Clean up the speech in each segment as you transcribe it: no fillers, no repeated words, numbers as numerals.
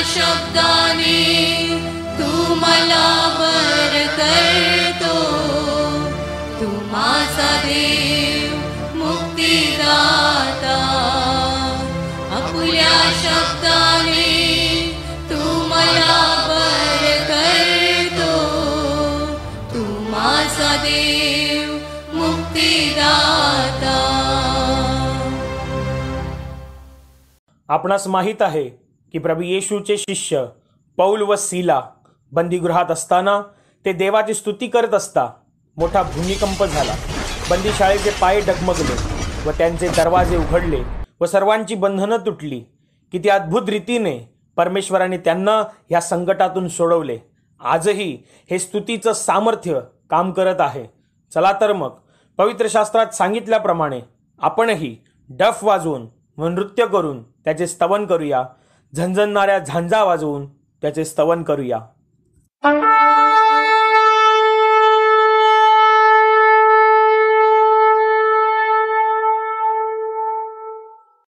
शब्दाने तू मला बर करतो, तू माझा देव मुक्तिदाता. आपल्या शब्दाने तू मला बर करतो, तू माझा देव मुक्तिदाता. आपणास माहीत आहे की प्रभू येशूचे शिष्य पौल व सीला बंदीगृहात असताना ते देवाची स्तुती करत असता मोठा भूमिकंप झाला. बंदीशाळेचे पाय डगमगले व त्यांचे दरवाजे उघडले व सर्वांची बंधनं तुटली. किती अद्भुत रीतीने परमेश्वराने त्यांना ह्या संकटातून सोडवले. आजही हे स्तुतीचं सामर्थ्य काम करत आहे. चला तर मग पवित्र शास्त्रात सांगितल्याप्रमाणे आपणही डफ वाजवून व नृत्य करून त्याचे स्तवन करूया. झणझणणाऱ्या झांजा वाजवून त्याचे स्तवन करूया.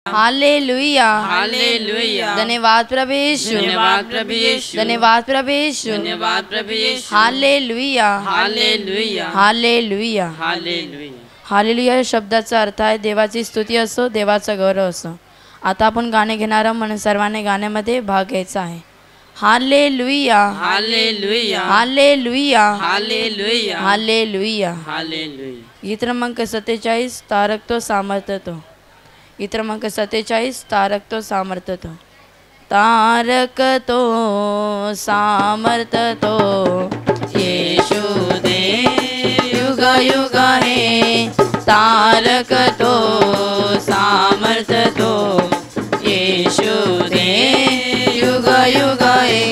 हालेलुया हालेलुया. धन्यवाद प्रभु यीशु, धन्यवाद प्रभु यीशु, धन्यवाद प्रभु यीशु, धन्यवाद प्रभु यीशु. हालेलुया हालेलुया हालेलुया हालेलुया. हालेलुया या शब्दाचा अर्थ आहे देवाची स्तुती असो, देवाचा गौरव असो. आता आपण गाणे घेणार आहोत म्हणून सर्वांनी गाण्यामध्ये भाग घ्यायचा आहे. हालेलुया हालेलुया हालेलुया हालेलुया हालेलुया. हालेलुया. गीत क्रमांक 47 तारक तो सामर्थ्य तो. गीत क्रमांक 47 तारक तो सामर्थ्य तो. तारक तो सामर्थ्य तो येशू दे युग युग है. तारक तो सामर्थ्य तो येशू दे युग युग है.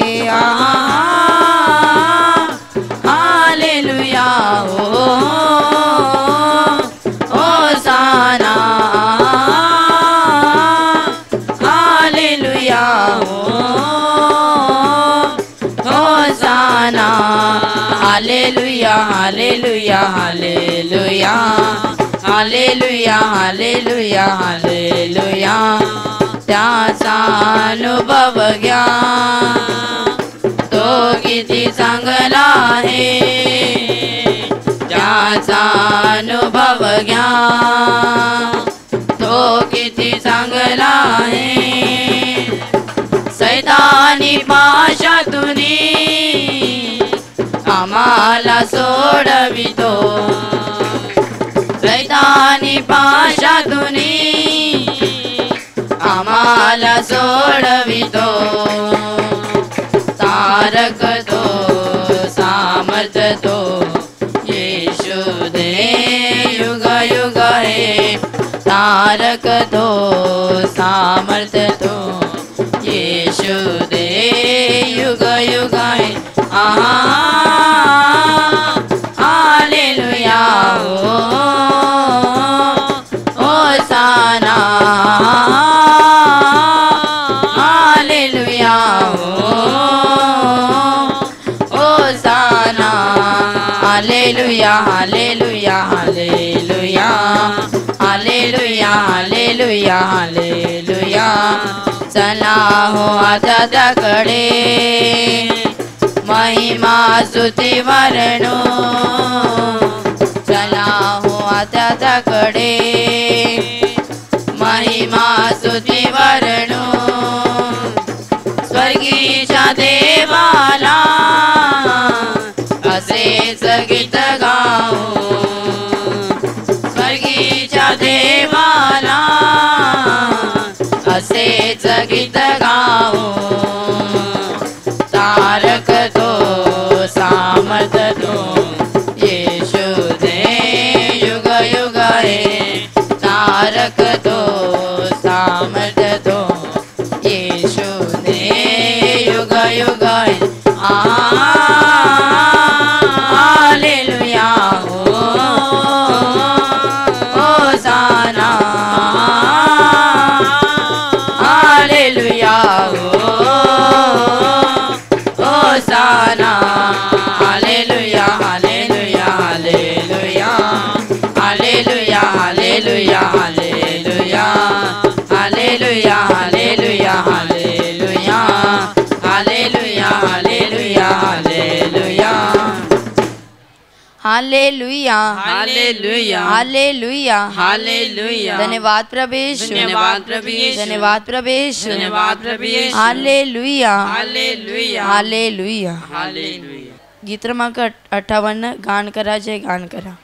हालेलुया हो होसाना. हालेलुया हो होसाना. हालेलुया हालेलुया हालेलुया हालेलुया हालेलुया हालेलुया. त्याचा अनुभव घ्या तो किती चांगला आहे. त्याचा अनुभव घ्या तो किती चांगला आहे. सैतानी पाशातून आम्हाला सोडवितो. सैतानी पाशातून आम्हाला सोडवितो. तारक तो सामर्थ्य तो येशू दे युग युग है. तारक तो सामर्थ्य तो येशू दे युग युग है. हालेलुया हो होसाना. हालेलुया हो होसाना. हालेलुया हालेलुया हालेलुया हालेलुया हालेलुया हालेलुया. चला हो आता त्याकडे महिमा स्तुती वर्णो. चला हो आता त्याकडे महिमा स्तुती वर्णो. स्वर्गीच्या देवाला असेच गीत गाऊ. स्वर्गीच्या देवाला असेच गीत गाऊ. तारक तो सामर्थ्य तो येशू दे युग युग है. तारक तो सामर्थ्य तो येशू दे युग युग है. हालेलुया हो होसाना. हालेलुया हो होसाना. हालेलुया हालेलुया हालेलुया हालेलुया हालेलुया हालेलुया. हालेलुया हालेलुया हालेलुया हालेलुया धन्यवाद प्रभु यीशु धन्यवाद प्रभु यीशु धन्यवाद प्रभु यीशु धन्यवाद प्रभु यीशु हालेलुया हालेलुया हालेलुया हालेलुया गीत क्रमांक 58 गान करा जय गान करा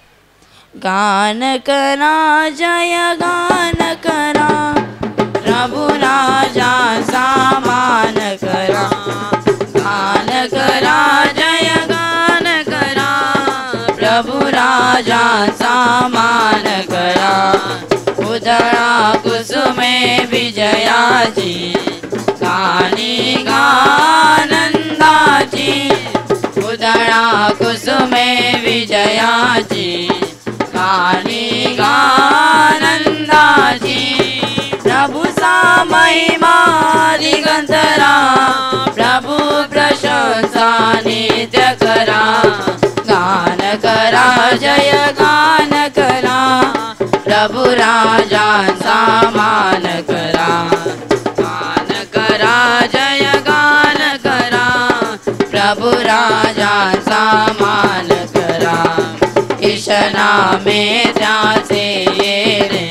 गान करा जय गान करा प्रभु राजा सामान करा गान करा जय गान करा प्रभु राजा सामान करा उधळा कुसुमे विजयाची गाणी गानंदाची उधळा कुसुमे विजयाची गाणी गानंदाची प्रभु सा महिमा दिगंतरा प्रभु प्रशंसा नित्य करा गान करा जय गान करा प्रभु राजांचा मान करा गान करा जय गान करा प्रभु राजांचा मान करा ईशना में त्याचे येणे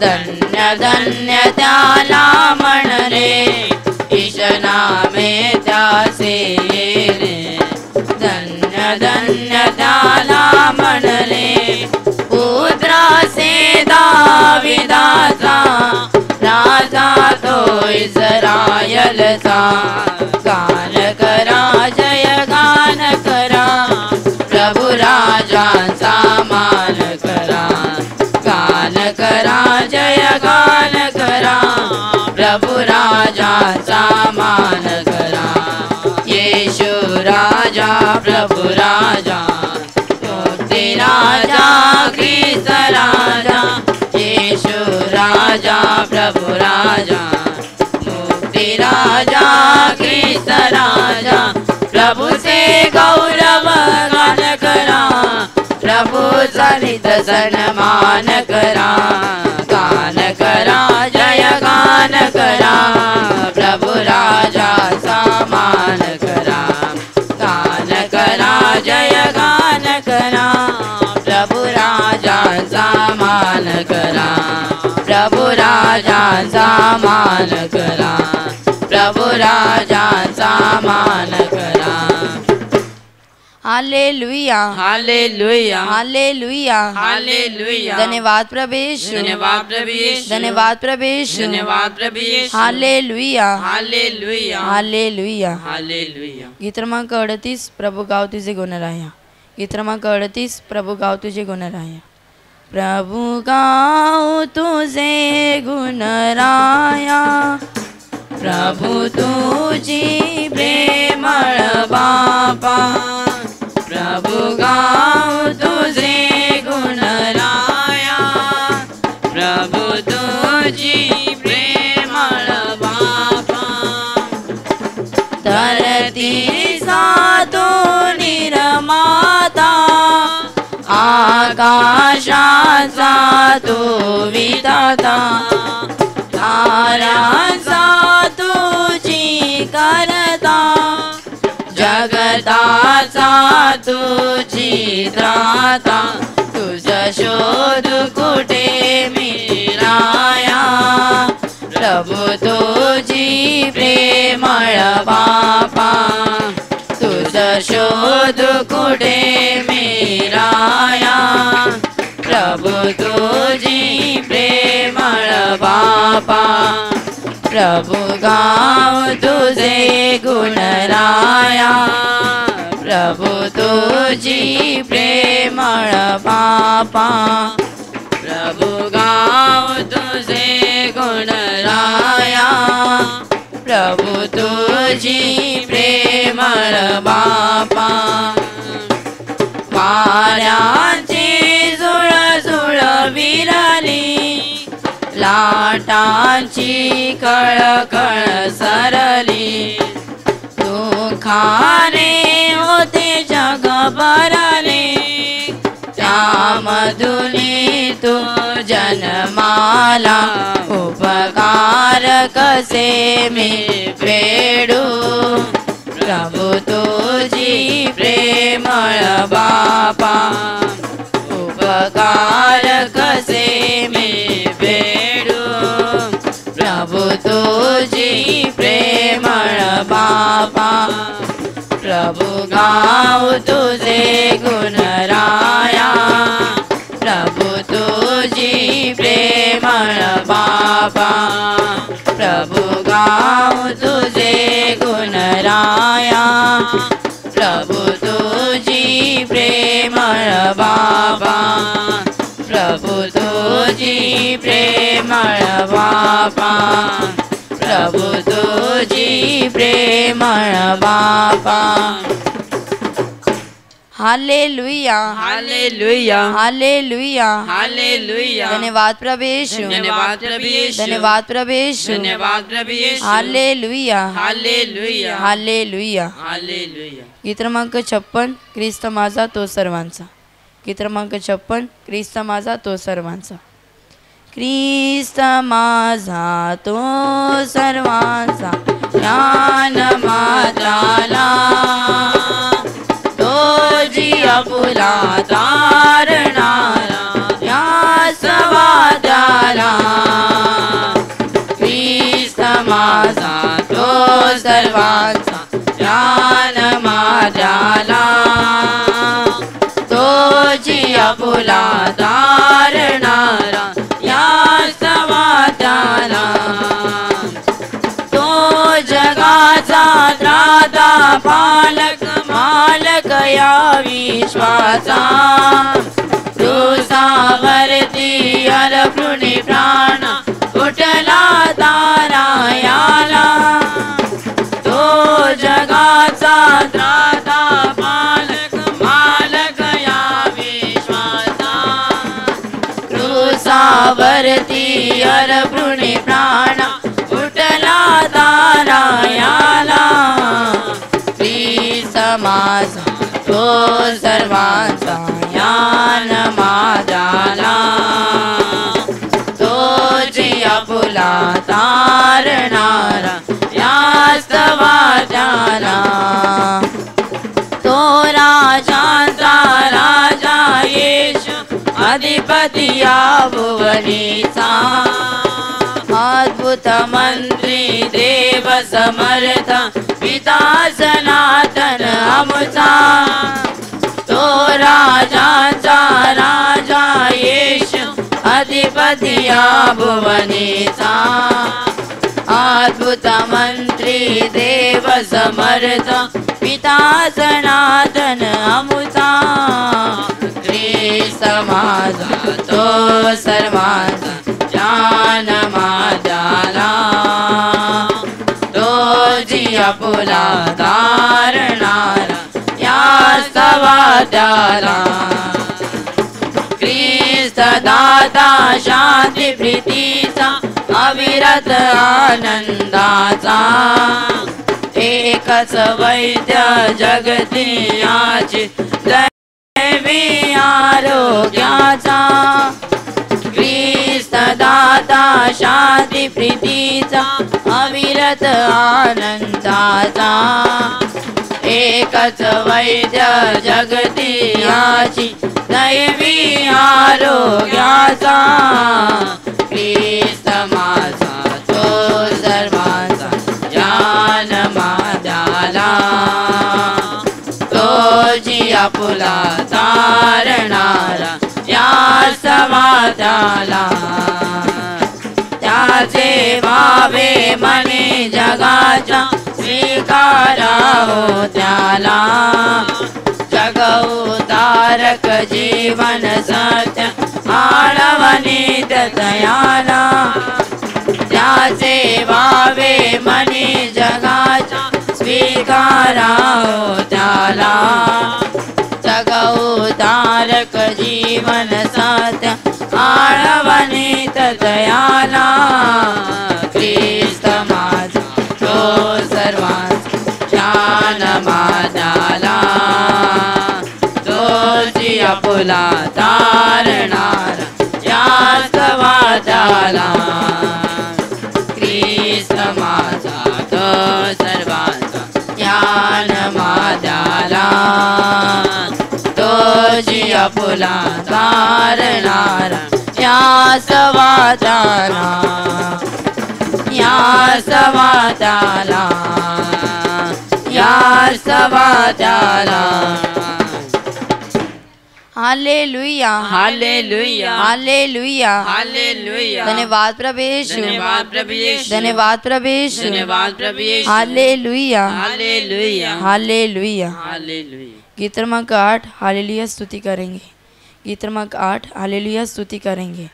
धन्य धन्य त्याला म्हणणे ईशना में त्याचे येणे धन्य धन्य त्याला म्हणणे पुत्रासे दाविदाचा राजा तो इस्रायलचा गान करा जय गान करा प्रभु राजांचा मान करा गान करा जय गान करा प्रभु राजांचा मान करा येशू राजा प्रभु राजा मुक्ती राजा ख्रिस्त राजा येशू राजा प्रभु राजा मुक्ती राजा ख्रिस्त राजा प्रभु से गौरव गान करा प्रभु चरित सन्मान करा गान करा जय गान करा प्रभु राजा सामान करा गान करा जय गान करा प्रभु राजा सामान करा प्रभु राजा सामान करा प्रभु राजा सामान करा हालेलुया हालेलुया हालेलुया हालेलुया धन्यवाद प्रभु यीशु धन्यवाद प्रभु यीशु धन्यवाद प्रभु यीशु धन्यवाद प्रभु यीशु हालेलुया हालेलुया हालेलुया हालेलुया गीत क्रमांक 38 प्रभु गाव तुझे गुणराया गीत क्रमांक 38 प्रभु गाव तुझे गुणराया प्रभु गाव तुझे गुणराया प्रभु तुझी प्रेमळ बापा प्रभु गाव तुझे गुणराया प्रभु तुझी प्रेमळ बापा धरती सातो निर्माता आकाशाचा तो विधाता तारांचा तुझी करता जगताचा तुझी त्राता तुझ शोध कुठे मिळाया प्रभु तुझी प्रेमळ बापा तुझ शोध कुठे मिळाया प्रभु तुझी प्रेमळ बापा प्रभु गाव तुझे गुणराया प्रभु तुझी प्रेमळ बापा प्रभु गाव तुझे गुणराया प्रभु तुझी प्रेमळ बापा वाऱ्यांची झुळझुळ विरली लाटांची कळकळ सरली दुःखाने होते जग भरले त्यामधुनी तू जन्माला उपकार कसे मी फेडू प्रभू तुझी प्रेमळ बापा उपकार कसे मी फेडू प्रभू तुझी प्रेमळ बापा प्रभू गाऊ तुझे गुणराया प्रभू तुझी प्रेमळ बापा प्रभू गाऊ तुझे गुणराया प्रभू तुझी प्रेमळ बाबा प्रभू तुझी प्रेमळ बाबा प्रभू तुझी प्रेमळ बापा हालेलुया हालेलुया हालेलुया हालेलुया धन्यवाद प्रभु यीशु धन्यवाद प्रभु यीशु धन्यवाद प्रभु यीशु धन्यवाद प्रभु यीशु हालेलुया हालेलुया हालेलुया हालेलुया गीत क्रमांक 56 ख्रिस्त माझा तो सर्वांचा गीत क्रमांक 56 ख्रिस्त माझा तो सर्वांचा ख्रिस्त माझा तो सर्वांचा ज्ञान मात्राला तो जिया फुला तारणारा या सवाद्याला ख्रिस्त माझा तो सर्वांचा ज्ञान मात्राला तो जिया फुला तारणारा या सवाद्याला तो जगाचा त्राता पालक मालक या विश्वाचा क्रूसावरती अर्पणी प्राण उठला तारायाला तो जगाचा त्राता पालक मालक या विश्वाचा क्रूसावरती अर्पणी प्राण उठला तारायाला ख्रिस्त माझा तो सर्वांचा ज्ञान माझाला तो जिया फुला तारणारा या स्तवाच्याला तो राजांचा राजा येशू अधिपती या भुवनीचा अद्भुत मंत्री देव समर्थ पिता सनातन आमचा तो राजाचा राजा येशू अधिपती या भुवनीचा अद्भुत मंत्री देव समर्थ पिता सनातन आमचा ख्रिस्त माझा तो सर्वांचा ज्ञान माझाला तो जिया फुला तारणारा या सवाद्याला ख्रिस्त दाता शांती प्रीतीचा अविरत आनंदाचा एकच वैद्य जगतियाची दैवी आरोग्याचा ख्रिस्त दाता शांती प्रीतीचा अविरत आनंदाचा एकच वैद्य जगतियाची दैवी आरोग्याचा ख्रिस्त माझा तो सर्वांचा ज्ञान माझाला तो जिया फुला तारणारा या समाजाला त्याचे भावे मने जगाच्या स्वीकारा हो त्याला जग उतारक जीवन सत्य आळवनीत दयाला त्याचे भावे मने जगाच्या स्वीकारा हो त्याला जग उतारक जीवन सत्य आळवनीत दयाला ख्रिस्त माझा तो सर्वांचा ज्ञान माझाला तो जिया फुला तारणारा याच वादाला ख्रिस्त माझा तो सर्वांचा ज्ञान तोची आपुला तारणारा या सवाताला या सवाताला या सवाताला हालेलुया हालेलुया हालेलुया हालेलुया धन्यवाद प्रभु यीशु धन्यवाद प्रभु यीशु धन्यवाद प्रभु यीशु धन्यवाद प्रभु यीशु हालेलुया हालेलुया हालेलुया हालेलुया गीत क्रमांक 8 हालेलुया स्तुति करेंगे। गीत क्रमांक 8 हालेलुया स्तुति करेंगे।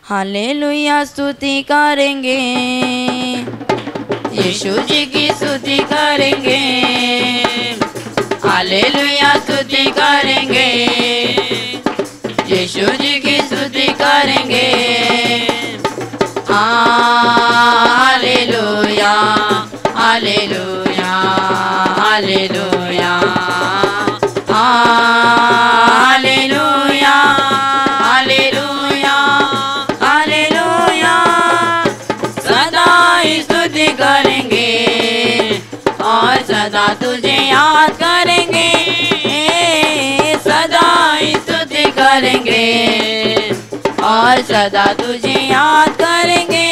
हालेलुया स्तुति करेंगे यीशु जी की स्तुति करेंगे। हालेलुया स्तुति करेंगे यीशु जी की स्तुति करेंगे। हालेलुया हालेलुया हालेलुया हालेलुया हालेलुया हालेलुया सदा ही स्तुति करेंगे और सदा तुझे याद करेंगे। सदा ही स्तुति करेंगे और सदा तुझे याद करेंगे।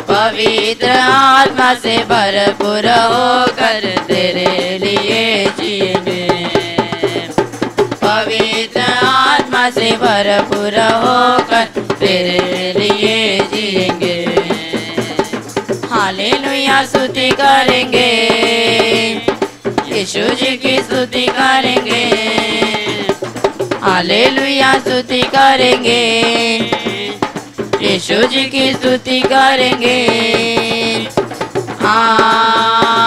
पवित्र आत्मा से भरपूर होकर तेरे लिए जिएंगे। पवित्र आत्मा से भरपूर होकर तेरे लिए जिएंगे। हालेलुया स्तुति करेंगे यीशु जी की स्तुति करेंगे। हालेलुया स्तुति करेंगे यीशु जी की स्तुति करेंगे।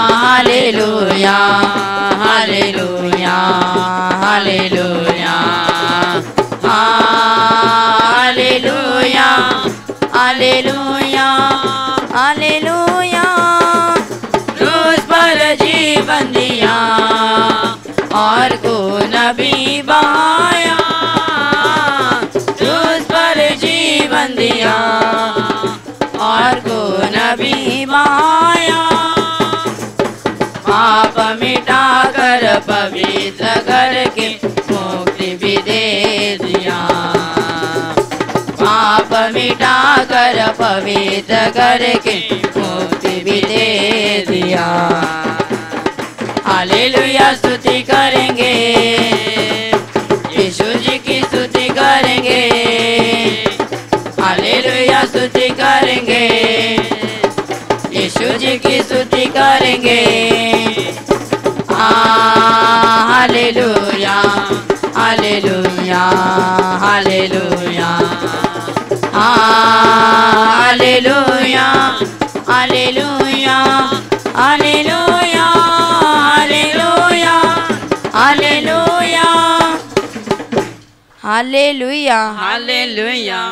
हालेलुया हालेलुया हालेलुया हालेलुया हालेलुया हालेलुया क्रूस पर जीवन दिया और खून भी बहाया। क्रूस पर जीवन दिया और खून भी बहाया। पाप मिटा कर पवित्र करके मुक्ति भी दे दिया। पाप मिटा कर पवित्र करके मुक्ति भी दे दिया। हालेलुया स्तुति करेंगे यीशु जी की स्तुति करेंगे। हालेलुया स्तुति करेंगे यीशु जी की स्तुति करेंगे। हालेलुया हालेलुया हालेलुया हालेलुया हालेलुया हालेलुया हालेलुया हालेलुया हालेलुया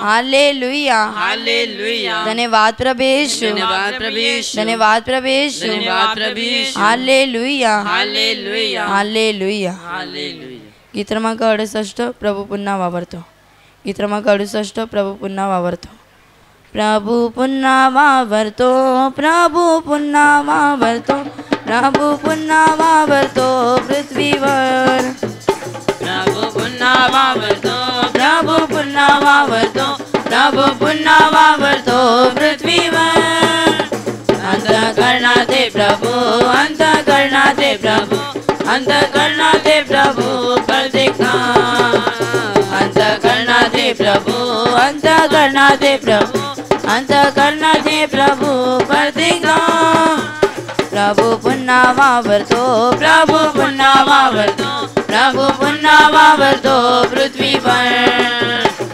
हालेलुया हालेलुया धन्यवाद प्रभु यीशु धन्यवाद प्रभु यीशु धन्यवाद प्रभु यीशु धन्यवाद प्रभु यीशु हालेलुया हालेलुया हालेलुया हालेलुया गीत क्रमांक 68 प्रभू पुन्हा वावरतो। गीत क्रमांक 68 प्रभू पुन्हा वावरतो। प्रभू पुन्हा वावरतो प्रभू पुन्हा वावरतो प्रभू पुन्हा वावरतो पृथ्वीवर। प्रभु पुन्हा वावरतो प्रभू पुन्हा वावरतो प्रभू पुन्हा वावरतो पृथ्वीवर। अंतःकरणाचे प्रभू अंतःकरणाचे प्रभू अंतःकरणाचे प्रभू प्रतीक्षा। अंतःकरणाचे प्रभू अंतःकरणाचे प्रभू अंतःकरणाचे प्रभू प्रतीक्षा। प्रभू पुन्हा वावरतो प्रभू पुन्हा वावरतो प्रभू पुन्हा वावरतो पृथ्वीवर।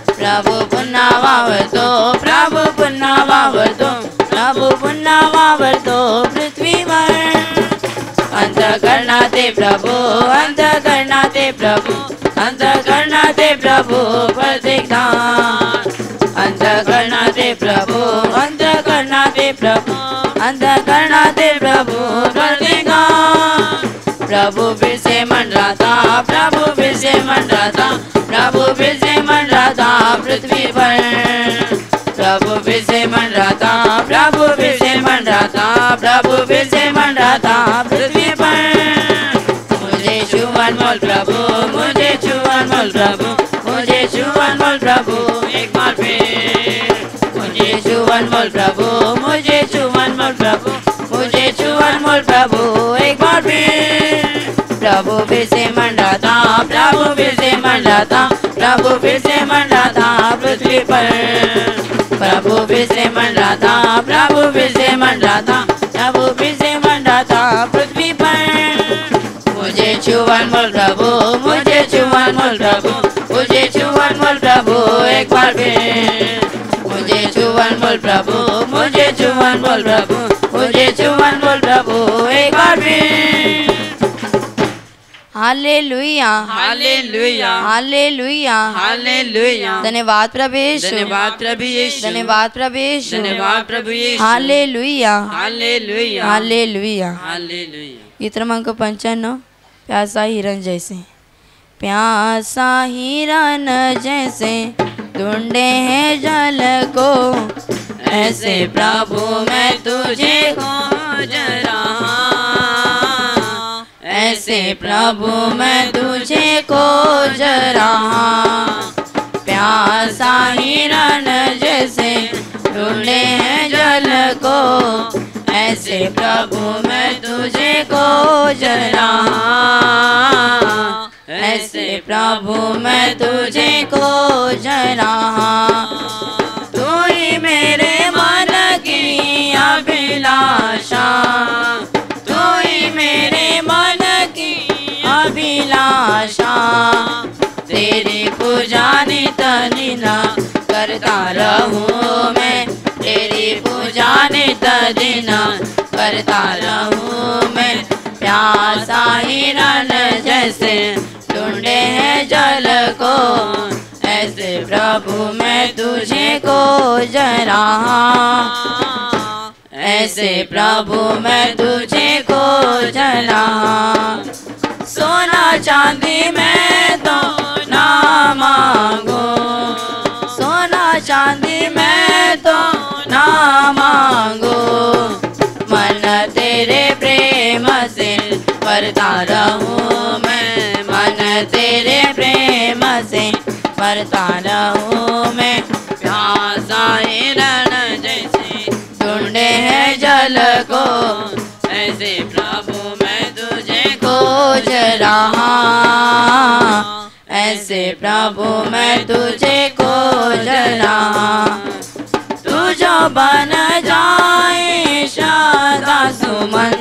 प्रभू पुन्हा वावरतो प्रभू पुन्हा वावरतो प्रभू पुन्हा वावरतो पृथ्वीवर। अंतःकरणाचे प्रभू अंतःकरणाचे प्रभू अंतःकरणाचे प्रभू प्रतीक्षा। अंतःकरणाचे प्रभू अंतःकरणाचे प्रभू अंतःकरणाचे प्रभू प्रतीक्षा। प्रभु फिर से मंडराता प्रभु फिर से मंडराता प्रभु फिर से मंडराता पृथ्वी पर। प्रभु फिर से मंडराता प्रभु फिर से मंडराता प्रभु फिर से मंडराता पृथ्वी पर। मुझे अनमोल प्रभु, मुझे छू अनमोल प्रभु, मुझे छू अनमोल प्रभु एक बार फिर। मुझे छू अनमोल प्रभु, मुझे छू अनमोल प्रभु, मुझे छू अनमोल प्रभु एक बार फिर। प्रभु फिर से मंडराता, प्रभु फिर से मंडराता, प्रभु फिर से मंडराता पृथ्वी पर। प्रभु फिर से मंडराता, प्रभु फिर से मंडराता, प्रभु फिर से मंडराता पृथ्वी पर। मुझे छू अनमोल प्रभु, मुझे छू अनमोल प्रभु, मुझे छू अनमोल प्रभु एक बार फिर। मुझे छू अनमोल प्रभु, मुझे छू अनमोल प्रभु, मुझे छू अनमोल प्रभु एक बार फिर। हालेलुया, हालेलुया, हालेलुया, हालेलुया। धन्यवाद प्रभु यीशु, धन्यवाद प्रभु यीशु, धन्यवाद प्रभु यीशु, धन्यवाद प्रभु यीशु। हालेलुया, हालेलुया, हालेलुया। हालेलुया। गीत क्रमांक 95, प्यासा हिरन जैसे। प्यासा हिरन जैसे ढूंढे हैं जल को, ऐसे प्रभु मैं तुझे खोज रहा। ऐसे प्रभु मैं तुझे खोज रहा। प्यासा हिरन जैसे ढूंढे हैं जल को, ऐसे प्रभु मैं तुझे खोज रहा। ऐसे प्रभु मैं तुझे खोज रहा। तू ही मेरे मन की अभिलाषा, तू ही मेरे मन की अभिलाषा। तेरी पूजा नित दिन करता रहूं मैं, तेरी पूजा नित दिन करता रहूं मैं। प्यासा हिरन जैसे ढूंढे हैं जल को, ऐसे प्रभु मैं तुझे खोज रहा। ऐसे प्रभु मैं तुझे खोज रहा। सोना चांदी मैं तो ना मांगू, सोना चांदी मैं तो ना मांगू। मन तेरे प्रेम से भरता रहूं मैं, मन तेरे प्रेम से भरता रहूं मैं। प्यासा हिरन जैसे ढूंढे हैं जल को, ऐसे प्रभु मैं तुझे खोज रहा। ऐसे प्रभु मैं तुझे खोज रहा। तू जो बन जाए सदा सुमन,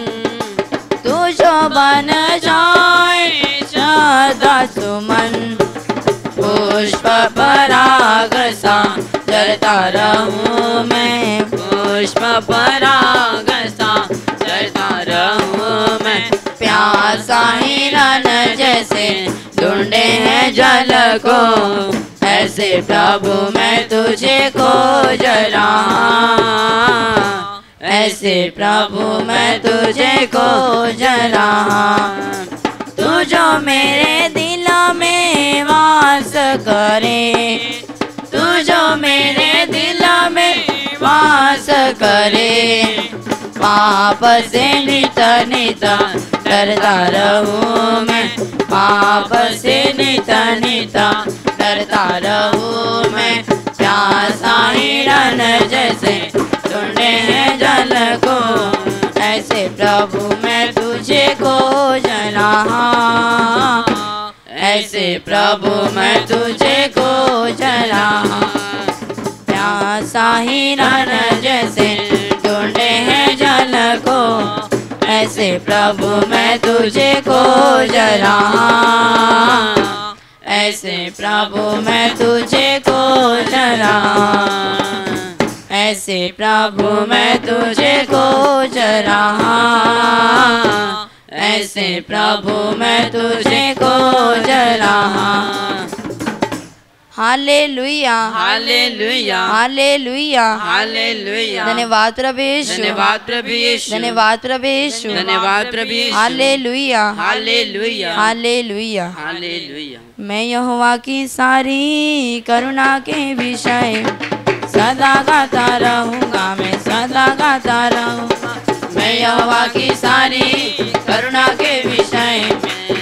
तू जो बन जाए सदा सुमन। पुष्प पराग सा जलता रहूं मैं, पुष्प पराग सा जलता रहूं मैं। प्यासा हिरन जैसे ढूंढे हैं जल को, ऐसे प्रभु मैं तुझे खोज रहा। ऐसे प्रभु मैं तुझे खोज रहा। तू जो मेरे दिल में वास करे, तू जो मेरे दिल में वास करे। पाप से नित नित डरता रहूं मैं, पाप से नित नित डरता रहूं मैं। प्यासा हिरन जैसे ढूंढे हैं जल को, ऐसे प्रभु मैं तुझे खोज रहा। ऐसे प्रभु मैं तुझे खोज रहा। प्यासा हिरन जैसे ढूंढे हैं जल को, ऐसे प्रभु मैं तुझे खोज रहा। ऐसे प्रभु मैं तुझे खोज रहा। ऐसे प्रभु मैं तुझे खोज रहा। ऐसे प्रभु मैं तुझे खोज रहा। हालेलुया, हालेलुया, हालेलुया, हालेलुया। धन्यवाद प्रभु यीशु, धन्यवाद प्रभु यीशु, धन्यवाद प्रभु यीशु, धन्यवाद प्रभु यीशु। हालेलुया, हालेलुया, हालेलुया। हालेलुया। मैं यहोवा की सारी करुणा के विषय सदा गाता रहूँगा, मैं सदा गाता रहूँगा। मैं यहोवा की सारी करुणा के विषय में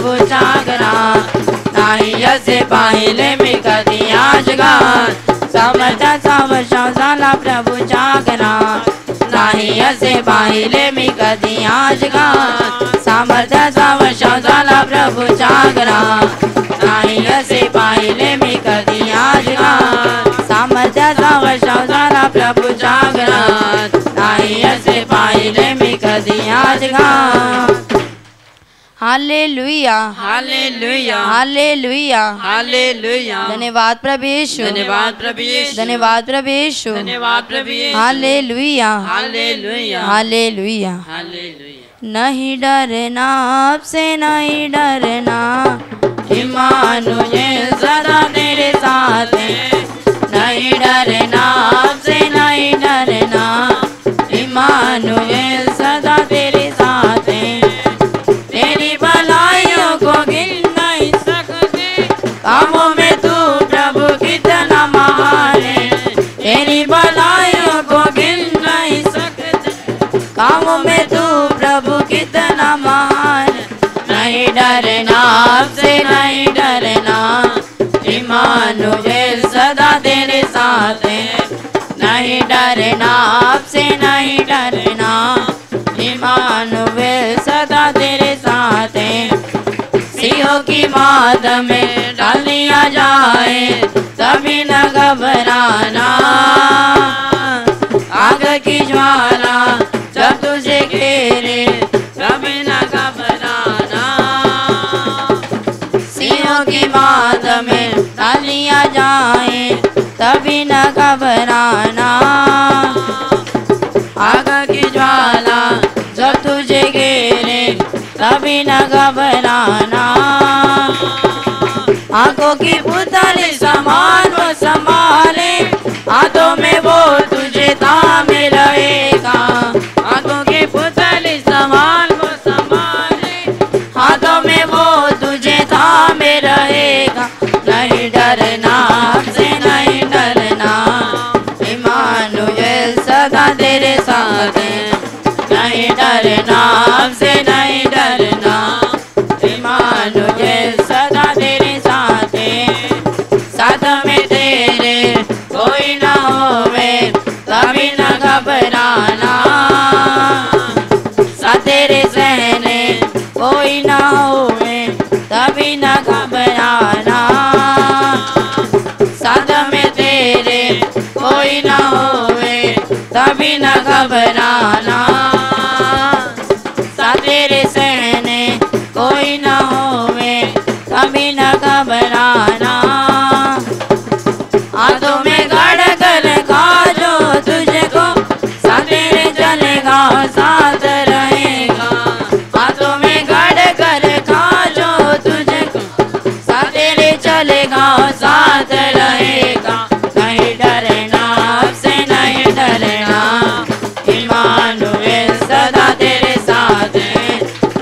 प्रभूच्या घरात, नाही असे पाहिले मी कधी आजगार. सामर्थ्याचा वर्षाव झाला प्रभूच्या घरात, नाही असे पाहिले मी कधी आजगार. सामर्थ्याचा वर्षाव झाला प्रभूच्या घरात, नाही असे पाहिले मी कधी आजगार. सामर्थ्याचा वर्षाव झाला प्रभूच्या घरात, नाही असे पाहिले मी कधी आजगार. हालेलुया, हालेलुया, हालेलुया, हालेलुया. धन्यवाद प्रभु यीशु, धन्यवाद प्रभु यीशु, धन्यवाद प्रभु यीशु, धन्यवाद प्रभु यीशु. हालेलुया, हालेलुया, हालेलुया. हालेलुया. नहीं डरना आपसे, नहीं डरना, इम्मानुएल सदा तेरे साथ है. नहीं डरना आपसे, नहीं डरना, इम्मानुएल सदा तेरे साथ है. तेरी भलाइयों को गिन नहीं सकते, कामों में तू प्रभु कितना महान है. तेरी भलाइयों को गिन नहीं सकते, कामों में तू प्रभु कितना महान. नहीं डरना आपसे, नहीं डरना, इम्मानुएल सदा तेरे साथ है. नहीं डरना आपसे, नहीं डरना, इम्मानुएल सदा तेरे साथ है. सिंहों की माद में डाल दिया जाए, तभी न घबराना. आग की ज्वाला जब तुझे घेरे, तभी न घबराना. सिंहों की माद में डाल दिया जाए, तभी न घबराना. आग की ज्वाला जब तुझे घेरे, तभी न घबराना. आंखों की पुतली समान वो संभाले, हाथों में वो तुझे थामे रहेगा. आंखों की पुतली समान वो संभाले, हाथों में वो तुझे थामे रहेगा. नहीं डरना आपसे, नहीं डरना, इम्मानुएल सदा तेरे साथ है. नहीं डरना आपसे, नहीं डरना, इम्मानुएल सदा तेरे साथ है. साथ में तेरे कोई ना होवे, तभी न घबराना. साथ तेरे सहने कोई ना होवे, तभी न घबराना. साथ में तेरे कोई ना होवे, तभी न घबराना. साथ तेरे सहने कोई ना होवे, तभी न घबराना. हाथों में गड़ कर खा जो तुझको, साथ तेरे चलेगा साथ रहेगा. हाथों में गड़ कर खा जो तुझको, साथ तेरे चलेगा साथ रहेगा. नहीं डरना आपसे, नहीं डरना, इम्मानुएल सदा तेरे साथ है.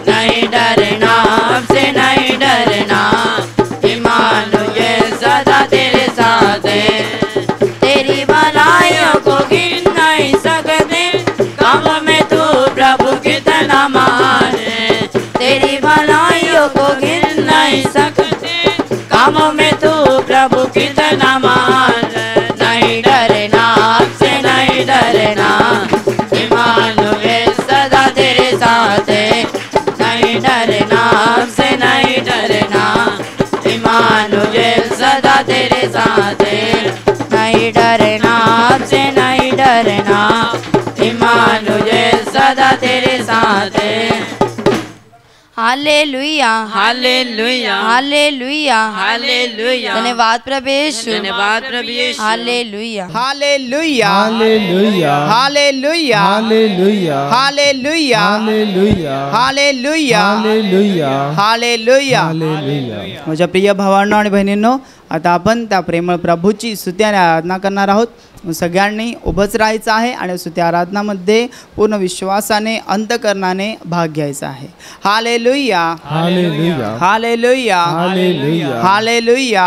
नहीं डरना आपसे, नहीं डरना, इम्मानुएल सदा तेरे साथ है. तेरी भलाइयों को गिन नहीं सकते, कामों में तू प्रभु कितना महान है. तेरी भलाइयों को गिन नहीं सकते, कामों में तू प्रभु कितना महान है. नहीं डरना आपसे, नहीं डरना, इम्मानुएल सदा तेरे साथ है. नहीं डरना आपसे, नहीं डरना, इम्मानुएल सदा तेरे साथ है. नहीं डरना आपसे, नहीं डरना, इम्मानुएल सदा तेरे साथ है. हालेलुया, हालेलुया, हालेलुया, हालेलुया. धन्यवाद प्रभु यीशु, धन्यवाद प्रभु यीशु. हालेलुया. हालेलुया, हालेलुया, हालेलुया, हालेलुया, हालेलुया, हालेलुया, हालेलुया, हालेलुया, हालेलुया. हालेलुया. माझ्या प्रिय भावांनो आणि बहिणींनो, आता आपण त्या प्रेमळ प्रभूची स्तुती आणि आराधना करणार आहोत. सगळ्यांनी उभंच राहायचं आहे आणि स्तुती आराधनामध्ये पूर्ण विश्वासाने अंतःकरणाने भाग घ्यायचा आहे. हालेलुया, हालेलुया, हालेलुया, हालेलुया, हालेलुया, हालेलुया,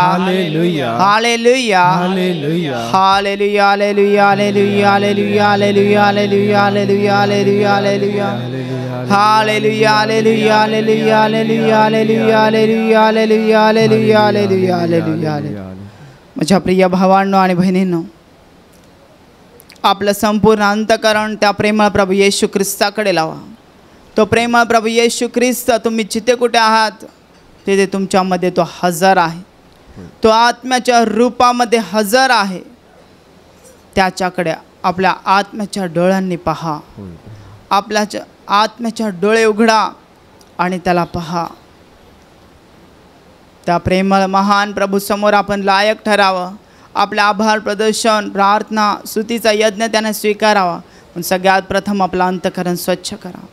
हालेलुया, हालेलुया, हालेलुया, हालेलुया, हालेलुया, हालेलुया, हालेलुया, हालेलुया, हालेलुया, हालेलुया, हालेलुया, हालेलुया हालेलुया हालेलुया हालेलुया हालेलुया हालेलुया हालेलुया हालेलुया हालेलुया हालेलुया हालेलुया. माझ्या प्रिय भावांनो आणि बहिणींनो, आपलं संपूर्ण अंतःकरण त्या प्रेमळ प्रभू येशू ख्रिस्ताकडे लावा. तो प्रेमळ प्रभू येशू ख्रिस्त तुम्ही जिथे कुठे आहात तिथे तुमच्यामध्ये तो हजर आहे. तो आत्म्याच्या रूपामध्ये हजर आहे. त्याच्याकडे आपल्या आत्म्याच्या डोळ्यांनी पहा. आपल्या आत्म्याच्या डोळे उघडा आणि त्याला पहा. त्या प्रेमळ महान प्रभूसमोर आपण लायक ठरावं. आपल्या आभार प्रदर्शन प्रार्थना स्तुतीचा यज्ञ त्याने स्वीकारावा. पण सगळ्यात प्रथम आपलं अंतःकरण स्वच्छ करा.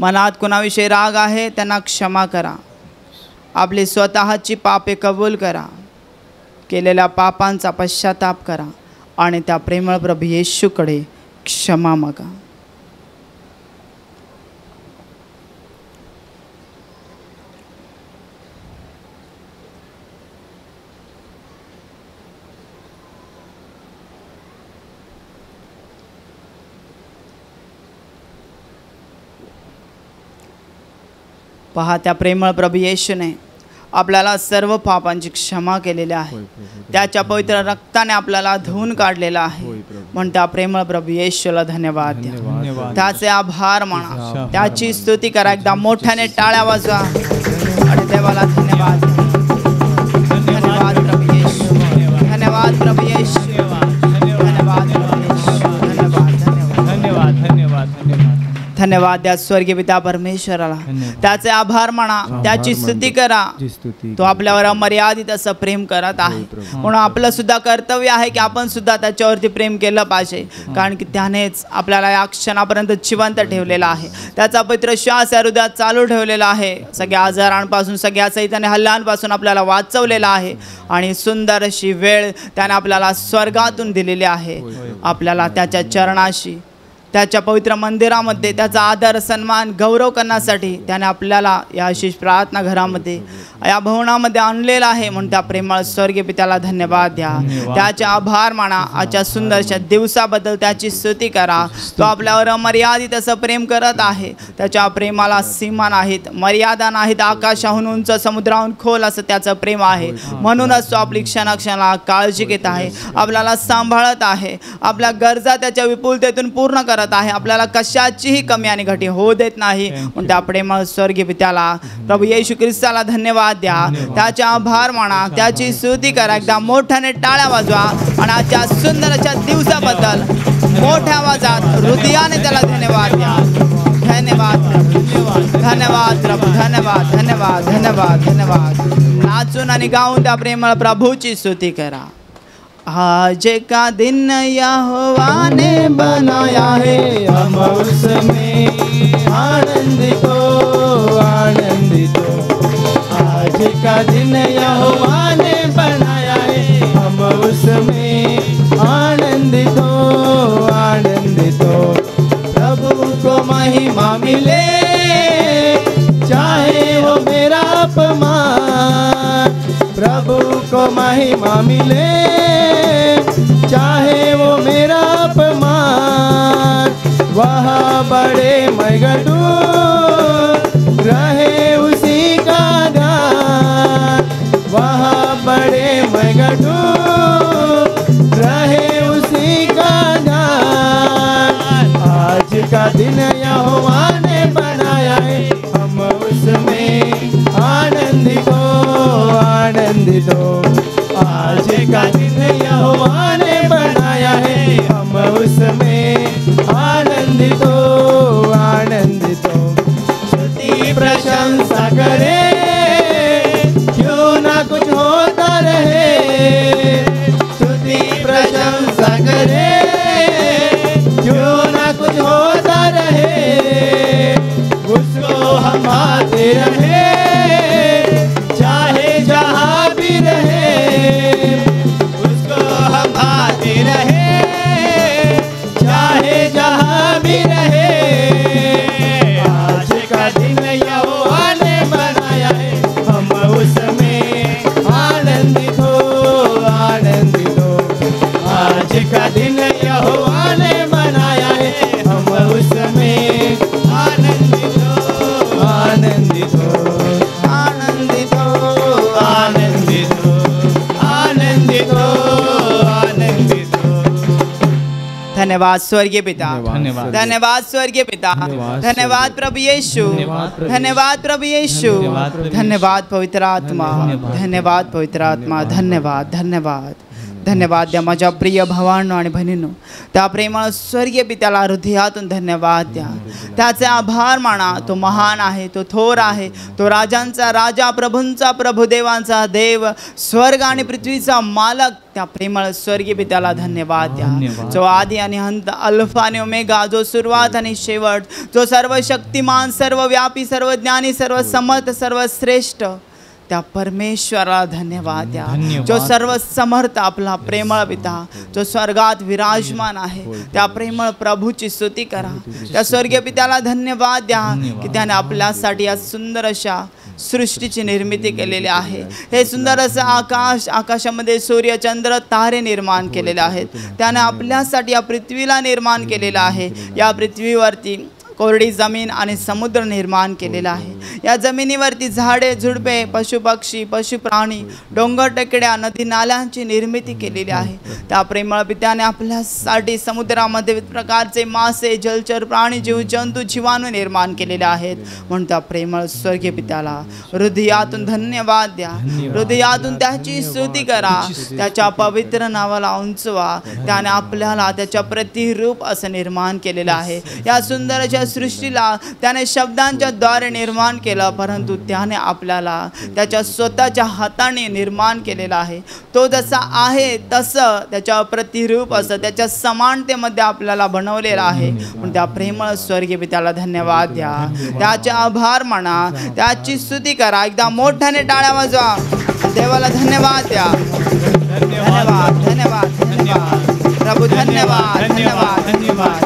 मनात कोणाविषयी राग आहे त्यांना क्षमा करा. आपली स्वतःची पापे कबूल करा. केलेल्या पापांचा पश्चाताप करा आणि त्या प्रेमळ प्रभू येशूकडे क्षमा मागा. पहा, त्या प्रेमळ प्रभू येशूने आपल्याला सर्व पापांची क्षमा केलेली आहे. त्याच्या पवित्र रक्ताने आपल्याला धुवून काढलेला आहे. म्हणून त्या प्रेमळ प्रभू येशूला धन्यवाद द्या. त्याचे आभार माना. त्याची स्तुती करा. एकदा मोठ्याने टाळ्या वाजवा आणि देवाला धन्यवाद द्या. धन्यवाद प्रभू येशू. धन्यवाद प्रभू येशू. धन्यवाद प्रभू येशू. धन्यवाद धन्यवाद धन्यवाद धन्यवाद धन्यवाद. धन्यवाद द्या स्वर्गीय पिता परमेश्वराला. त्याचे आभार माना. त्याची स्तुती करा. तो आपल्यावर अमर्यादित असं प्रेम करत आहे. म्हणून आपलं सुद्धा कर्तव्य आहे की आपण सुद्धा त्याच्यावरती प्रेम केलं पाहिजे. कारण की त्यानेच आपल्याला या क्षणापर्यंत जिवंत ठेवलेला आहे. त्याचा पवित्र श्वास या हृदयात चालू ठेवलेला आहे. सगळ्या आजारांपासून सगळ्या सैतानी हल्ल्यांपासून आपल्याला वाचवलेला आहे. आणि सुंदर अशी वेळ त्याने आपल्याला स्वर्गातून दिलेली आहे. आपल्याला त्याच्या चरणाशी त्याच्या पवित्र मंदिरामध्ये त्याचा आदर सन्मान गौरव करण्यासाठी त्याने आपल्याला या आशिष प्रार्थना घरामध्ये या भवनामध्ये आणलेला आहे. म्हणून त्या प्रेमळ स्वर्गीय पित्याला धन्यवाद द्या. त्याचे आभार माना. आजच्या सुंदरशा दिवसाबद्दल त्याची स्तुती करा. तो आपल्यावर अमर्यादित असं प्रेम करत आहे. त्याच्या प्रेमाला सीमा नाहीत, मर्यादा नाहीत. आकाशाहून उंच समुद्राहून खोल असं त्याचं प्रेम आहे. म्हणूनच तो आपली क्षणाक्षणाला काळजी घेत आहे. आपल्याला सांभाळत आहे. आपल्या गरजा त्याच्या विपुलतेतून पूर्ण करत आहे. आपल्याला कशाचीही कमी आणि घटी होऊ देत नाही. म्हणून त्या प्रेमळ स्वर्गीय पित्याला प्रभू येशू ख्रिस्ताला धन्यवाद द्या. त्याचे आभार माना. त्याची स्तुती करा. एकदा मोठ्याने टाळ्या वाजवा आणि आजच्या सुंदर अशा दिवसाबद्दल मोठ्या आवाजात हृदयाने त्याला धन्यवाद द्या. धन्यवाद धन्यवाद प्रभू. धन्यवाद धन्यवाद धन्यवाद धन्यवाद. नाचून आणि गाऊन त्या प्रेमळ प्रभूची स्तुती करा. आज का दिन यहोवा ने बनाया है, हम उसमें आनंदित हो आनंदित हो. आज का दिन यहोवा ने बनाया है, हम उसमें आनंदित हो आनंदित हो. प्रभु को महिमा मिले चाहे वो मेरा अपमान. प्रभु को महिमा मिले चाहे वो मेरा अपमान. वहाँ बड़े मगडू रहे उसी का ध्यान. वहाँ बड़े मगडू रहे उसी का ध्यान. आज का दिन यहोवा ने बनाया है, हम उसमें आनंदित हो आनंदित हो. आज का दिन यहोवा ने बनाया है, हम उसमें आनंदित हो आनंदित हो. स्तुति प्रशंसा करे क्यों ना कुछ होता रहे. स्तुति प्रशंसा करे क्यों ना कुछ होता रहे. उसको हम आते रहे चाहे जहाँ भी रहे. उसको हम आते रहे चाहे जहाँ भी रहे. आज का दिन यहोवा ने बनाया है, हम उसमें आनंदित हो आनंदित हो. आज का दिन यहोवा ने बनाया है, हम उसमें आनंदित धन्यवाद स्वर्गीय पिता, धन्यवाद. धन्यवाद स्वर्गीय पिता, धन्यवाद. धन्यवाद प्रभु येशू, धन्यवाद प्रभु धन्यवाद प्रभु येशू, धन्यवाद प्रभु येशू. धन्यवाद पवित्र आत्मा, धन्यवाद. धन्यवाद पवित्र आत्मा, धन्यवाद धन्यवाद धन्यवाद द्या माझ्या प्रिय भावांनो आणि बहिणींनो. त्या प्रेमळ स्वर्गीय पित्याला हृदयातून धन्यवाद द्या. त्याचे आभार माना. तो महान आहे, तो थोर आहे, तो राजांचा राजा, प्रभूंचा प्रभू, देवांचा देव, स्वर्ग आणि पृथ्वीचा मालक. त्या प्रेमळ स्वर्गीय पित्याला धन्यवाद द्या. धन्यवाद. जो आदी आणि अंत, अल्फा आणि ओमेगा, जो सुरुवात आणि शेवट, जो सर्व शक्तिमान, सर्व व्यापी, सर्व ज्ञानी, सर्व समर्थ, सर्व श्रेष्ठ, त्या परमेश्वराला धन्यवाद द्या. धन्यवाद. जो सर्व समर्थ आपला प्रेमळ पिता, जो स्वर्गात विराजमान आहे, त्या प्रेमळ प्रभूची स्तुती करा. त्या स्वर्गीय पित्याला धन्यवाद द्या की त्याने आपल्यासाठी या सुंदर अशा सृष्टीची निर्मिती केलेली आहे. हे सुंदर असं आकाश, आकाशामध्ये सूर्य, चंद्र, तारे निर्माण केलेले आहेत. त्याने आपल्यासाठी या पृथ्वीला निर्माण केलेलं आहे. या पृथ्वीवरती कोरडी जमीन आणि समुद्र निर्माण केलेला आहे. या जमिनीवरती झाडे, झुडपे, पशुपक्षी, पशुप्राणी, डोंगर, टेकड्या, नदी, नाल्यांची निर्मिती केलेली आहे. त्या प्रेमळ पित्याने आपल्यासाठी समुद्रामध्ये विविध प्रकारचे मासे, जलचर प्राणी, जीव जंतू, जीवाणू निर्माण केलेले आहेत. म्हणून त्या प्रेमळ स्वर्गीय पित्याला हृदयातून धन्यवाद द्या. हृदयातून त्याची स्तुती करा. त्याच्या पवित्र नावाला उंचवा. त्याने आपल्याला त्याच्या प्रतिरूप असं निर्माण केलेलं आहे. या सुंदर सृष्टीला त्याने शब्दांच्या द्वारे निर्माण केलं, परंतु त्याने आपल्याला त्याच्या स्वतःच्या हाताने निर्माण केलेला आहे. तो जसा आहे तसं त्याच्या प्रतिरूप असं त्याच्या समानतेमध्ये आपल्याला बनवलेला आहे. पण त्या प्रेमळ स्वर्गीय पित्याला धन्यवाद द्या. त्याचे आभार माना. त्याची स्तुती करा. एकदा मोठ्याने टाळ्या वाजवा. देवाला धन्यवाद द्या. धन्यवाद धन्यवाद धन्यवाद प्रभू. धन्यवाद धन्यवाद धन्यवाद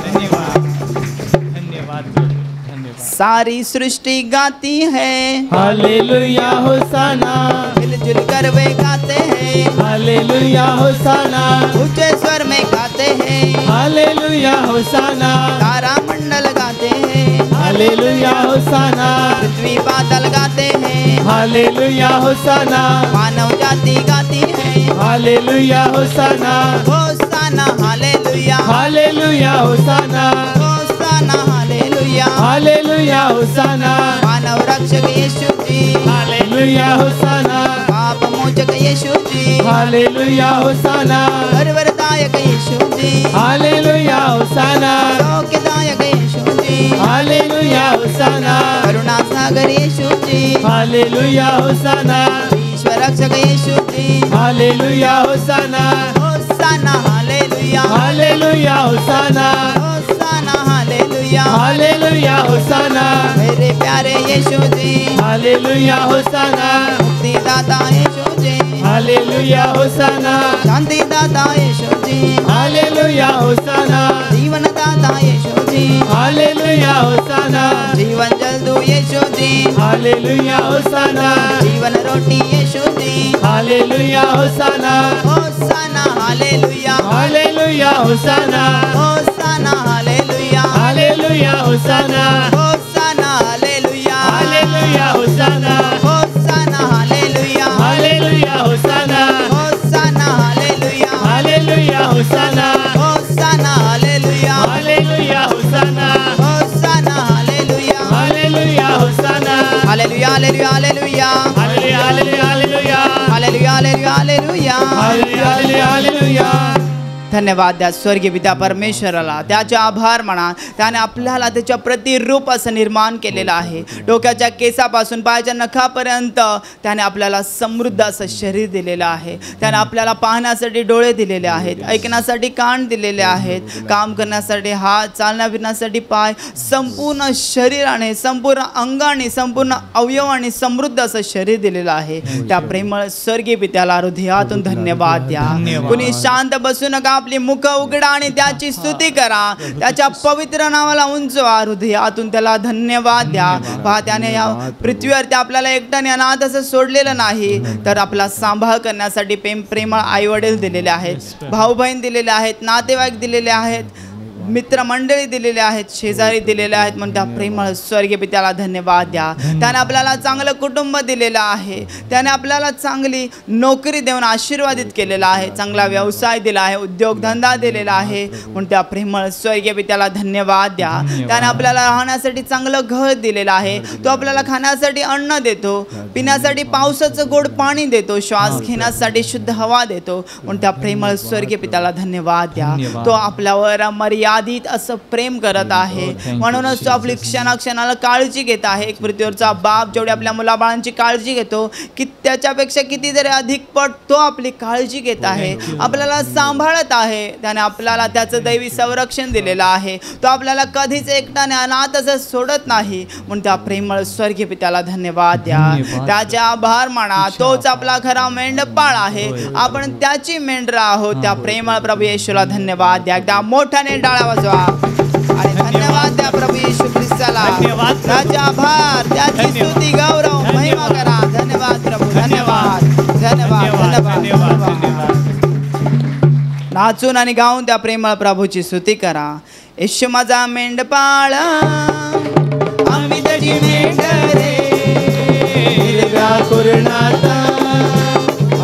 सारी सृष्टि गाती है हालेलुया होसाना, मिलजुल कर वे गाते हैं हालेलुया होसाना, ऊंचे स्वर में गाते हैं हालेलुया होसाना, तारा मंडल गाते हैं हालेलुया होसाना, पृथ्वी बादल गाते हैं हालेलुया होसाना, मानव जाति गाती है हालेलुया होसाना, होसाना हालेलुया, हालेलुया होसाना, होसाना हालेलुया, हालेलुया होसाना, मानव रक्षक यीशु जी, हालेलुया होसाना, पाप मोचक यीशु जी, हालेलुया होसाना, वरदायक यीशु जी, हालेलुया होसाना, सौख्यदायक यीशु जी, हालेलुया होसाना, करुणा सागर यीशु जी, हालेलुया होसाना, ईश्वर रक्षक यीशु जी, हालेलुया होसाना, होसाना हालेलुया, हालेलुया होसाना, होसाना हालेलुया, हालेलुया होसाना, मेरे प्यारे यीशु जी, हालेलुया होसाना, मुक्तिदाता यीशु जी, हालेलुया होसाना, शांतिदाता यीशु जी, हालेलुया होसाना, जीवनदाता यीशु जी, हालेलुया होसाना, जीवन जलदू यीशु जी, हालेलुया होसाना, जीवन रोटी यीशु जी, हालेलुया होसाना, होसाना हालेलुया, हालेलुया होसाना, होसाना हालेलुया, हालेलुया होसाना, होसाना हालेलुया, हालेलुया होसाना, होसाना हालेलुया, हालेलुया होसाना, होसाना हालेलुया, हालेलुया होसाना, होसाना हालेलुया, हालेलुया होसाना, होसाना हालेलुया, हालेलुया होसाना, हालेलुया हालेलुया हालेलुया, हालेलुया हालेलुया हालेलुया हालेलुया हालेलुया. हालेलुया हालेलुया हालेलुया. धन्यवाद द्या स्वर्गीय पिता परमेश्वराला. त्याचे आभार माना. त्याने आपल्याला त्याच्या प्रतिरूप असं निर्माण केलेलं आहे. डोक्याच्या केसापासून पायाच्या नखापर्यंत त्याने आपल्याला समृद्ध असं शरीर दिलेलं आहे. त्याने आपल्याला पाहण्यासाठी डोळे दिलेले आहेत, ऐकण्यासाठी कान दिलेले आहेत, काम करण्यासाठी हात, चालण्या फिरण्यासाठी पाय, संपूर्ण शरीराने, संपूर्ण अंगाने, संपूर्ण अवयवाने समृद्ध असं शरीर दिलेलं आहे. त्या प्रेमळ स्वर्गीय पित्याला हृदयातून धन्यवाद द्या. कुणी शांत बसू नका. आपली मुख उघडा आणि त्याची स्तुती करा. त्याच्या पवित्र नावाला उंचवा. हृदयातून त्याला धन्यवाद द्या. पहा, त्याने या पृथ्वीवरती आपल्याला एकट्याने अनाथ असं सोडलेलं नाही, तर आपला सांभाळ करण्यासाठी प्रेमळ आई वडील दिलेले आहेत, भाऊ बहीण दिलेले आहेत, नातेवाईक दिलेले आहेत, मित्रमंडळी दिलेले आहेत, शेजारी दिलेले आहेत, म्हणून त्या प्रेमळ स्वर्गीय पित्याला धन्यवाद द्या. त्याने आपल्याला चांगलं कुटुंब दिलेलं आहे, त्याने आपल्याला चांगली नोकरी देऊन आशीर्वादित केलेला आहे, चांगला व्यवसाय दिला आहे, उद्योगधंदा दिलेला आहे, म्हणून त्या प्रेमळ स्वर्गीय पित्याला धन्यवाद द्या. त्याने आपल्याला राहण्यासाठी चांगलं घर दिलेलं आहे, तो आपल्याला खाण्यासाठी अन्न देतो, पिण्यासाठी पावसाचं गोड पाणी देतो, श्वास घेण्यासाठी शुद्ध हवा देतो, म्हणून त्या प्रेमळ स्वर्गीय पित्याला धन्यवाद द्या. तो आपल्यावर मर्यादित असं प्रेम करत आहे, म्हणूनच तो आपली क्षणाक्षणाला काळजी घेत आहे. एक पृथ्वीवरचा बाप जेवढी आपल्या मुलाबाळांची काळजी घेतो, की त्याच्यापेक्षा कितीतरी अधिक पट तो आपली काळजी घेत आहे, आपल्याला सांभाळत आहे. त्याने आपल्याला त्याचं दैवी संरक्षण दिलेलं आहे, तो आपल्याला कधीच एकट्याने अनाथ असं सोडत नाही, म्हणून त्या प्रेमळ स्वर्गीय पित्याला धन्यवाद द्या. त्याचा आभार माना. तोच आपला खरा मेंढपाळ आहे, आपण त्याची मेंढरं आहोत. त्या प्रेमळ प्रभू येशूला धन्यवाद द्या. एकदा मोठ्याने टाळ्या वाजवा आणि धन्यवाद द्या प्रभू येशू ख्रिस्ताला. त्याचा आभार, त्याची स्तुती गौरव महिमा करा. धन्यवाद प्रभू, धन्यवाद धन्यवाद धन्यवाद. नाचून आणि गाऊन त्या प्रेमळ प्रभूची स्तुती करा. येशू माझा मेंढपाळ, आम्ही त्याची मेंढरे, हिरव्या कुरणात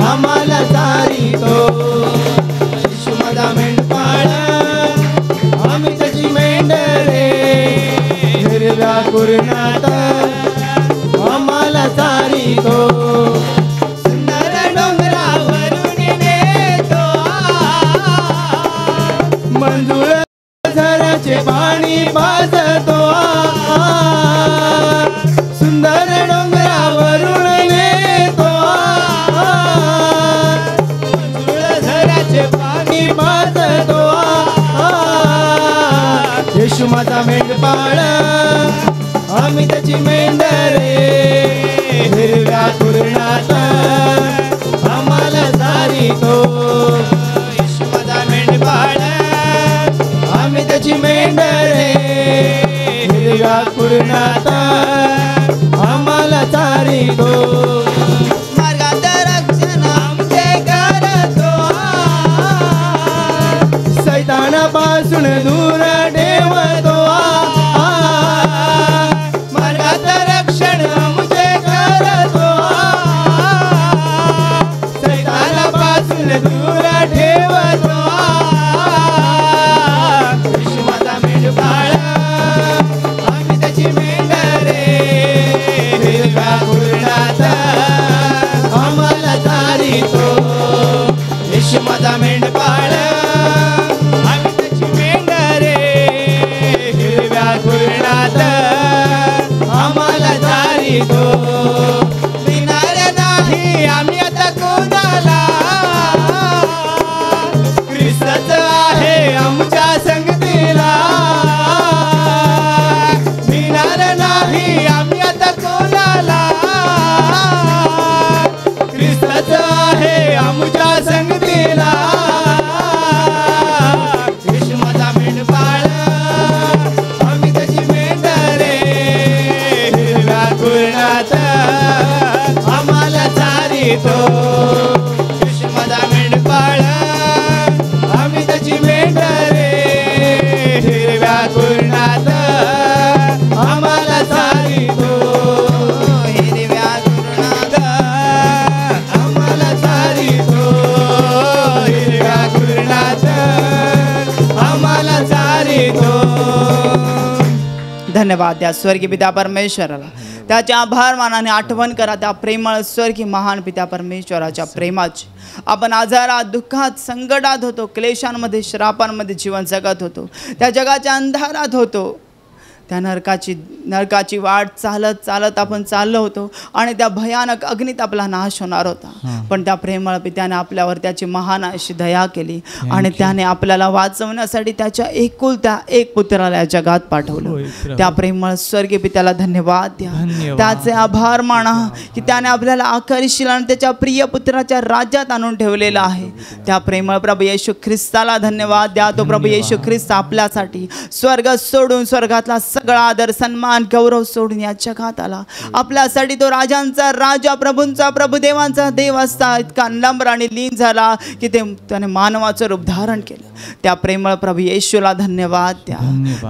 आम्हाला चारितो. येशू माझा मेंढपाळ, आम्ही त्याची मेंढरे, हिरव्या कुरणात आम्हाला चारितो. सुंदर डोंगरावरून नेतो, मंजुळ झऱ्याचे पाणी पाजतो. सुंदर डोंगरावरून नेतो, मंजुळ झऱ्याचे पाणी पाजतो. येशू माझा मेंढपाळ, आम्ही त्याची मेंढरे, हिरव्या कुरणात आम्हाला चारितो. येशू माझा मेंढपाळ, आम्ही त्याची मेंढरे, हिरव्या कुरणात आम्हाला चारितो. मार्गात रक्षण आमचे करतो, सैतानापासून दूर ठेवतो. मार्गात रक्षण आमचे करतो, सैतानापासून दूर ठेवतो. येशू माझा मेंढपाळ, आम्ही त्याची मेंढरे, हिरव्या कुरणात आम्हाला चारितो. येशू माझा मेंढपाळ, आम्ही त्याची मेंढरे, हिरव्या कुरणात आम्हाला चारितो. भिणार नाही आम्ही आता कोणाला, ख्रिस्तच आहे आमच्या संगतीला. भिणार नाही आम्ही आता कोणाला, ख्रिस्तच आहे आमच्या संगतीला. येशू माझा मेंढपाळ, आम्ही त्याची मेंढरे, हिरव्या कुरणात आम्हाला चारितो. येशू माझा मेंढपाळ, आम्ही त्याची मेंढरे, हिरव्या कुरणात आम्हाला चारितो. हिरव्या कुरणात आम्हाला चारितो, हिरव्या कुरणात आम्हाला चारितो. धन्यवाद द्या स्वर्गीय पिता परमेश्वराला. त्याच्या आभार मानाने आठवण करा त्या प्रेमळ स्वर्गीय महान पिता परमेश्वराच्या प्रेमाची. आपण आजारात, दुःखात, संकटात होतो, क्लेशांमध्ये, श्रापांमध्ये जीवन जगत होतो, त्या जगाच्या अंधारात होतो, त्या नरकाची वाट चालत चालत आपण चाललो होतो आणि त्या भयानक अग्नीत आपला नाश होणार होता. पण त्या प्रेमळ पित्याने आपल्यावर त्याची महान अशी दया केली आणि त्याने आपल्याला वाचवण्यासाठी त्याच्या एकुलत्या एक पुत्राला या जगात पाठवलं. त्या प्रेमळ स्वर्गीय पित्याला धन्यवाद द्या. त्याचे आभार माना की त्याने आपल्याला आकर्षिल आणि त्याच्या प्रिय पुत्राच्या राज्यात आणून ठेवलेलं आहे. त्या प्रेमळ प्रभू येशू ख्रिस्ताला धन्यवाद द्या. तो प्रभू येशू ख्रिस्त आपल्यासाठी स्वर्ग सोडून स्वर्गातला सगळा आदर सन्मान गौरव सोडून या जगात आला. आपल्यासाठी तो राजांचा राजा प्रभूंचा प्रभू देवांचा देव असता इतका नम्र आणि लीन झाला की त्याने मानवाचं रूप धारण केलं. त्या प्रेमळ प्रभू येशूला धन्यवाद द्या.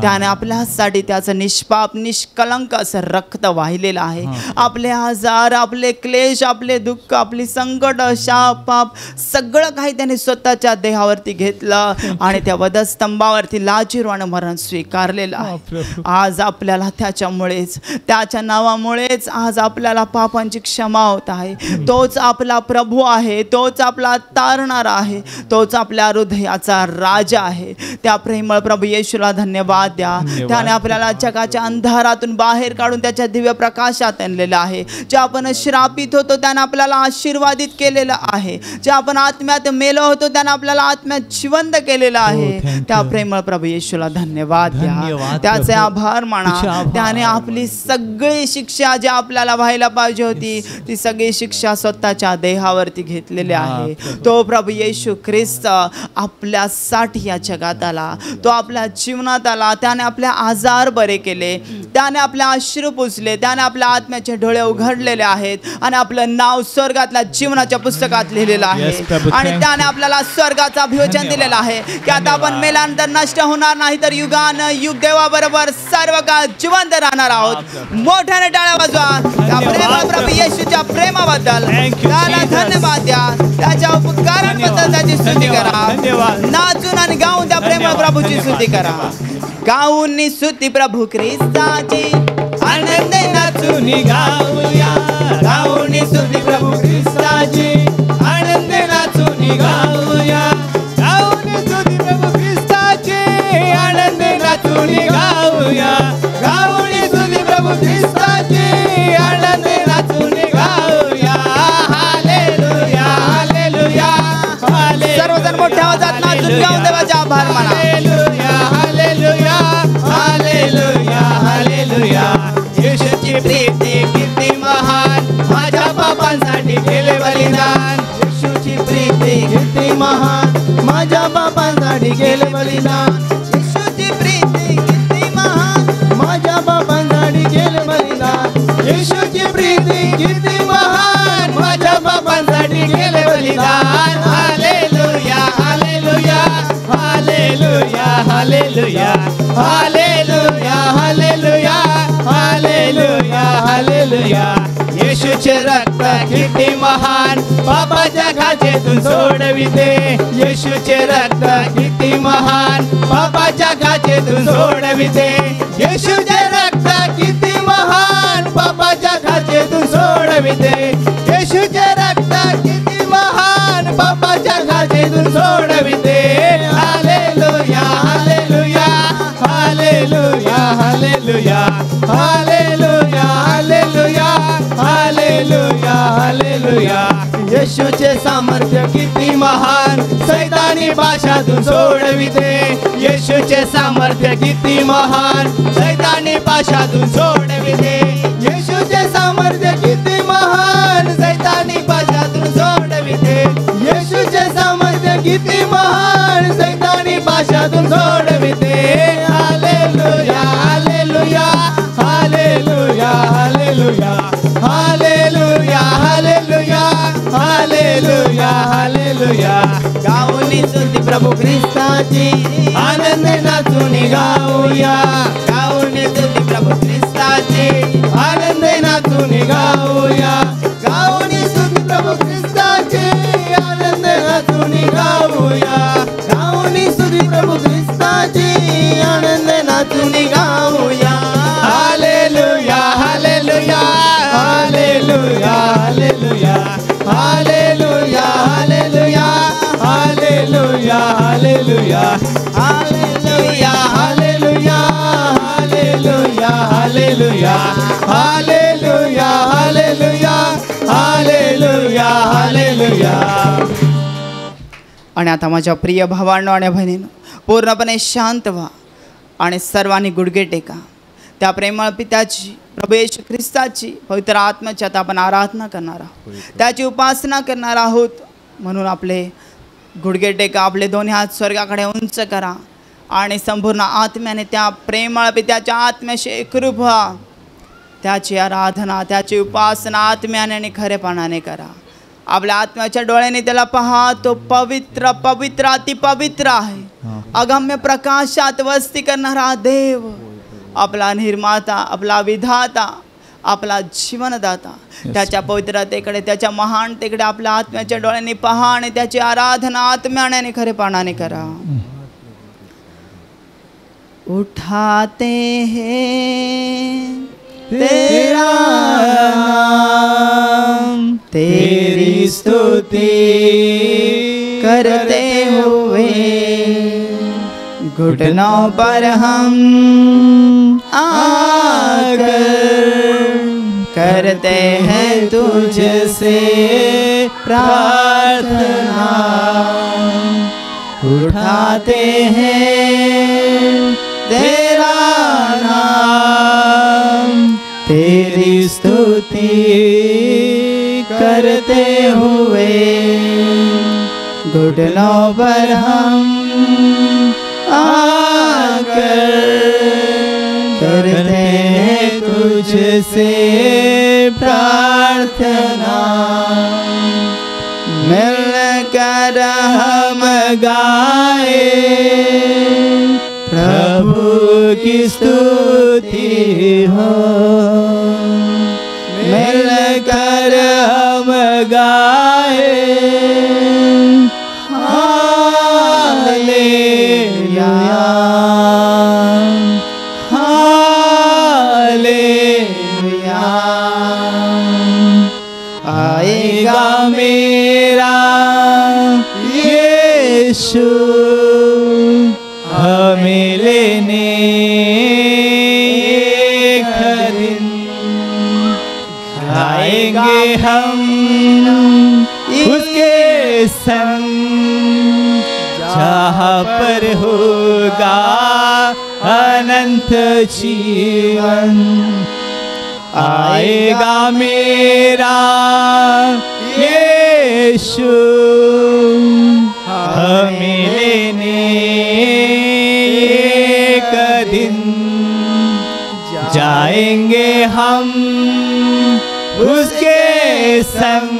त्याने आपल्यासाठी त्याचं निष्पाप निष्कलंक असं रक्त वाहिलेलं आहे. आपले आजार आपले क्लेश आपले दुःख आपली संकट शाप पाप सगळं काही त्याने स्वतःच्या देहावरती घेतलं आणि त्या वधस्तंभावरती लाजिरवाणं मरण स्वीकारलेलं आहे. आज आपल्याला त्याच्यामुळेच त्याच्या नावामुळेच आज आपल्याला पापांची क्षमा होत आहे. तोच आपला प्रभू आहे. तोच आपला तारणारा आहे. तोच आपल्या हृदयाचा राजा आहे. त्या प्रेमळ प्रभू येशूला धन्यवाद द्या. त्याने आपल्याला जगाच्या अंधारातून बाहेर काढून त्याच्या दिव्य प्रकाशात आणलेलं आहे. जे आपण श्रापित होतो त्याने आपल्याला आशीर्वादित केलेलं आहे. जे आपण आत्म्यात मेलो होतो त्याने आपल्याला आत्म्यात जिवंत केलेलं आहे. त्या प्रेमळ प्रभू येशूला धन्यवाद द्या. त्याचे आभार माना. त्याने आपली सगळी शिक्षा जी आपल्याला व्हायला पाहिजे होती ती सगळी शिक्षा स्वतःच्या देहावरती घेतलेली आहे. तो प्रभू येशू ख्रिस्त आपल्यासाठी या जगात आला. तो आपल्या जीवनात आला. त्याने आपले आजार बरे केले. त्याने आपले अश्रू पुसले. त्याने आपल्या आत्म्याचे डोळे उघडलेले आहेत आणि आपलं नाव स्वर्गातल्या जीवनाच्या पुस्तकात लिहिलेलं आहे. आणि त्याने आपल्याला स्वर्गाचं अभिवचन दिलेलं आहे की आता आपण मेल्यानंतर नष्ट होणार नाही तर युगान युग देवाबरोबर सर्व काळ जिवंत राहणार आहोत. मोठ्याने टाळ्या वाजवा त्या प्रेमळ प्रभू येशूच्या प्रेमाबद्दल त्याला धन्यवाद द्या. त्याच्या उपकारांबद्दल त्याची स्तुती करा. नाचून आणि गाऊन त्या प्रेमळ प्रभूची स्तुती करा. गाऊन स्तुती प्रभू ख्रिस्ताची आनंद नाचून गाऊया. गाऊन स्तुती प्रभू ख्रिस्ताची आनंद नाचून गाऊया. गाऊन स्तुती प्रभू ख्रिस्ताची आनंद नाचून गाऊया. गाऊन स्तुती प्रभू ख्रिस्ताची आनंद नाचून गाऊया. हालेलुया हालेलुया हालेलुया. सर्वजण मोठ्या आवाजात नाचून गाऊन देवाचा आभार माना. हालेलुया हालेलुया हालेलुया हालेलुया. येशूची प्रीती किती महान माझ्या पापांसाठी केले बलिदान. येशूची प्रीती किती महान माझ्या पापांसाठी केले बलिदान. येशूची प्रीती किती महान माझ्या पापांसाठी केले बलिदान. येशूची प्रीती किती महान माझ्या पापांसाठी केले बलिदान. हालेलुया हालेलुया हालेलुया हालेलुया हालेलुया हालेलुया हालेलुया हालेलुया. येशूचे रक्त किती महान पापाच्या खाचेतून सोडविते. येशूचे रक्त किती महान पापाच्या खाचेतून सोडविते. येशूचे रक्त किती महान पापाच्या खाचेतून सोडविते. येशूचे रक्त किती महान पापाच्या खाचेतून सोडविते. हालेलुया हालेलुया हालेलुया हालेलुया हालेलुया हालेलुया हालेलुया हालेलुया. येशूचे सामर्थ्य किती महान सैतानी पाशातून सोडविते. येशूचे सामर्थ्य किती महान सैतानी पाशातून सोडविते. येशूचे सामर्थ्य किती महान सैतानी पाशातून सोडविते. येशूचे सामर्थ्य किती महान सैतानी पाशातून सोडविते. हालेलुया हालेलुया हालेलुया हालेलुया हालेलुया हालेलुया हालेलुया हालेलुया. गाऊन स्तुती प्रभू ख्रिस्ताची आनंद नाचून गाऊया. गाऊन स्तुती प्रभू ख्रिस्ताची आनंद नाचून गाऊया. गाऊन स्तुती प्रभू ख्रिस्ताची आनंद नाचून गाऊया. गाऊन स्तुती प्रभू ख्रिस्ताची आनंद नाचून गाऊया. हालेलुया हालेलुया हालेलुया हालेलुया हालेलुया हालेलुया हालेलुया हालेलुया हालेलुया हालेलुया हालेलुया हालेलुया हालेलुया हालेलुया हालेलुया हालेलुया. आणि आता माझ्या प्रिय भावांनो आणि बहिणींनो पूर्णपणे शांत व्हा आणि सर्वांनी गुडघे टेका. त्या प्रेमळ पित्याची प्रभू येशू ख्रिस्ताची पवित्र आत्म्याची आता आपण आराधना करणार आहोत. त्याची उपासना करणार आहोत. म्हणून आपले गुडघे टेका. आपले दोन्ही हात स्वर्गाकडे उंच करा आणि संपूर्ण आत्म्याने त्या प्रेमळ पित्याच्या आत्म्याशी एकरूप व्हा. त्याची आराधना, त्याची उपासना आत्म्याने आणि खरेपणाने करा. आपल्या आत्म्याच्या डोळ्याने त्याला पहा. तो पवित्र पवित्र अति पवित्र आहे. अगम्य प्रकाशात वस्ती करणारा देव, आपला निर्माता, आपला विधाता, आपला जीवनदाता. त्याच्या पवित्रतेकडे, त्याच्या महानतेकडे आपल्या आत्म्याच्या डोळ्यांनी पहा आणि त्याची आराधना आत्म्याने आणि खरेपणाने करा. उठाते हैं तेरा नाम, तेरी स्तुति करते हुए घुटनों पर हम आकर करते हैं तुझसे प्रार्थना. उठाते हैं तेरा नाम, तेरी स्तुति करते हुए घुटनों पर हम आकर करते हैं तुझसे प्रार्थना. मिलकर हम गाए प्रभु की स्तुति हो. मिलकर हम गाए हालेलुया हालेलुया. आएगा मेरा यीशु हमें लेने एक दिन. आएंगे हम उसके संग जहाँ पर होगा अनंत जीवन. आएगा मेरा यीशु हमें लेने एक दिन. जाएंगे हम उसके संग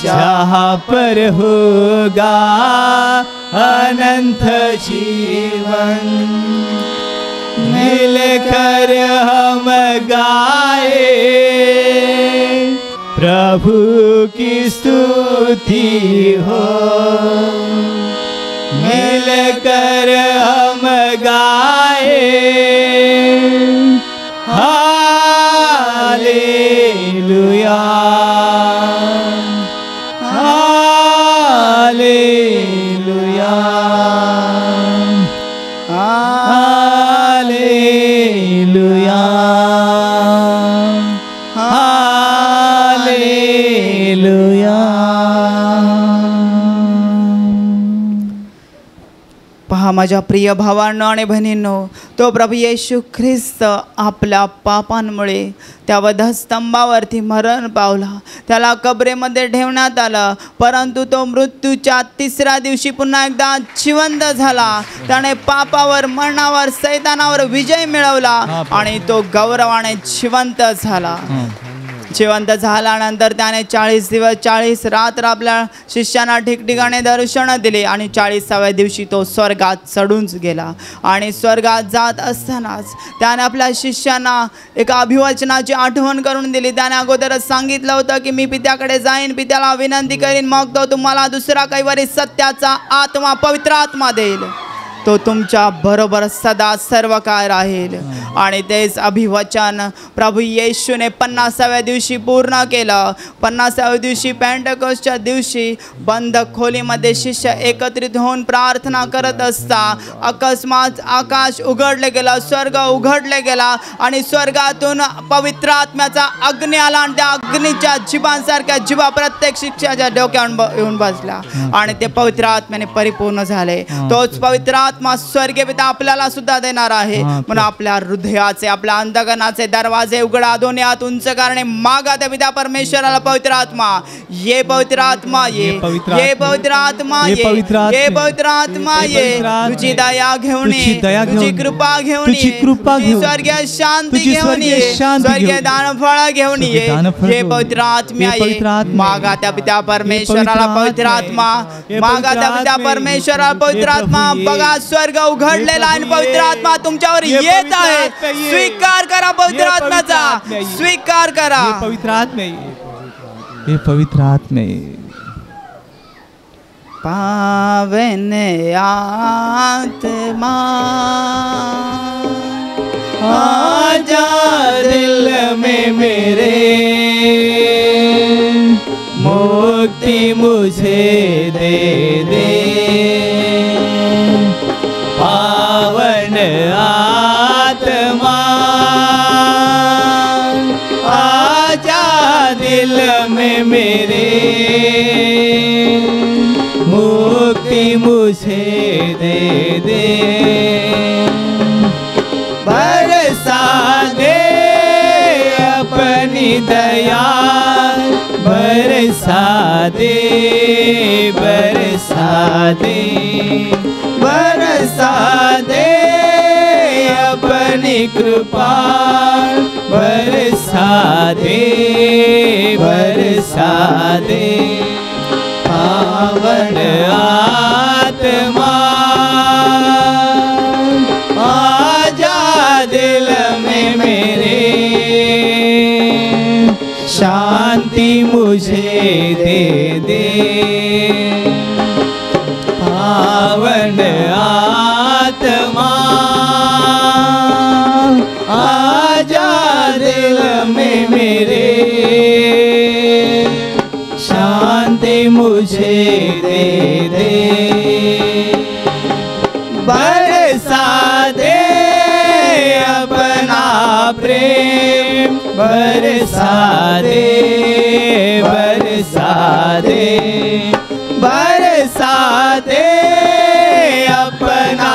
जहाँ पर होगा अनंत जीवन. मिलकर हम गाए प्रभु की स्तुति हो. मिलकर हम गाए हालेलुया हालेलुया हालेलुया हालेलुया. पहा माझ्या प्रिय भावांनो आणि बहिणींनो, तो प्रभू येशू ख्रिस्त आपल्या पापांमुळे त्या वधस्तंभावरती मरण पावला. त्याला कबरेमध्ये ठेवण्यात आलं, परंतु तो मृत्यूच्या तिसऱ्या दिवशी पुन्हा एकदा जिवंत झाला. त्याने पापावर, मरणावर, सैतानावर विजय मिळवला आणि तो गौरवाने जिवंत झाला. जिवंत झाल्यानंतर त्याने 40 दिवस 40 रात्र आपल्या शिष्यांना ठिकठिकाणी दर्शनं दिली आणि 40व्या दिवशी तो स्वर्गात चढून गेला. आणि स्वर्गात जात असतानाच त्याने आपल्या शिष्यांना एका अभिवचनाची आठवण करून दिली. त्याने अगोदरच सांगितलं होतं की मी पित्याकडे जाईन, पित्याला विनंती करीन, मग तो तुम्हाला दुसरा कैवारी सत्याचा आत्मा, पवित्र आत्मा देईल. तो तुमच्या बरोबर सदा सर्व काय राहील. आणि तेच अभिवचन प्रभू येशूने 50व्या दिवशी पूर्ण केलं. 50व्या दिवशी पेंटेकोस्टच्या दिवशी बंद खोलीमध्ये शिष्य एकत्रित होऊन प्रार्थना करत असता अकस्मात आकाश उघडले गेलं, स्वर्ग उघडले गेला आणि स्वर्गातून पवित्र आत्म्याचा अग्नी आला आणि त्या अग्नीच्या जिवांसारख्या जिवा प्रत्येक शिष्याच्या डोक्यावर येऊन बसला आणि ते पवित्र आत्म्याने परिपूर्ण झाले. तोच पवित्र आत्मा स्वर्गीय पिता आपल्याला सुद्धा देणार आहे. म्हणून आपल्या हृदयाचे, आपल्या अंतःकरणाचे दरवाजे उघडा, दोन्ही हात उंच करणे मागा त्या पिता परमेश्वराला. पवित्र आत्मा ये, पवित्र आत्मा ये, ये पवित्र आत्मा ये, ये पवित्र आत्मा ये. तुझी दया घेऊन ये, तुझी कृपा घेऊन ये, तुझी स्वर्गीय शांती घेऊन ये, स्वर्गीय दानफळ घेऊन ये. हे पवित्र आत्मा ये, मागा त्या पिता परमेश्वराला. पवित्र आत्मा मागा त्या पिता परमेश्वराला. पवित्र आत्मा बघा स्वर्ग उघडलेला आहे. पवित्र आत्मा तुमच्यावर येत आहे. स्वीकार करा पवित्र आत्म्याचा, स्वीकार करा. पवित्र आत्मा, हे पवित्र आत्मा. पावन आत्मा आजा दिल में मेरे, मुक्ति मुझे दे दे. पावन आत्मा आजा दिल में मेरे, मुक्ति मुझे दे दे. बरसा दे अपनी दया, बरसा दे, बरसा दे, बरसा दे अपनी कृपा, बरसा दे, बरसा दे. पावन आत्मा आजा दिल में मेरे, शांति मुझे दे दे. पावन आत्मा आजा दिल में मेरे, शांति मुझे दे दे. बरसा दे अपना प्रेम, बरसा दे, बरसा दे, बरसा दे अपना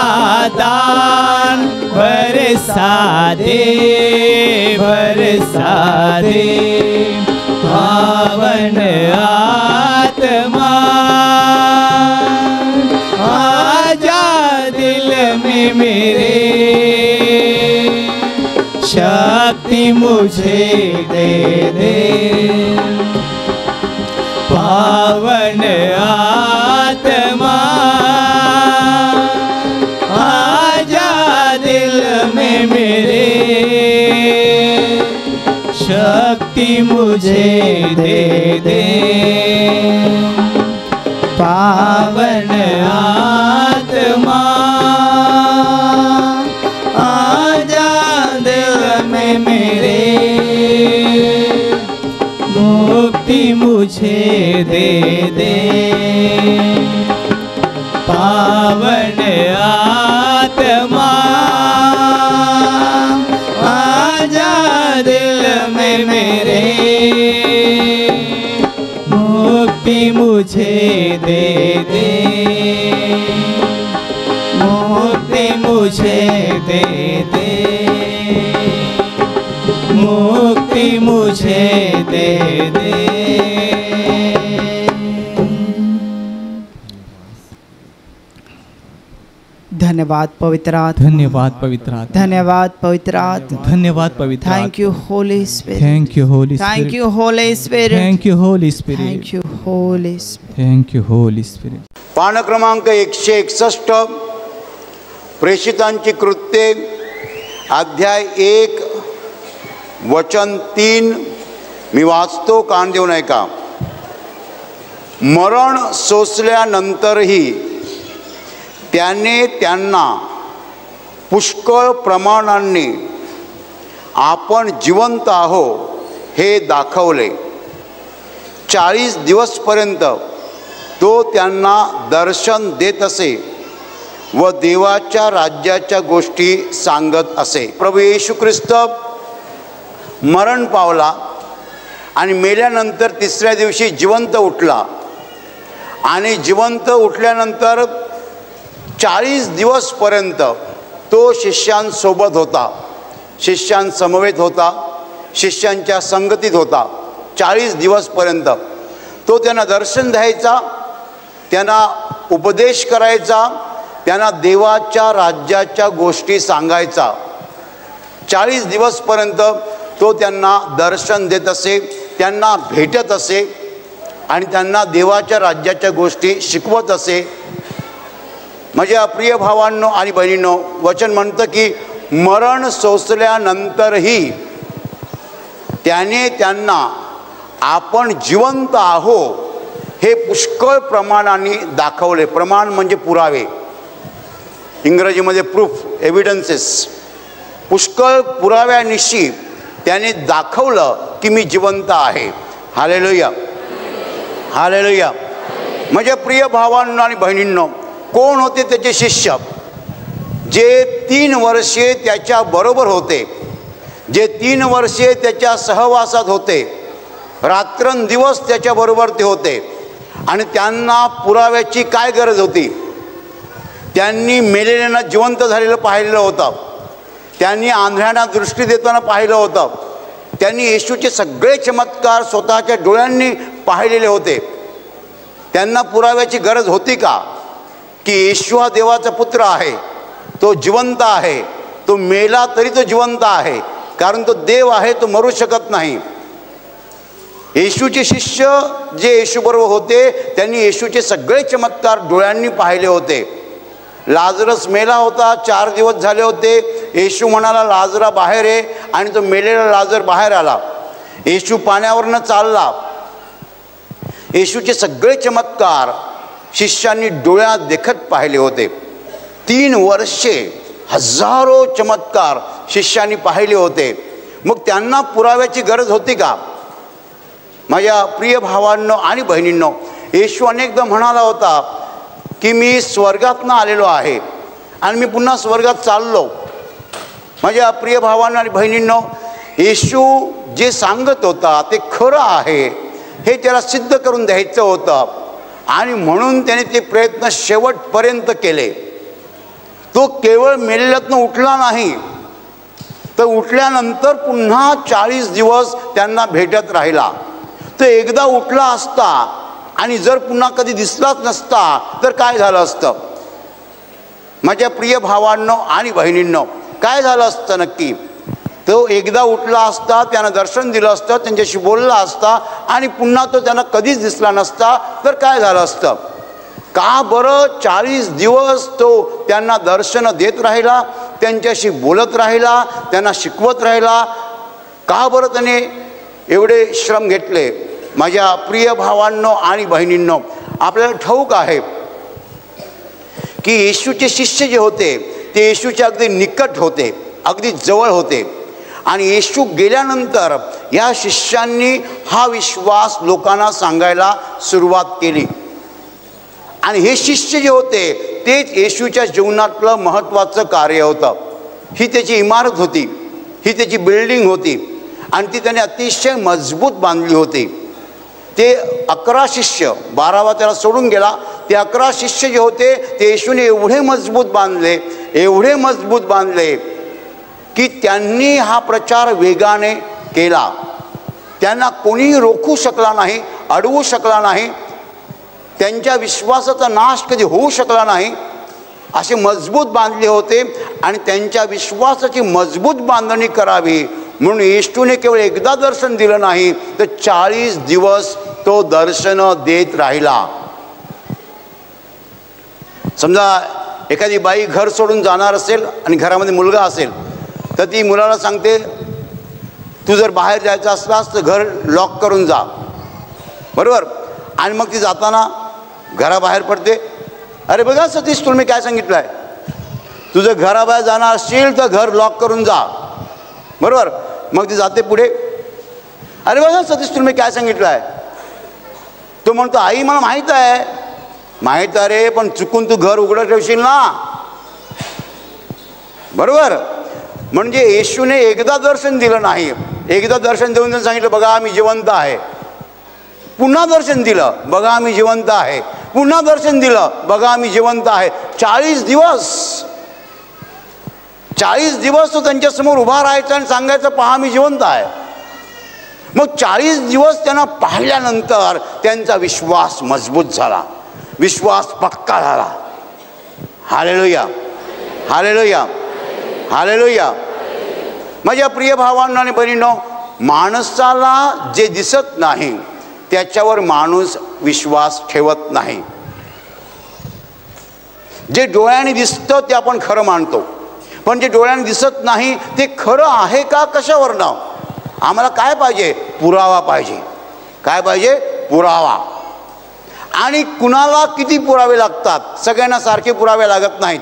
दान, बरसा दे, बरसा दे. पावन आत्मा आजा दिल में मेरे, शक्ति मुझे दे दे. पावन आत्मा आजा दिल में मेरे, शक्ति मुझे दे दे. पावन आत्मा आजा दिल में मेरे, मुक्ति मुझे दे दे. पावन आत्मा आजा दिल में मेरे, मुक्ति मुझे दे दे. मुक्ति मुझे दे दे, मुक्ति मुझे दे दे. धन्यवाद पवित्र आत्मा, धन्यवाद पवित्र आत्मा, धन्यवाद पवित्र आत्मा. धन्यवाद पवित्र आत्मा. Thank you Holy spirit, thank you Holy thank spirit, you Holy spirit, thank you Holy spirit, thank you Holy spirit. Thank you Holy spirit. पान क्रमांक 161 प्रेषितांची कृत्ये अध्याय 1 वचन 3 मी वाचतो. कान देऊन ऐका. मरण सोसल्यानंतरही त्याने त्यांना पुष्कळ प्रमाणाने आपण जिवंत आहो हे दाखवले. 40 दिवसपर्यंत तो त्यांना दर्शन देत असे व देवाच्या राज्याच्या गोष्टी सांगत असे. प्रभू येशू ख्रिस्त मरण पावला आणि मेल्यानंतर तिसऱ्या दिवशी जिवंत उठला आणि जिवंत उठल्यानंतर 40 दिवसपर्यंत तो शिष्यांसोबत होता, शिष्यांसमवेत होता, शिष्यांच्या संगतीत होता. 40 दिवसपर्यंत तो त्यांना दर्शन द्यायचा, त्यांना उपदेश करायचा, त्यांना देवाच्या राज्याच्या गोष्टी सांगायचा. 40 दिवसपर्यंत तो त्यांना दर्शन देत असे, त्यांना भेटत असे आणि त्यांना देवाच्या राज्याच्या गोष्टी शिकवत असे. माझ्या प्रिय भावांनो आणि बहिणींनो, वचन म्हणतं की मरण सोसल्यानंतरही त्याने त्यांना आपण जिवंत आहो हे पुष्कळ प्रमाणाने दाखवले. प्रमाण म्हणजे पुरावे, इंग्रजीमध्ये प्रूफ, एव्हिडन्सेस. पुष्कळ पुराव्यानिशी त्याने दाखवलं की मी जिवंत आहे. Hallelujah, hallelujah. म्हणजे प्रिय भावांनो आणि बहिणींनो, कोण होते त्याचे शिष्य? जे 3 वर्षे त्याच्याबरोबर होते, जे 3 वर्षे त्याच्या सहवासात होते, रात्रंदिवस त्याच्याबरोबर ते होते. आणि त्यांना पुराव्याची काय गरज होती? त्यांनी मेलेल्यांना जिवंत झालेलं पाहिलेलं होतं, त्यांनी आंधळ्यांना दृष्टी देताना पाहिलं होतं, त्यांनी येशूचे सगळे चमत्कार स्वतःच्या डोळ्यांनी पाहिलेले होते. त्यांना पुराव्याची गरज होती का की येशू हा देवाचा पुत्र आहे, तो जिवंत आहे, तो मेला तरी तो जिवंत आहे, कारण तो देव आहे, तो मरू शकत नाही. येशूचे शिष्य जे येशूबरोबर होते त्यांनी येशूचे सगळे चमत्कार डोळ्यांनी पाहिले होते. लाजरस मेला होता, 4 दिवस झाले होते. येशू म्हणाला लाजरा बाहेर आहे, आणि तो मेलेला लाजर बाहेर आला. येशू पाण्यावरनं चालला. येशूचे सगळे चमत्कार शिष्यांनी डोळ्यात देखत पाहिले होते. 3 वर्षे हजारो चमत्कार शिष्यांनी पाहिले होते. मग त्यांना पुराव्याची गरज होती का? माझ्या प्रिय भावांनो आणि बहिणींनो, येशू अनेकदा म्हणाला होता की मी स्वर्गातनं आलेलो आहे आणि मी पुन्हा स्वर्गात चाललो. माझ्या प्रिय भावांनो आणि बहिणींनो, येशू जे सांगत होता ते खरं आहे हे त्याला सिद्ध करून द्यायचं होतं, आणि म्हणून त्याने ते प्रयत्न शेवटपर्यंत केले. तो केवळ मेलेल्यातनं उठला नाही, तर उठल्यानंतर पुन्हा 40 दिवस त्यांना भेटत राहिला. तो एकदा उठला असता आणि जर पुन्हा कधी दिसलाच नसता तर काय झालं असतं? माझ्या प्रिय भावांनो आणि बहिणींनो, काय झालं असतं नक्की? तो एकदा उठला असता, त्यांना दर्शन दिलं असतं, त्यांच्याशी बोलला असता, आणि पुन्हा तो त्यांना कधीच दिसला नसता तर काय झालं असतं? का बरं 40 दिवस तो त्यांना दर्शन देत राहिला, त्यांच्याशी बोलत राहिला, त्यांना शिकवत राहिला? का बरं त्याने एवढे श्रम घेतले? माझ्या प्रिय भावांनो आणि बहिणींनो, आपल्याला ठाऊक आहे की येशूचे शिष्य जे होते ते येशूच्या अगदी निकट होते, अगदी जवळ होते. आणि येशू गेल्यानंतर या शिष्यांनी हा विश्वास लोकांना सांगायला सुरुवात केली. आणि हे शिष्य जे होते तेच येशूच्या जीवनातलं महत्त्वाचं कार्य होतं. ही त्याची इमारत होती, ही त्याची बिल्डिंग होती, आणि ती त्याने अतिशय मजबूत बांधली होती. ते 11 शिष्य, 12वा त्याला सोडून गेला, ते 11 शिष्य जे होते ते येशूने एवढे मजबूत बांधले, एवढे मजबूत बांधले की त्यांनी हा प्रचार वेगाने केला. त्यांना कोणीही रोखू शकला नाही, अडवू शकला नाही, त्यांच्या विश्वासाचा नाश कधी होऊ शकला नाही, असे मजबूत बांधले होते. आणि त्यांच्या विश्वासाची मजबूत बांधणी करावी म्हणून येशूने केवळ एकदा दर्शन दिलं नाही, तर 40 दिवस तो दर्शन देत राहिला. समजा एखादी बाई घर सोडून जाणार असेल आणि घरामध्ये मुलगा असेल, तर ती मुलाला सांगते तू जर बाहेर जायचं असलास तर घर लॉक करून जा, बरोबर? आणि मग ती जाताना घराबाहेर पडते, अरे बघा सतीश तुला मी काय सांगितलं आहे, तुझं घराबाहेर जाणार असशील तर घर लॉक करून जा, बरोबर? मग ती जाते पुढे, अरे बघा सतीश तुला मी काय सांगितलं आहे. तो म्हणतो आई मला माहीत आहे. माहीत आहे रे, पण चुकून तू घर उघडं ठेवशील ना, बरोबर? म्हणजे येशूने एकदा दर्शन दिलं नाही, एकदा दर्शन देऊन त्यांनी सांगितलं बघा आम्ही जिवंत आहे. पुन्हा दर्शन दिलं, बघा आम्ही जिवंत आहे. पुन्हा दर्शन दिलं, बघा आम्ही जिवंत आहे. 40 दिवस तो त्यांच्यासमोर उभा राहायचा आणि सांगायचं, पहा मी जिवंत आहे. मग 40 दिवस त्यांना पाहिल्यानंतर त्यांचा विश्वास मजबूत झाला, विश्वास पक्का झाला. हालेलुया, हालेलुया, हालेलुया. माझ्या प्रिय भावांनो आणि बहिणींनो, माणसाला जे दिसत नाही त्याच्यावर माणूस विश्वास ठेवत नाही. जे डोळ्याने दिसतं ते आपण खरं मानतो, पण जे डोळ्याने दिसत नाही ते खरं आहे का कशावरनं? आम्हाला काय पाहिजे? पुरावा पाहिजे. काय पाहिजे? पुरावा. आणि कुणाला किती पुरावे लागतात? सगळ्यांना सारखे पुरावे लागत नाहीत.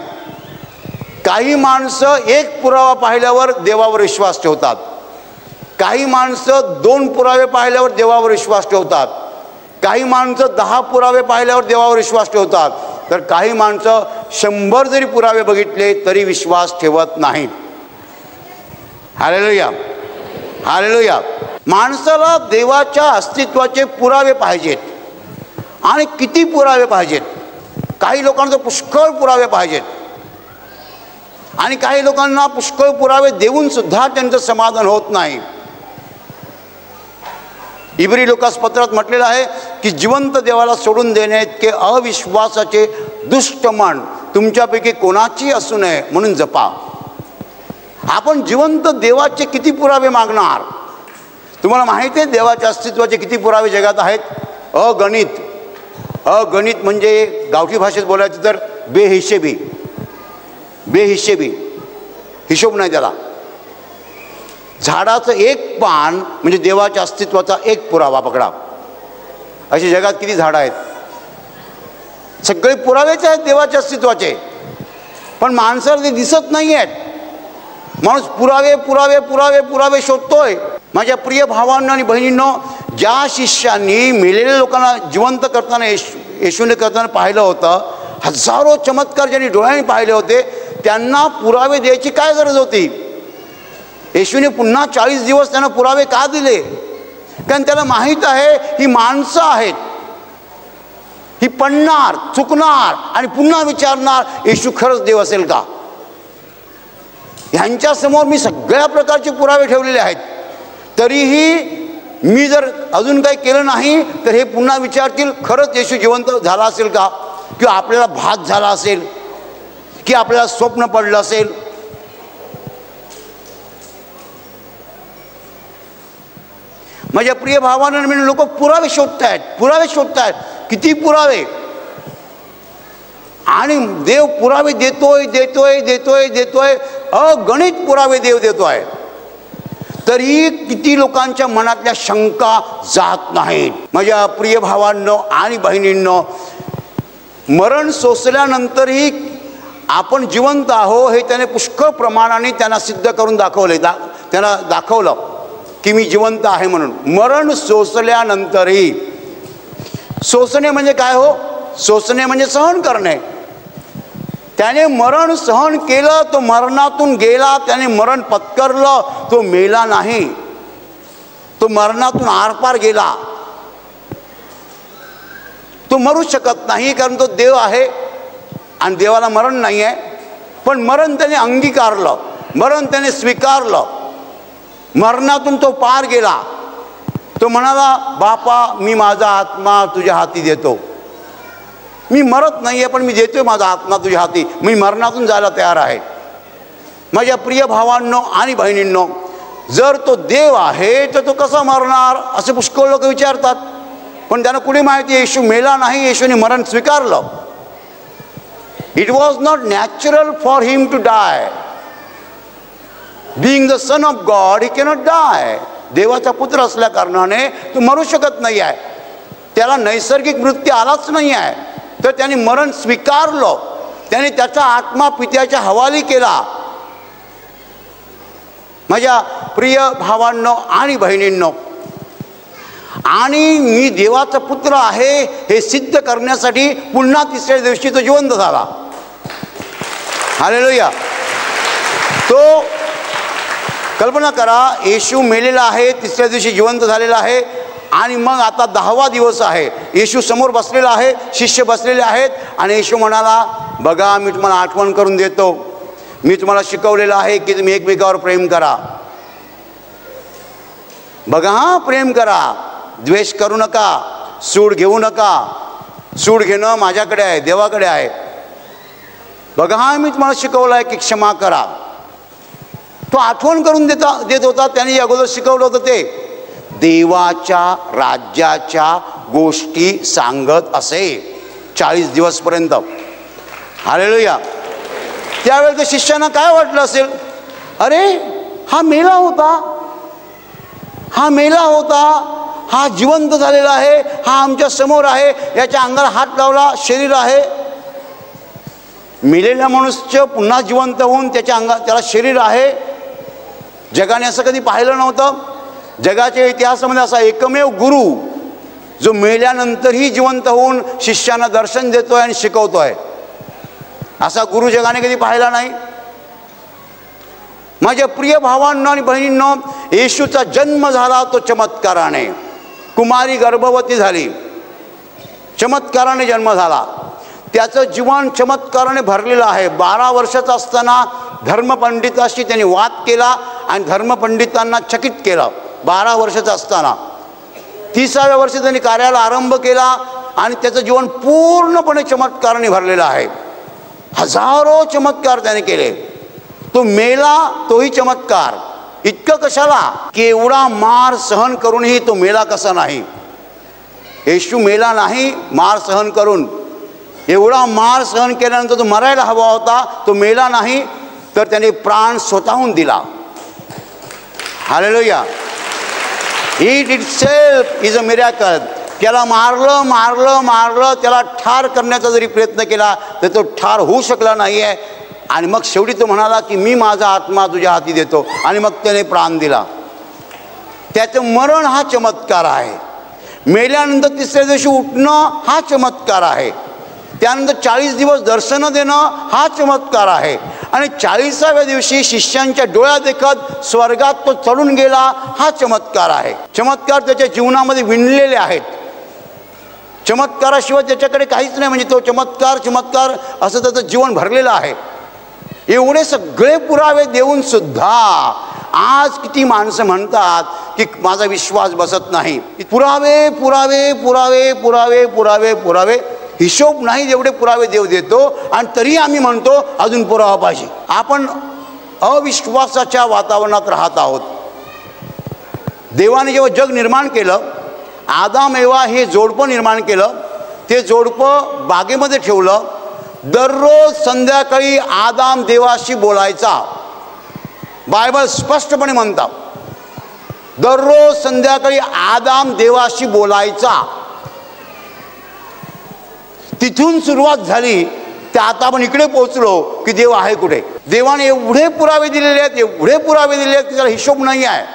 काही माणसं एक पुरावा पाहिल्यावर देवावर विश्वास ठेवतात, काही माणसं 2 पुरावे पाहिल्यावर देवावर विश्वास ठेवतात, काही माणसं 10 पुरावे पाहिल्यावर देवावर विश्वास ठेवतात, तर काही माणसं 100 जरी पुरावे बघितले तरी विश्वास ठेवत नाहीत. Hallelujah, hallelujah. माणसाला देवाच्या अस्तित्वाचे पुरावे पाहिजेत. आणि किती पुरावे पाहिजेत? काही लोकांना पुष्कळ पुरावे पाहिजेत आणि काही लोकांना पुष्कळ पुरावे देऊन सुद्धा त्यांचं समाधान होत नाही. इब्री लोकास पत्रात म्हटलेलं आहे की जिवंत देवाला सोडून देणे इतके अविश्वासाचे दुष्ट मन तुमच्यापैकी कोणाची असू नये म्हणून जपा. आपण जिवंत देवाचे किती पुरावे मागणार? तुम्हाला माहिती आहे देवाच्या अस्तित्वाचे किती पुरावे जगात आहेत? अगणित. अगणित म्हणजे गावठी भाषेत बोलायचं तर बेहिशेबी. बेहिशेबी, हिशोब नाही त्याला. झाडाचं एक पान म्हणजे देवाच्या अस्तित्वाचा एक पुरावा पकडा. अशी जगात किती झाडं आहेत? सगळे पुरावेच आहेत देवाच्या अस्तित्वाचे, पण माणसाला ते दिसत नाही आहेत. माणूस पुरावे पुरावे पुरावे पुरावे शोधतोय. माझ्या प्रिय भावांनो आणि बहिणींनो, ज्या शिष्यांनी मेलेल्या लोकांना जिवंत करताना येशूने करताना पाहिलं होतं, हजारो चमत्कार ज्यांनी डोळ्यांनी पाहिले होते, त्यांना पुरावे द्यायची काय गरज होती? येशूने पुन्हा 40 दिवस त्यांना पुरावे का दिले? कारण त्याला माहीत आहे ही माणसं आहेत, ही पडणार, चुकणार आणि पुन्हा विचारणार येशू खरंच देव असेल का. ह्यांच्यासमोर मी सगळ्या प्रकारचे पुरावे ठेवलेले आहेत, तरीही मी जर अजून काही केलं नाही तर हे पुन्हा विचारतील खरंच येशू जिवंत झाला असेल का, किंवा आपल्याला भात झाला असेल, की आपल्याला स्वप्न पडलं असेल. माझ्या प्रिय भावांना मी लोक पुरावे शोधतायत, पुरावे शोधतायत. किती पुरावे? आणि देव पुरावे देतोय देतोय देतोय देतोय, अगणित पुरावे देव देतोय. तरी किती लोकांच्या मनातल्या शंका जात नाहीत. माझ्या प्रिय भावांनो आणि बहिणींनो, मरण सोसल्यानंतरही आपण जिवंत आहो हे त्याने पुष्कळ प्रमाणाने त्यांना सिद्ध करून दाखवले. त्यांना दाखवलं की मी जिवंत आहे म्हणून. मरण सोसल्यानंतरही, सोसणे म्हणजे काय हो? सोसणे म्हणजे सहन करणे. त्याने मरण सहन केलं, तो मरणातून गेला, त्याने मरण पत्करलं, तो मेला नाही, तो मरणातून आरपार गेला. तो मरू शकत नाही कारण तो देव आहे आणि देवाला मरण नाही आहे. पण मरण त्याने अंगीकारलं, मरण त्याने स्वीकारलं. मरणातून तो पार गेला. तो म्हणाला, बापा मी माझा आत्मा तुझ्या हाती देतो. मी मरत नाही आहे पण मी देतोय माझा आत्मा तुझ्या हाती. मी मरणातून जायला तयार आहे. माझ्या प्रिय भावांनो आणि बहिणींनो, जर तो देव आहे तर तो कसा मरणार असे पुष्कळ लोक विचारतात. पण त्यांना कुठे माहिती येशू मेला नाही, येशूने मरण स्वीकारलं. It was not natural for him to die. Being the son of God he cannot die. देवाचा पुत्र असल्या कारणाने तो मरू शकत नाही आहे. त्याला नैसर्गिक मृत्यू आलाच नाही आहे, तर त्याने मरण स्वीकारलं. त्याने त्याचा आत्मा पित्याच्या हवाली केला. माझ्या प्रिय भावांनो आणि बहिणींनो, आणि मी देवाचा पुत्र आहे हे सिद्ध करण्यासाठी पुन्हा तिसऱ्या दिवशी तो जिवंत झाला. हालेलुया. तो कल्पना करा, येशू मेलेला आहे, तिसऱ्या दिवशी जिवंत झालेला आहे, आणि मग आता 10वा दिवस आहे. येशू समोर बसलेला आहे, शिष्य बसलेले आहेत, आणि येशू म्हणाला बघा मी तुम्हाला आठवण करून देतो, मी तुम्हाला शिकवलेलं आहे की तुम्ही एकमेकावर प्रेम करा. बघा हां, प्रेम करा, द्वेष करू नका, सूड घेऊ नका. सूड घेणं माझ्याकडे आहे, देवाकडे आहे. बघा हां, मी तुम्हाला शिकवलं आहे की क्षमा करा. तो आठवण करून देत होता. त्याने अगोदर शिकवलं होतं ते देवाच्या राज्याच्या गोष्टी सांगत असे 40 दिवसपर्यंत. हालेलुया. त्यावेळेस त्या शिष्यांना काय वाटलं असेल, अरे हा मेला होता, हा मेला होता, हा जिवंत झालेला आहे, हा आमच्या समोर आहे, याच्या अंगाला हात लावला, शरीर आहे. मेलेल्या मनुष्य पुन्हा जिवंत होऊन त्याला शरीर आहे. जगाने असं कधी पाहिलं नव्हतं. जगाच्या इतिहासामध्ये असा एकमेव गुरु जो मेल्यानंतरही जिवंत होऊन शिष्यांना दर्शन देतोय आणि शिकवतोय, असा गुरु जगाने कधी पाहिला नाही. माझ्या प्रिय भावांनो आणि बहिणींनो, येशूचा जन्म झाला तो चमत्काराने. कुमारी गर्भवती झाली, चमत्काराने जन्म झाला. त्याचं जीवन चमत्काराने भरलेलं आहे. 12 वर्षाचा असताना धर्मपंडिताशी त्यांनी वाद केला आणि धर्मपंडितांना चकित केलं. 12 वर्षाचा असताना 30व्या वर्षी त्यांनी कार्याला आरंभ केला आणि त्याचं जीवन पूर्णपणे चमत्काराने भरलेलं आहे. हजारो चमत्कार त्याने केले. तो मेला तोही चमत्कार. इतकं कशाला की एवढा मार सहन करूनही तो मेला कसा नाही. येशू मेला नाही मार सहन करून. एवढा मार सहन केल्यानंतर तो मरायला हवा होता, तो मेला नाही, तर त्याने प्राण स्वतःहून दिला. Hallelujah. It itself is a miracle. त्याला मारलं, त्याला ठार करण्याचा जरी प्रयत्न केला तर तो ठार होऊ शकला नाही आहे. आणि मग शेवटी तो म्हणाला की मी माझा आत्मा तुझ्या हाती देतो, आणि मग त्याने प्राण दिला. त्याचं मरण हा चमत्कार आहे. मेल्यानंतर 3ऱ्या दिवशी उठणं हा चमत्कार आहे. त्यानंतर 40 दिवस दर्शनं देणं हा चमत्कार आहे. आणि 40व्या दिवशी शिष्यांच्या डोळ्या देखत स्वर्गात तो चढून गेला हा चमत्कार आहे. चमत्कार त्याच्या जीवनामध्ये विणलेले आहेत. चमत्काराशिवाय त्याच्याकडे काहीच नाही. म्हणजे तो चमत्कार असं त्याचं जीवन भरलेलं आहे. एवढे सगळे पुरावे देऊन सुद्धा आज किती माणसं म्हणतात की माझा विश्वास बसत नाही. पुरावे पुरावे पुरावे पुरावे पुरावे पुरावे, हिशोब नाही एवढे पुरावे देव देतो, आणि तरी आम्ही म्हणतो अजून पुरावा पाहिजे. आपण अविश्वासाच्या वातावरणात राहत आहोत. देवाने जेव्हा जग निर्माण केलं, आदाम एवा हे जोडपं निर्माण केलं. ते जोडपं बागेमध्ये ठेवलं. दररोज संध्याकाळी आदाम देवाशी बोलायचा. बायबल स्पष्टपणे म्हणतात दररोज संध्याकाळी आदाम देवाशी बोलायचा. तिथून सुरुवात झाली. तर आता आपण इकडे पोहोचलो की देव आहे कुठे. देवाने एवढे पुरावे दिलेले आहेत, एवढे पुरावे दिलेले आहेत की त्याला हिशोब नाही आहे.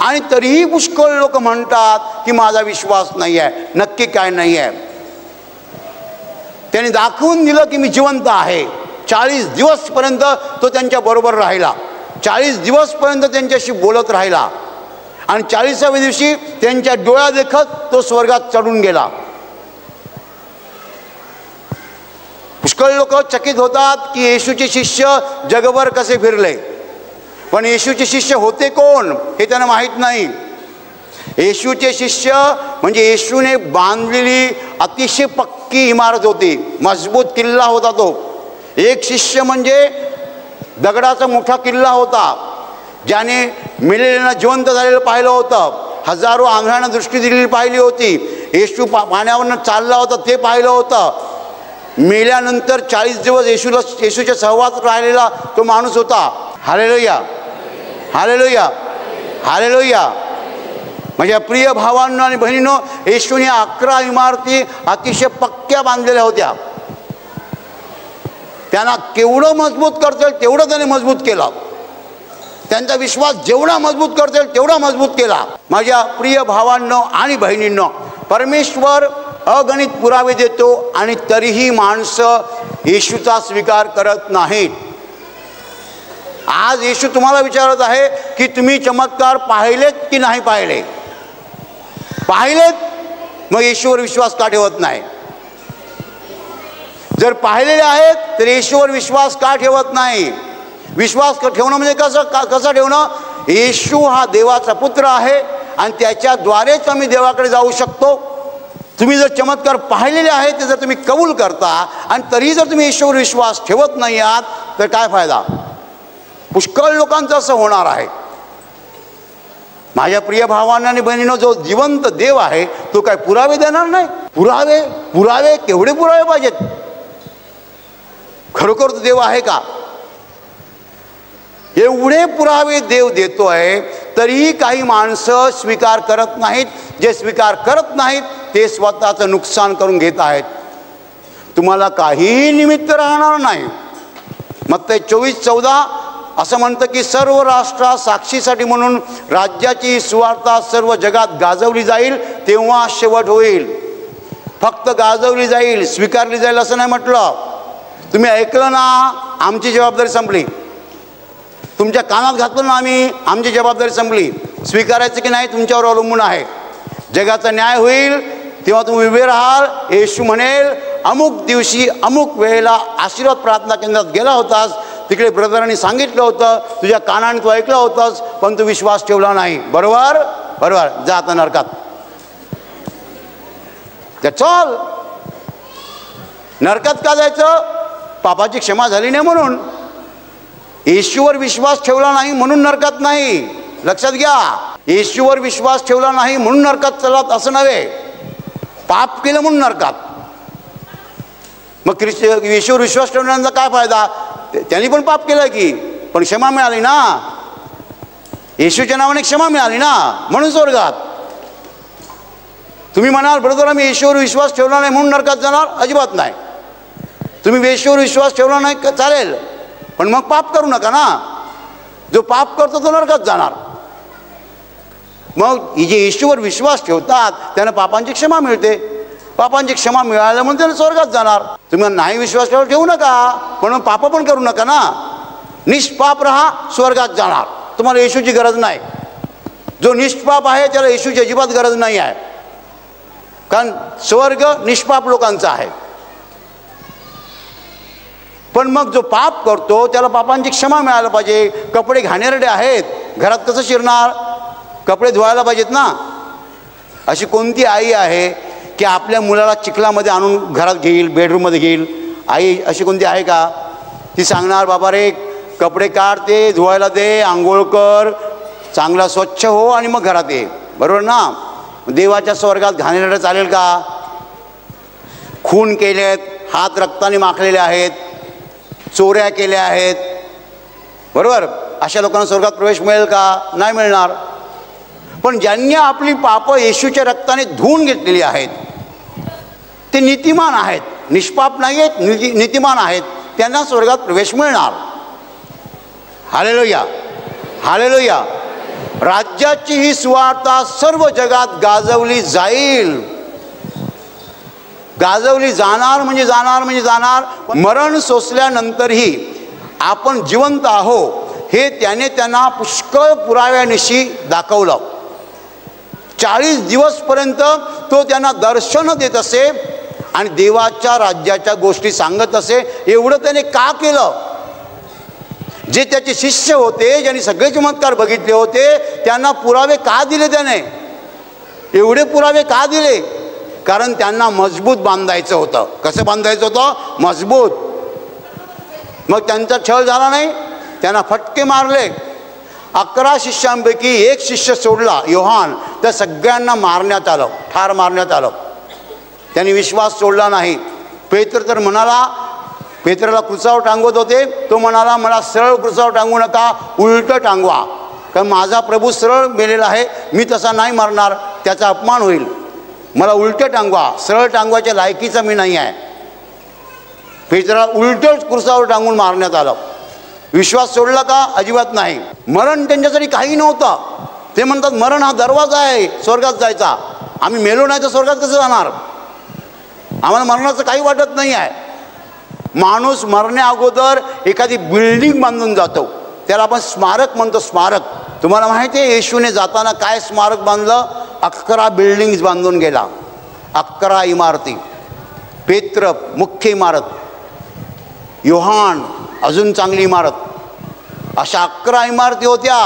आणि तरीही पुष्कळ लोक म्हणतात की माझा विश्वास नाही आहे. नक्की काय नाही आहे. त्यांनी दाखवून दिलं की मी जिवंत आहे. 40 दिवसपर्यंत तो त्यांच्या बरोबर राहिला. 40 दिवसपर्यंत त्यांच्याशी बोलत राहिला. आणि 40व्या दिवशी त्यांच्या डोळ्या देखत तो स्वर्गात चढून गेला. पुष्कळ लोक चकित होतात की येशूचे शिष्य जगभर कसे फिरले, पण येशूचे शिष्य होते कोण हे त्यांना माहीत नाही. येशूचे शिष्य म्हणजे येशूने बांधलेली अतिशय पक्की इमारत होती, मजबूत किल्ला होता तो. एक शिष्य म्हणजे दगडाचा मोठा किल्ला होता, ज्याने मेलेल्यांना जिवंत झालेलं पाहिलं होतं. हजारो आंधळ्यांना दृष्टी दिलेली पाहिली होती. येशू पाण्यावरनं चालला होता ते पाहिलं होतं. मेल्यानंतर 40 दिवस येशूच्या सहवासात राहिलेला तो माणूस होता. हालेलुया, हालेलुया, हालेलुया. माझ्या प्रिय भावांनो आणि बहिणींनो, येशूने 11 इमारती अतिशय पक्क्या बांधलेल्या होत्या. त्यांना केवढं मजबूत करता येईल तेवढं त्याने मजबूत केला. त्यांचा विश्वास जेवढा मजबूत करता येईल तेवढा मजबूत केला. माझ्या प्रिय भावांनो आणि बहिणींनो, परमेश्वर अगणित पुरावे देतो आणि तरीही माणसं येशूचा स्वीकार करत नाहीत. आज येशू तुम्हाला विचारत आहे की तुम्ही चमत्कार पाहिलेत की नाही पाहिले. पाहिलेत मग येशूवर विश्वास का ठेवत नाही. जर पाहिलेले आहेत तर येशूवर विश्वास का ठेवत नाही? विश्वास ठेवणं म्हणजे कसं ठेवणं? येशू हा देवाचा पुत्र आहे आणि त्याच्याद्वारेच आम्ही देवाकडे जाऊ शकतो. तुम्ही जर चमत्कार पाहिलेले आहेत ते जर तुम्ही कबूल करता आणि तरीही जर तुम्ही येशूवर विश्वास ठेवत नाही आहात तर काय फायदा? पुष्कळ लोकांचं असं होणार आहे. माझ्या प्रिय भावांना आणि बहिणींनो, जो जिवंत देव आहे तो काय पुरावे देणार नाही? पुरावे केवढे पुरावे पाहिजेत? खरोखर तो देव आहे का? एवढे पुरावे देव देतोय तरीही काही माणसं स्वीकार करत नाहीत. जे स्वीकार करत नाहीत ते स्वतःचं नुकसान करून घेत आहेत. तुम्हाला काही निमित्त राहणार नाही. मत्ती 24:14 असं म्हणतं की सर्व राष्ट्रात साक्षीसाठी म्हणून राज्याची सुवार्ता सर्व जगात गाजवली जाईल, तेव्हा शेवट होईल. फक्त गाजवली जाईल, स्वीकारली जाईल असं नाही म्हटलं. तुम्ही ऐकलं ना, आमची जबाबदारी संपली. तुमच्या कानात घातलं ना आम्ही, आमची जबाबदारी संपली. स्वीकारायचं की नाही तुमच्यावर अवलंबून आहे. जगाचा न्याय होईल तेव्हा तुम्ही उभे राहाल. येशू म्हणेल, अमुक दिवशी अमुक वेळेला आशीर्वाद प्रार्थना केंद्रात गेला होतास, तिकडे ब्रदरांनी सांगितलं होतं, तुझ्या कानाने तू ऐकलं होतंस, पण तू विश्वास ठेवला नाही. बरोबर जा आता नरकात. चल, नरकात का जायचं? पापाची क्षमा झाली नाही म्हणून. येशूवर विश्वास ठेवला नाही म्हणून नरकात नाही. लक्षात घ्या, येशूवर विश्वास ठेवला नाही म्हणून नरकात चलात असं नव्हे. पाप केलं म्हणून नरकात. मग येशूवर विश्वास ठेवण्याचा काय फायदा? त्यांनी पण पाप केलं की, पण क्षमा मिळाली ना. येशूच्या नावाने क्षमा मिळाली ना, म्हणून स्वर्गात. तुम्ही म्हणाल, ब्रदर आम्ही येशूवर विश्वास ठेवला नाही म्हणून नरकात जाणार? अजिबात नाही. तुम्ही येशूवर विश्वास ठेवला नाही चालेल, पण मग पाप करू नका ना. जो पाप करतो तो नरकात जाणार. मग जे येशूवर विश्वास ठेवतात त्यांना पापांची क्षमा मिळते. पापांची क्षमा मिळाल्या म्हणून त्याने स्वर्गात जाणार. तुम्ही नाही विश्वास ठेवू नका, पण पाप पण करू नका ना. निष्पाप राहा, स्वर्गात जाणार. तुम्हाला येशूची गरज नाही. जो निष्पाप आहे त्याला येशूची अजिबात गरज नाही आहे, कारण स्वर्ग निष्पाप लोकांचा आहे. पण मग जो पाप करतो त्याला पापांची क्षमा मिळायला पाहिजे. कपडे घाणेरडे आहेत, घरात कसं शिरणार? कपडे धुवायला पाहिजेत ना. अशी कोणती आई आहे की आपल्या मुलाला चिखलामध्ये आणून घरात घेईल, बेडरूममध्ये घेईल? आई अशी कोणती आहे का? ती सांगणार, बाबा रे कपडे काढ, ते धुवायला दे, आंघोळ कर, चांगला स्वच्छ हो आणि मग घरात ये. बरोबर ना? देवाच्या स्वर्गात घाणेरडं चालेल का? खून केलेत, हात रक्ताने माखलेले आहेत, चोऱ्या केल्या आहेत, बरोबर, अशा लोकांना स्वर्गात प्रवेश मिळेल का? नाही मिळणार. पण ज्यांनी आपली पापं येशूच्या रक्ताने धुवून घेतलेली आहेत ते नीतिमान आहेत, निष्पाप नाही आहेत, नीतिमान आहेत, त्यांना स्वर्गात प्रवेश मिळणार. Hallelujah, hallelujah. राज्याची ही सुवार्ता सर्व जगात गाजवली जाईल. गाजवली जाणार म्हणजे जाणार. मरण सोसल्यानंतरही आपण जिवंत आहो हे त्याने त्यांना पुष्कळ पुराव्यानिशी दाखवलं. 40 दिवसपर्यंत तो त्यांना दर्शन देत असे आणि देवाच्या राज्याच्या गोष्टी सांगत असे. एवढं त्याने का केलं? जे त्याचे शिष्य होते, ज्यांनी सगळे चमत्कार बघितले होते, त्यांना पुरावे का दिले त्याने? एवढे पुरावे का दिले? कारण त्यांना मजबूत बांधायचं होतं. कसं बांधायचं होतं? मजबूत. मग त्यांचा छळ झाला नाही, त्यांना फटके मारले. 11 शिष्यांपैकी एक शिष्य सोडला, योहान, त्या सगळ्यांना मारण्यात आलं, ठार मारण्यात आलं. त्यांनी विश्वास सोडला नाही. पेत्र तर म्हणाला, पेत्राला क्रुसावर टांगवत होते, तो म्हणाला मला सरळ क्रुसावर टांगू नका, उलटं टांगवा, कारण माझा प्रभू सरळ मेलेला आहे, मी तसा नाही मारणार, त्याचा अपमान होईल. मला उलटं टांगवा, सरळ टांगवाच्या लायकीचा मी नाही आहे. पेत्राला उलटंच क्रुसावर टांगून मारण्यात आलं. विश्वास सोडला का? अजिबात नाही. मरण त्यांच्यासाठी काही नव्हतं. ते म्हणतात मरण हा दरवाजा आहे स्वर्गात जायचा. आम्ही मेलो नाही तर स्वर्गात कसं जाणार? आम्हाला मरणाचं काही वाटत नाही आहे. माणूस मरण्या अगोदर एखादी बिल्डिंग बांधून जातो, त्याला आपण स्मारक म्हणतो. स्मारक. तुम्हाला माहिती आहे येशूने जाताना काय स्मारक बांधलं? 11 बिल्डिंग्स बांधून गेला, 11 इमारती. पेत्र मुख्य इमारत, योहान अजून चांगली इमारत. अशा 11 इमारती होत्या.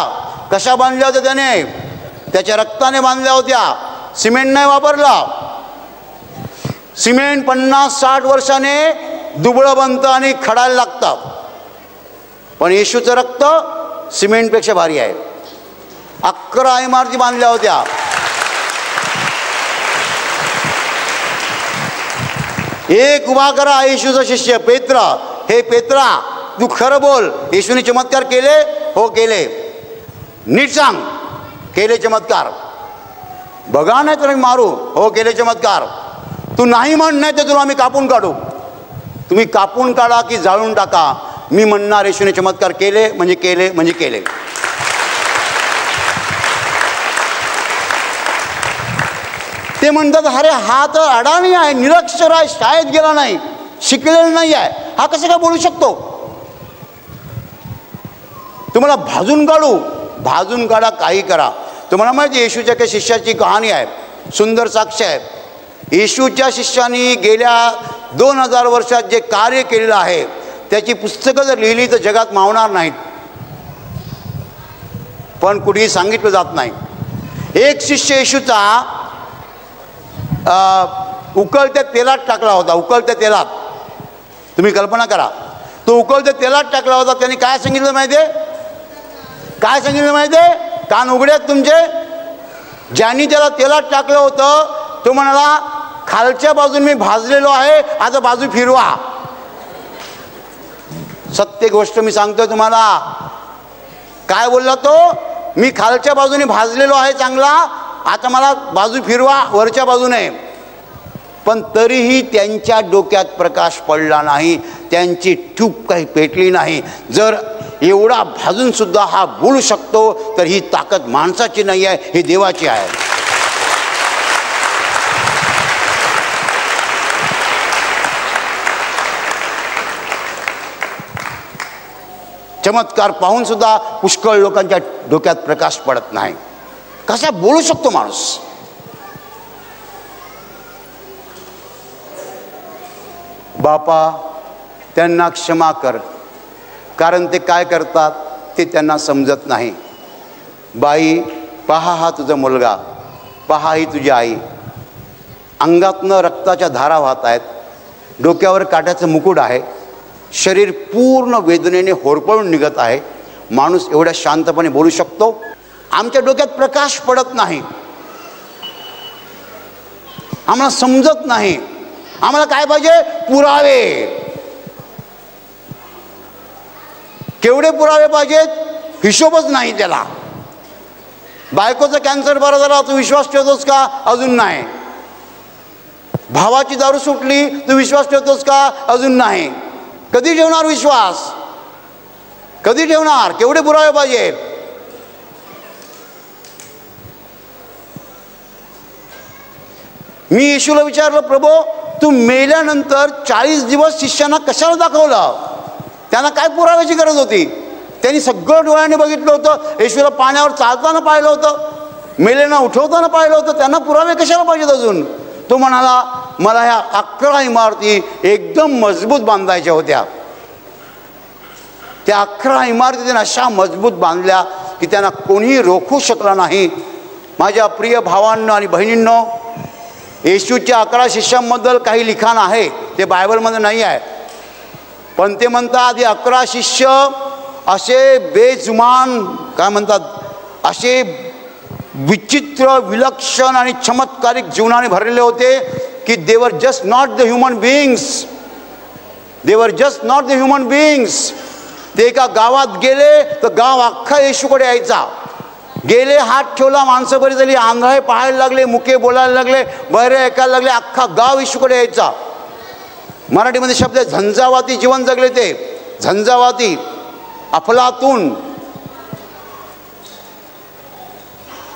कशा बांधल्या होत्या त्याने? त्याच्या रक्ताने बांधल्या होत्या. सिमेंट नाही वापरला. सिमेंट 50-60 वर्षाने दुबळं बनतं आणि खडायला लागतं, पण येशूचं रक्त सिमेंटपेक्षा भारी आहे. 11 इमारती बांधल्या होत्या. एक उभा करा येशूचा शिष्य पेत्रा. हे पेत्रा, तू खरं बोल, येशूने चमत्कार केले? हो केले. नीट सांग, केले चमत्कार? बघा नाही तर मारू. हो केले चमत्कार. तू नाही म्हण, नाही तर तुला आम्ही कापून काढू. तुम्ही कापून काढा की जाळून टाका, मी म्हणणार येशूने चमत्कार केले म्हणजे केले म्हणजे केले. ते म्हणतात अरे हा तर अडाणी आहे, निरक्षर आहे, शाळेत गेला नाही, शिकलेला नाही आहे, हा कसं काय बोलू शकतो? तुम्हाला भाजून काढू, भाजून काढा, काही करा. तुम्हाला माहिती येशूच्या काही शिष्याची कहाणी आहे, सुंदर साक्ष आहे. येशूच्या शिष्यांनी गेल्या 2000 वर्षात जे कार्य केलेलं आहे त्याची पुस्तकं जर लिहिली तर जगात मावणार नाहीत, पण कुठेही सांगितलं जात नाही. एक शिष्य येशूचा उकळत्या तेलात टाकला होता. उकळत्या तेलात, तुम्ही कल्पना करा, तो उकळत्या तेलात टाकला होता. त्यांनी काय सांगितलं माहिती आहे? काय सांगितलं माहिती आहे? कान उघडे आहेत तुमचे? ज्यांनी त्याला तेलात टाकलं होतं तो म्हणाला खालच्या बाजून मी भाजलेलो आहे, आता बाजू फिरवा. सत्य गोष्ट मी सांगतोय तुम्हाला. काय बोलला तो? मी खालच्या बाजूने भाजलेलो आहे चांगला, आता मला बाजू फिरवा वरच्या बाजूने. पण तरीही त्यांच्या डोक्यात प्रकाश पडला नाही, त्यांची ठूप काही पेटली नाही. जर एवढा भाजून सुद्धा हा बोलू शकतो तर ही ताकद माणसाची नाही आहे, ही देवाची आहे. चमत्कार पाहून सुद्धा पुष्कळ लोकांच्या डोक्यात प्रकाश पडत नाही. कसा बोलू शकतो माणूस? बापा त्यांना क्षमा कर, कारण ते काय करतात ते त्यांना समजत नाही. बाई पहा हा तुझा मुलगा, पहा ही तुझी आई. अंगातनं रक्ताच्या धारा वाहत आहेत, डोक्यावर काट्याचं मुकुट आहे, शरीर पूर्ण वेदनेने होरपळून निघत आहे. माणूस एवढ्या शांतपणे बोलू शकतो? आमच्या डोक्यात प्रकाश पडत नाही, आम्हाला समजत नाही. आम्हाला काय पाहिजे? पुरावे. केवढे पुरावे पाहिजेत? हिशोबच नाही त्याला. बायकोचा कॅन्सर बरा झाला, तू विश्वास ठेवतोस का? अजून नाही. भावाची दारू सुटली, तू विश्वास ठेवतोस का? अजून नाही. कधी ठेवणार विश्वास? कधी ठेवणार? केवढे पुरावे पाहिजे? मी येशूला विचारलं, प्रभू तू मेल्यानंतर 40 दिवस शिष्यांना कशाला दाखवलं? त्यांना काय पुराव्याची गरज होती? त्यांनी सगळं डोळ्याने बघितलं होतं. येशूला पाण्यावर चालताना पाहिलं होतं, मेलेना उठवताना पाहिलं होतं. त्यांना पुरावे कशाला पाहिजेत अजून? तो म्हणाला मला ह्या 11 इमारती एकदम मजबूत बांधायच्या होत्या. त्या 11 इमारती त्यांना अशा मजबूत बांधल्या की त्यांना कोणीही रोखू शकला नाही. माझ्या प्रिय भावांनो आणि बहिणींनो, येशूच्या 11 शिष्यांबद्दल काही लिखाण आहे, ते बायबलमध्ये नाही आहे, पण ते म्हणतात हे 11 शिष्य असे बेजुमान, काय म्हणतात, असे विचित्र, विलक्षण आणि चमत्कारिक जीवनाने भरलेले होते की they were just not the human beings. They were just not the human beings. ते एका गावात गेले तर गाव अख्खा येशूकडे यायचा. गेले, हात ठेवला, माणसं बरी झाली, आंधळे पाहायला लागले, मुके बोलायला लागले, बहिरे ऐकायला लागले, अख्खा गाव येशूकडे यायचा. मराठीमध्ये शब्द आहे झंझावाती जीवन जगले ते. झंझावाती, अफलातून.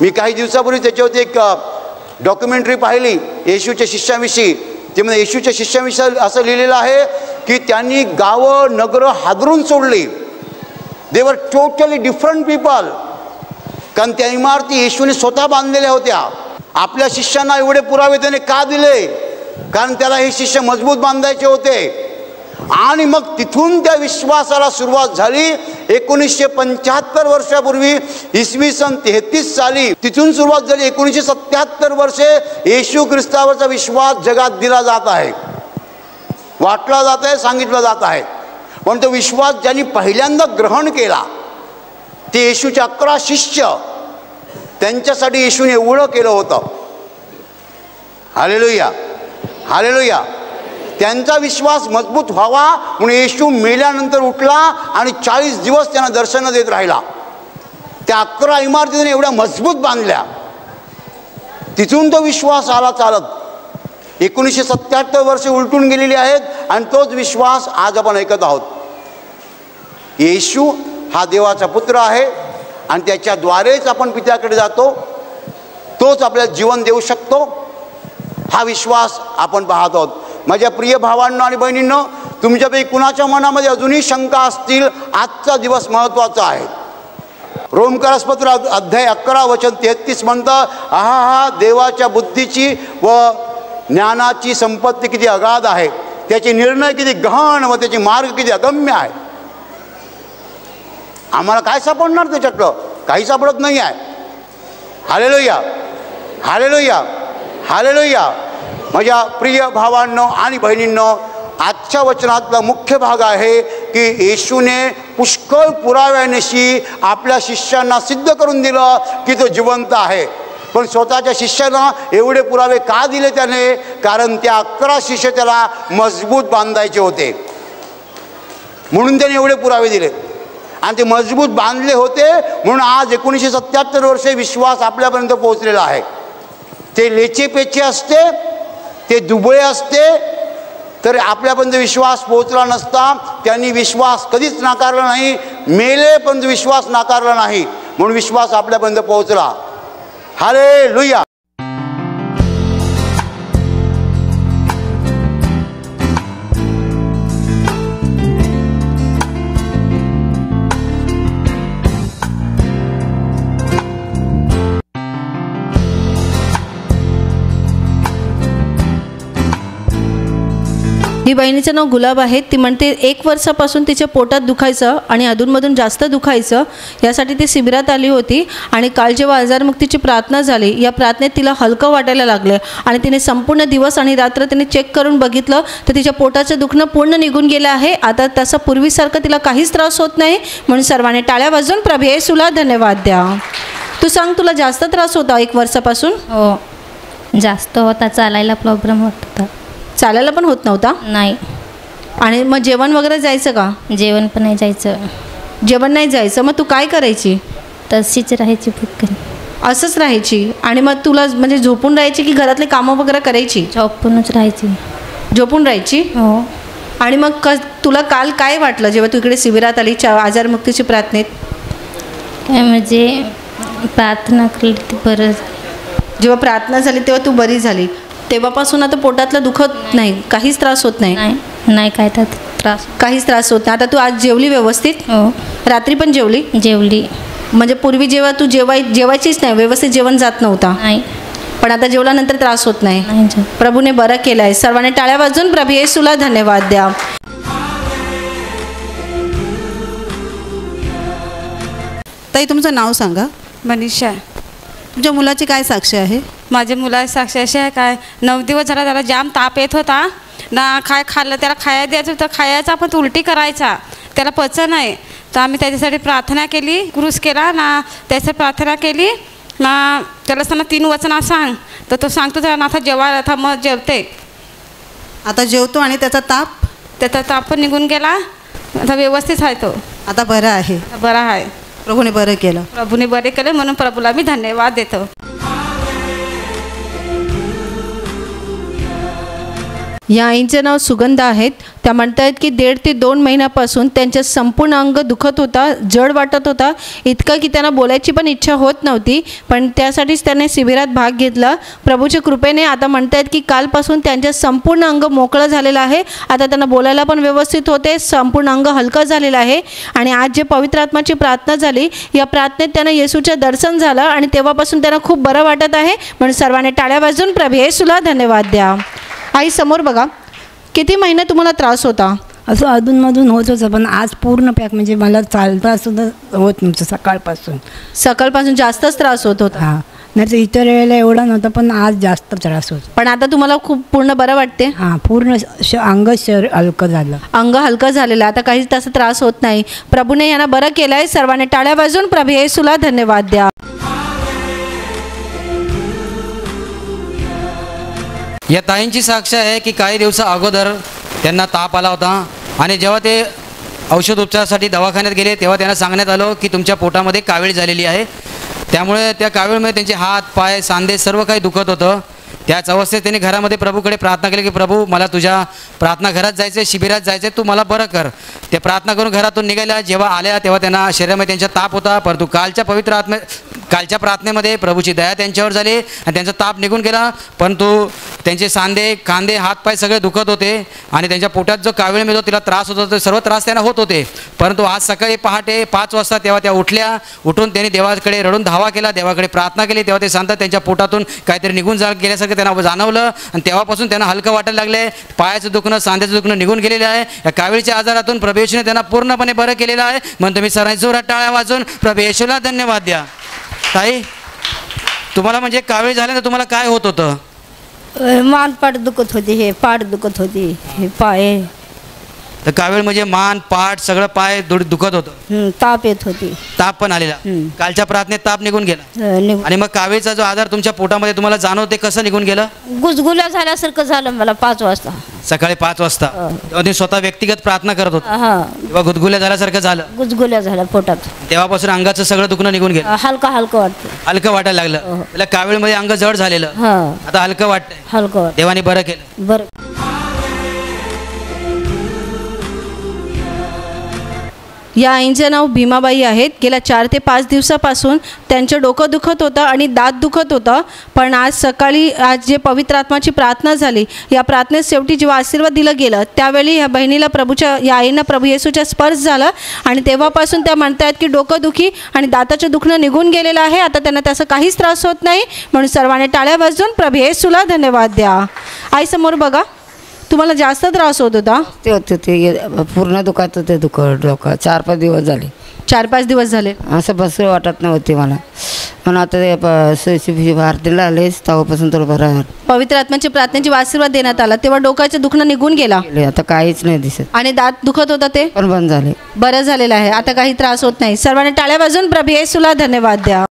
मी काही दिवसापूर्वी त्याच्यावरती एक डॉक्युमेंटरी पाहिली येशूच्या शिष्यांविषयी. त्यामध्ये येशूच्या शिष्यांविषयी असं लिहिलेलं आहे की त्यांनी गावं नगरं हादरून सोडली. दे वर टोटली डिफरंट पीपल. कारण त्या इमारती येशूने स्वतः बांधलेल्या होत्या. आपल्या शिष्यांना एवढे पुरावे त्याने का दिले? कारण त्याला हे शिष्य मजबूत बांधायचे होते. आणि मग तिथून त्या विश्वासाला सुरुवात झाली. 1975 वर्षापूर्वी इसवी सन 33 साली तिथून सुरुवात झाली. 1977 वर्षे येशू ख्रिस्तावरचा विश्वास जगात दिला जात आहे, वाटला जात आहे, सांगितलं जात आहे. पण तो विश्वास ज्यांनी पहिल्यांदा ग्रहण केला ते येशूचे 11 शिष्य, त्यांच्यासाठी येशूने एवढं केलं होतं. Hallelujah, hallelujah. त्यांचा विश्वास मजबूत व्हावा म्हणून येशू मेल्यानंतर उठला आणि 40 दिवस त्यांना दर्शनं देत राहिला. त्या 11 इमारती त्याने एवढ्या मजबूत बांधल्या. तिथून तो विश्वास आला चालत. 1977 वर्षे उलटून गेलेली आहेत आणि तोच विश्वास आज आपण ऐकत आहोत. येशू हा देवाचा पुत्र आहे आणि त्याच्याद्वारेच आपण पित्याकडे जातो. तोच आपल्याला जीवन देऊ शकतो. हा विश्वास आपण पाहत आहोत. माझ्या प्रिय भावांनो आणि बहिणींनो, तुमच्यापैकी कुणाच्या मनामध्ये अजूनही शंका असतील, आजचा दिवस महत्त्वाचा आहे. रोमकरासपत्र अध्याय 11 वचन 33 म्हणतं, आहा, देवाच्या बुद्धीची व ज्ञानाची संपत्ती किती अगाध आहे, त्याचे निर्णय किती गहन व त्याचे मार्ग किती अगम्य आहे. आम्हाला काय सापडणार त्याच्यातलं? काही सापडत नाही आहे. हालेलुया, हालेलुया, हालेलुया. माझ्या प्रिय भावांनो आणि बहिणींनो, आजच्या वचनातला मुख्य भाग आहे की येशूने पुष्कळ पुराव्यानिशी आपल्या शिष्यांना सिद्ध करून दिलं की तो जिवंत आहे. पण स्वतःच्या शिष्यांना एवढे पुरावे का दिले त्याने? कारण त्या 11 शिष्य त्याला मजबूत बांधायचे होते म्हणून त्याने एवढे पुरावे दिले. आणि ते मजबूत बांधले होते म्हणून आज 1977 वर्षे विश्वास आपल्यापर्यंत पोहोचलेला आहे. ते लेचेपेचे असते, ते दुबळे असते, तर आपल्यापर्यंत विश्वास पोहोचला नसता. त्यांनी विश्वास कधीच नाकारला नाही. मेले पण विश्वास नाकारला नाही म्हणून विश्वास आपल्यापर्यंत पोहोचला. हालेलुया. ही बहिणीचं नाव गुलाब आहे. ती म्हणते 1 वर्षापासून तिच्या पोटात दुखायचं आणि अधूनमधून जास्त दुखायचं. यासाठी ती शिबिरात आली होती आणि काल जेव्हा आजारमुक्तीची प्रार्थना झाली, या प्रार्थनेत तिला हलकं वाटायला लागलं आणि तिने संपूर्ण दिवस आणि रात्र तिने चेक करून बघितलं तर तिच्या पोटाचं दुखणं पूर्ण निघून गेलं आहे. आता तसं पूर्वीसारखं तिला काहीच त्रास होत नाही. म्हणून सर्वांनी टाळ्या वाजवून प्रभू येशूला धन्यवाद द्या. तू सांग, तुला जास्त त्रास होता 1 वर्षापासून? हो, जास्त होता. चालायला प्रॉब्लेम होत होता. चालायला पण होत नव्हता? नाही. आणि मग जेवण वगैरे जायचं का? जेवण पण नाही जायचं. जेवण नाही जायचं. मग तू काय करायची? तशीच राहायची, फुटकन असंच राहायची. आणि मग तुला म्हणजे झोपून राहायची की घरातले कामं वगैरे करायची? झोपूनच राहायची. झोपून राहायची? हो. आणि मग तुला काल काय वाटलं जेव्हा तू इकडे शिबिरात आली आजारमुक्तीची प्रार्थनेत? काय म्हणजे प्रार्थना केली ती बरं. जेव्हा प्रार्थना झाली तेव्हा तू बरी झाली. तेव्हापासून आता पोटातलं दुखत नाही, काहीच त्रास होत नाही? नाही, काय त्रास, काहीच त्रास होत नाही. आता तू आज जेवली व्यवस्थित? हो. रात्री पण जेवली? जेवली. म्हणजे पूर्वी जेव्हा तू जेवायचीच नाही, व्यवस्थित जेवण जात नव्हता? नाही. पण आता जेवल्यानंतर त्रास होत नाही? प्रभूने बरं केलं आहे. सर्वांनी टाळ्या वाजवून प्रभू येशूला धन्यवाद द्या. ताई, तुमचं नाव सांगा. मनीषा. तुमच्या मुलाची काय साक्ष आहे? माझ्या मुलाची साक्ष अशी आहे, काय 9 दिवस झाला त्याला जाम ताप येत होता ना. काय खाल्लं त्याला खायला द्यायचं होतं, खायचा पण तो उलटी करायचा, त्याला पचन नाही. तर आम्ही त्याच्यासाठी प्रार्थना केली, क्रूस केला ना, त्यासाठी प्रार्थना केली ना. त्याला सांगा 3 वचना सांग, तर तो सांगतो त्याला आता जेवायला, आता मग जेवते. आता जेवतो आणि त्याचा ताप पण निघून गेला. आता व्यवस्थित आहे तो. आता बरा आहे? बरा आहे. प्रभूने बरं केलं. प्रभूने बरे केले म्हणून प्रभूला मी धन्यवाद देतो. या आईंचं नाव सुगंधा आहेत. त्या म्हणतात की 1.5 ते 2 महिन्यापासून त्यांचं संपूर्ण अंग दुखत होता, जड वाटत होता, इतकं की त्यांना बोलायची पण इच्छा होत नव्हती. पण त्यासाठीच त्याने शिबिरात भाग घेतला. प्रभूच्या कृपेने आता म्हणतात की कालपासून त्यांचं संपूर्ण अंग मोकळं झालेलं आहे. आता त्यांना बोलायला पण व्यवस्थित होते, संपूर्ण अंग हलकं झालेलं आहे. आणि आज जे पवित्र आत्म्याची प्रार्थना झाली, या प्रार्थनेत त्यांना येशूचं दर्शन झालं आणि तेव्हापासून त्यांना खूप बरं वाटत आहे. म्हणून सर्वांनी टाळ्या वाजवून प्रभू येशूला धन्यवाद द्या. आई समोर बघा, किती महिने तुम्हाला त्रास होता? असं अधूनमधून होत होतं, पण आज पूर्ण पॅक, म्हणजे मला चालता सुद्धा होत नव्हतं सकाळपासून जास्तच त्रास होत होता. हां, नाही तर इतर वेळेला एवढा नव्हता, पण आज जास्त त्रास होतो. पण आता तुम्हाला खूप पूर्ण बरं वाटते? हां, पूर्ण अंग हलकं झालं. अंग हलकं झालेलं, आता काही तसा त्रास होत नाही. प्रभूने यांना बरं केलं आहे. सर्वांनी टाळ्या वाजवून प्रभू येशूला धन्यवाद द्या. या ताईंची साक्ष आहे की काही दिवसा अगोदर त्यांना ताप आला होता आणि जेव्हा ते औषध उपचारासाठी दवाखान्यात गेले तेव्हा त्यांना सांगण्यात आलं की तुमच्या पोटामध्ये कावीळ झालेली आहे. त्यामुळे त्या कावीळमध्ये त्यांचे हात, पाय, सांधे सर्व काही दुखत होतं. त्याच अवस्थेत त्यांनी घरामध्ये प्रभूकडे प्रार्थना केली की प्रभू, मला तुझ्या प्रार्थना घरात जायचं आहे, शिबिरात जायचं आहे, तू मला बरं कर. ते प्रार्थना करून घरातून निघाल्या. जेव्हा आल्या तेव्हा त्यांना शरीरामध्ये त्यांचा ताप होता, परंतु कालच्या प्रार्थनेमध्ये प्रभूची दया त्यांच्यावर झाली आणि त्यांचा ताप निघून गेला. परंतु त्यांचे सांधे, खांदे, हातपाय सगळे दुखत होते आणि त्यांच्या पोटात जो कावीळ मिळतो तिला त्रास होत होता, सर्व त्रास त्यांना होत होते. परंतु आज सकाळी पहाटे 5 वाजता तेव्हा त्या उठल्या. उठून त्यांनी देवाकडे रडून धावा केला, देवाकडे प्रार्थना केली. तेव्हा ते सांगतात त्यांच्या पोटातून काहीतरी निघून गेल्यासारखं त्यांना जाणवलं आणि तेव्हापासून त्यांना हलकं वाटायला लागले. पायाचं दुखणं, सांध्याचं दुखणं निघून गेलेलं आहे. या कावीळच्या आजारातून प्रभू येशूने त्यांना पूर्णपणे बरं केलेलं आहे. म्हणून तुम्ही सर्वांनी जोरात टाळ्या वाजून प्रभू येशूला धन्यवाद द्या. ताई, तुम्हाला म्हणजे कावीळ झाल्यानंतर तुम्हाला काय होत होतं? मान पाठ दुखत होती, हे पाठ दुखत होती, हे पाय. तर कावीळ म्हणजे मान, पाठ सगळं पाय दुखत होतं. ताप येत होती. ताप पण आलेला. कालच्या प्रार्थनेत ताप निघून गेला. आणि मग कावीळचा जो आजार तुमच्या पोटामध्ये तुम्हाला जाणवते कसं निघून गेलं? गुजगुल्या झाल्यासारखं झालं मला 5 वाजता. सकाळी 5 वाजता तेव्हा तुम्ही स्वतः व्यक्तिगत प्रार्थना करत होता. तेव्हा गुदगुल्या झाल्यासारखं झालं. गुजगुल्या झाल्या पोटात. तेव्हापासून अंगाचं सगळं दुखणं निघून गेलं. हलकं वाटतं. हलकं वाटायला लागलं. त्याला कावीळमध्ये अंग जड झालेलं, आता हलकं वाटतंय. हलकं वाटतं. देवाने बरं केलं. बरं. या आईंचं नाव भीमाबाई आहेत. गेल्या 4 ते 5 दिवसापासून त्यांचं डोकं दुखत होतं आणि दात दुखत होतं. पण आज सकाळी जे पवित्र आत्माची प्रार्थना झाली, या प्रार्थनेत शेवटी जेव्हा आशीर्वाद दिलं गेलं त्यावेळी ह्या बहिणीला या आईंना प्रभू येशूचा स्पर्श झाला आणि तेव्हापासून त्या म्हणतायत की डोकंदुखी आणि दाताचं दुखणं निघून गेलेलं आहे. आता त्यांना त्याचा काहीच त्रास होत नाही. म्हणून सर्वांनी टाळ्या वाजवून प्रभू येशूला धन्यवाद द्या. आईसमोर बघा, तुम्हाला जास्त त्रास होत होता? ते पूर्ण दुखत होते, डोकं 4-5 दिवस झाले. 4-5 दिवस झाले. असं बसं वाटत नव्हते मला. पण आता ते भारतीला आलेच तेव्हापासून थोडं बरं. पवित्र आत्म्याची प्रार्थनेची आशीर्वाद देण्यात आला तेव्हा डोक्याचं दुखणं निघून गेला. आता काहीच नाही दिसत. आणि दात दुखत होता ते पण बंद झाले. बरं झालेलं आहे. आता काही त्रास होत नाही. सर्वांनी टाळ्या वाजवून प्रभू येशूला धन्यवाद द्या.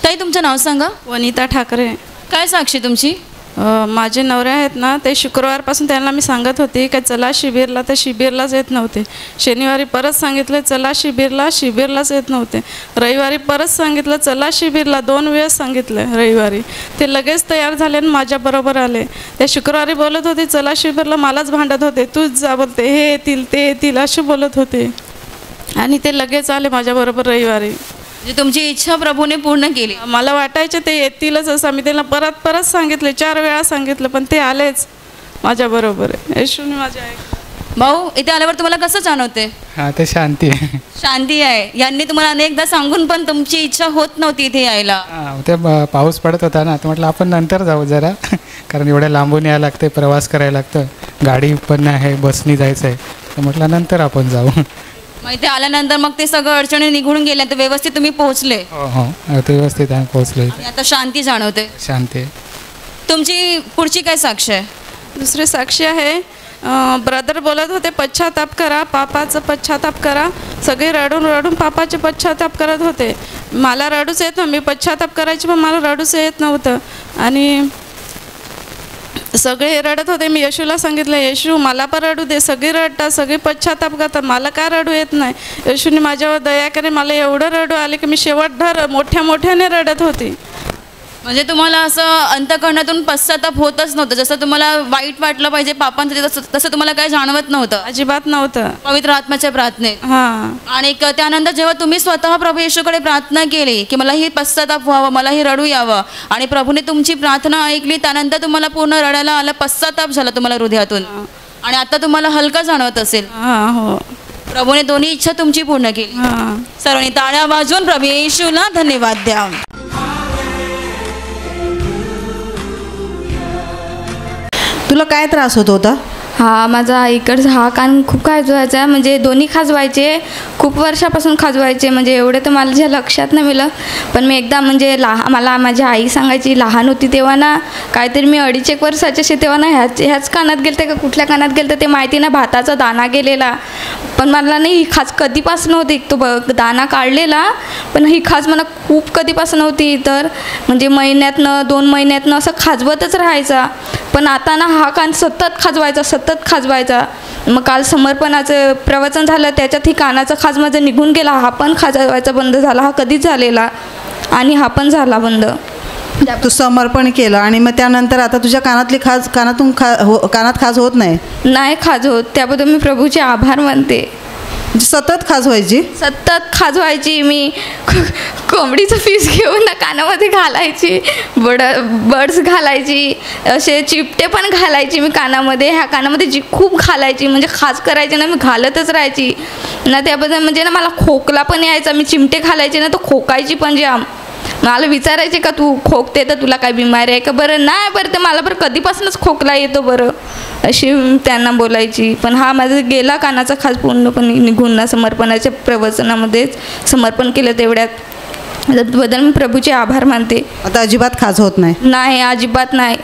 ताई, तुमचं नाव सांगा. वनिता ठाकरे. काय साक्षी तुमची? माझे नवरे आहेत ना, ते शुक्रवारपासून त्यांना मी सांगत होते की चला शिबिरला, तर शिबिरलाच येत नव्हते. शनिवारी परत सांगितलं चला शिबिरला, शिबिरलाच येत नव्हते. रविवारी परत सांगितलं चला शिबिरला, 2 वेळेस सांगितलं रविवारी. ते लगेच तयार झाले आणि माझ्याबरोबर आले. ते शुक्रवारी बोलत होते चला शिबिरला, मलाच भांडत होते, तूच जा बोलते, हे येतील ते येतील असे बोलत होते. आणि ते लगेच आले माझ्याबरोबर रविवारी. म्हणजे तुमची इच्छा प्रभूने पूर्ण केली. मला वाटायचं ते येतीलच असं. मी त्यांना परत सांगितले, 4 वेळा सांगितलं, पण ते आलेच माझ्याबरोबर. येशूने माझ्या भाऊ, इथे आल्यावर तुम्हाला कसं जाणवते? हां, ते शांती आहे. शांती आहे. यांनी तुम्हाला अनेकदा सांगून पण तुमची इच्छा होत नव्हती इथे यायला. ते पाऊस पडत होता ना, तर म्हटलं आपण नंतर जाऊ जरा, कारण एवढ्या लांबून यायला लागते, प्रवास करायला लागतं, गाडी पण आहे, बसनी जायचं आहे, तर म्हटलं नंतर आपण जाऊ. मग इथे आल्यानंतर मग ते सगळं अडचणी निघून गेल्या, तर व्यवस्थित तुम्ही पोहोचले? हो, ते व्यवस्थित आहे, पोहोचलो. आता शांती जाणवते. शांती. तुमची पुढची काय साक्ष आहे? दुसरी साक्षी आहे. ब्रदर बोलत होते पश्चाताप करा, पापाचं पश्चाताप करा. सगळे रडून रडून पापाचे पश्चाताप करत होते. मला रडूच येत नव्हतं. मी पश्चाताप करायची पण मला रडूच येत नव्हतं. आणि सगळे रडत होते. मी येशूला सांगितलं, येशू मला पण रडू दे. सगळे रडतात, सगळे पश्चाताप करतात, मला का रडू येत नाही? येशूने माझ्यावर दया करे. मला एवढं रडू आले की मी शेवटभर मोठ्याने रडत होती. म्हणजे तुम्हाला असं अंतःकरणातून पश्चाताप होतच नव्हतं? जसं तुम्हाला वाईट वाटलं पाहिजे पापांचं, तसं तुम्हाला काही जाणवत नव्हतं? अजिबात नव्हतं. पवित्र आत्म्याच्या प्रार्थनेत. हां. आणि त्यानंतर जेव्हा तुम्ही स्वतः प्रभू येशूकडे प्रार्थना केली की मला ही पश्चाताप व्हावं, मला ही रडू यावं, आणि प्रभूने तुमची प्रार्थना ऐकली, त्यानंतर तुम्हाला पूर्ण रडायला आला, पश्चाताप झाला तुम्हाला हृदयातून, आणि आता तुम्हाला हलका जाणवत असेल. हो. प्रभूने दोन्ही इच्छा तुमची पूर्ण केली. सर्वांनी टाळ्या वाजवून प्रभू येशूला धन्यवाद द्या. तुला काय त्रास होत होता? हा, माझा इकडचा हा कान खूप खाजवायचा, म्हणजे दोन्ही खाजवायचे, खूप वर्षापासून खाजवायचे, म्हणजे एवढे तर माझ्या लक्षात नाही मिळलं. पण मी एकदा म्हणजे मला माझी आई सांगायची, लहान होती तेव्हा ना, काहीतरी मी 2.5 वर्षाची असे तेव्हा ना ह्याच कानात गेलते का कुठल्या कानात गेलते ते माहिती ना, भाताचा दाणा गेलेला. पण मला नाही ही खाज कधीपासून होती, तो दाणा काढलेला, पण ही खाज मला खूप कधीपासून होती. तर म्हणजे महिन्यातनं 2 महिन्यातनं असं खाजवतच राहायचा. पण आता ना हा कान सतत खाजवायचा. मग काल समर्पणाचं प्रवचन झालं, त्याच्यात ही कानाचा खाज माझा निघून गेला. हा पण खाजवायचा बंद झाला, हा कधीच झालेला, आणि हा पण झाला बंद. तू समर्पण केलं आणि मग त्यानंतर आता तुझ्या कानातली खाज कानात खाज होत नाही खाज होत. त्याबद्दल मी प्रभूचे आभार मानते. सतत खाजवायची. मी कोंबडीचं पीस घेऊन ना कानामध्ये घालायची, बड्स घालायची, असे चिपटे पण घालायची मी कानामध्ये. ह्या कानामध्ये खूप घालायची, म्हणजे खाज करायची ना, मी घालतच राहायची ना. त्याबद्दल म्हणजे ना मला खोकला पण यायचा. मी चिमटे घालायचे ना, तर खोकायची पण जाम. मला विचारायचे का तू खोकते तर तुला काय बिमारी आहे का? बरं नाही, बरं ते मला बरं कधीपासूनच खोकला येतो बरं, अशी त्यांना बोलायची. पण हा माझा गेला कानाचा खास पूर्णपणे निघून ना, समर्पणाच्या प्रवचनामध्येच समर्पण केलं तेवढ्यात. त्याबद्दल मी प्रभूचे आभार मानते. आता अजिबात खाज होत नाही, अजिबात नाही.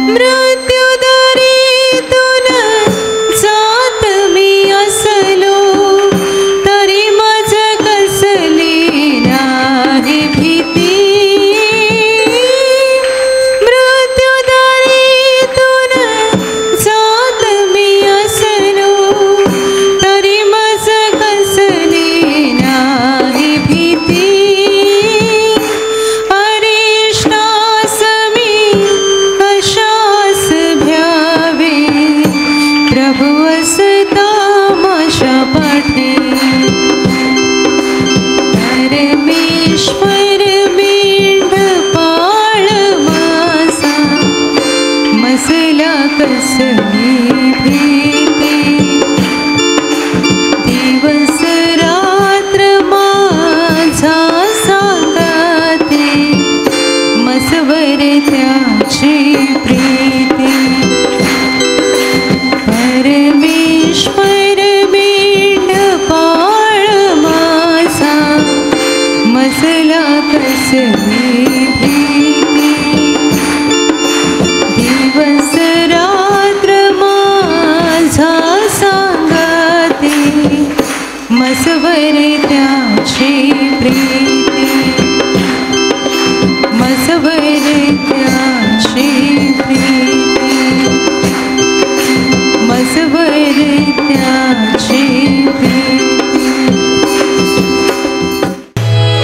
मृत्युदरी परमेश्वर मेंढपाळ माझा मसला कसली भीती दिवस रात्र माझा सांगाते मसवर त्याची प्रीती परमेश्वर मेंढपाळ माझा मसला कसली भीती दिवस रात्र माझा सांगाते मसवर त्याची प्रीती मसवर त्याची प्रीती मसवर त्याची प्रीती.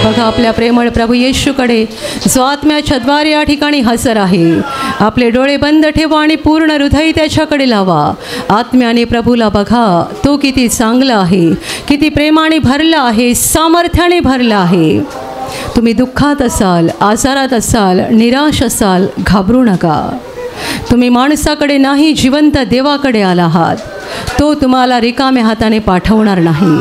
बघा आपल्या प्रेमळ प्रभू येशूकडे जो आत्म्याच्या द्वारे या ठिकाणी हजर आहे. आपले डोळे बंद ठेवा आणि पूर्ण हृदय त्याच्याकडे लावा. आत्म्याने प्रभूला बघा, तो किती चांगला आहे, किती प्रेमाने भरला आहे, सामर्थ्याने भरला आहे. तुम्ही दुःखात असाल, आजारात असाल, निराश असाल, घाबरू नका. तुम्ही माणसाकडे नाही, जिवंत देवाकडे आला आहात. तो तुम्हाला रिकाम्या हाताने पाठवणार नाही.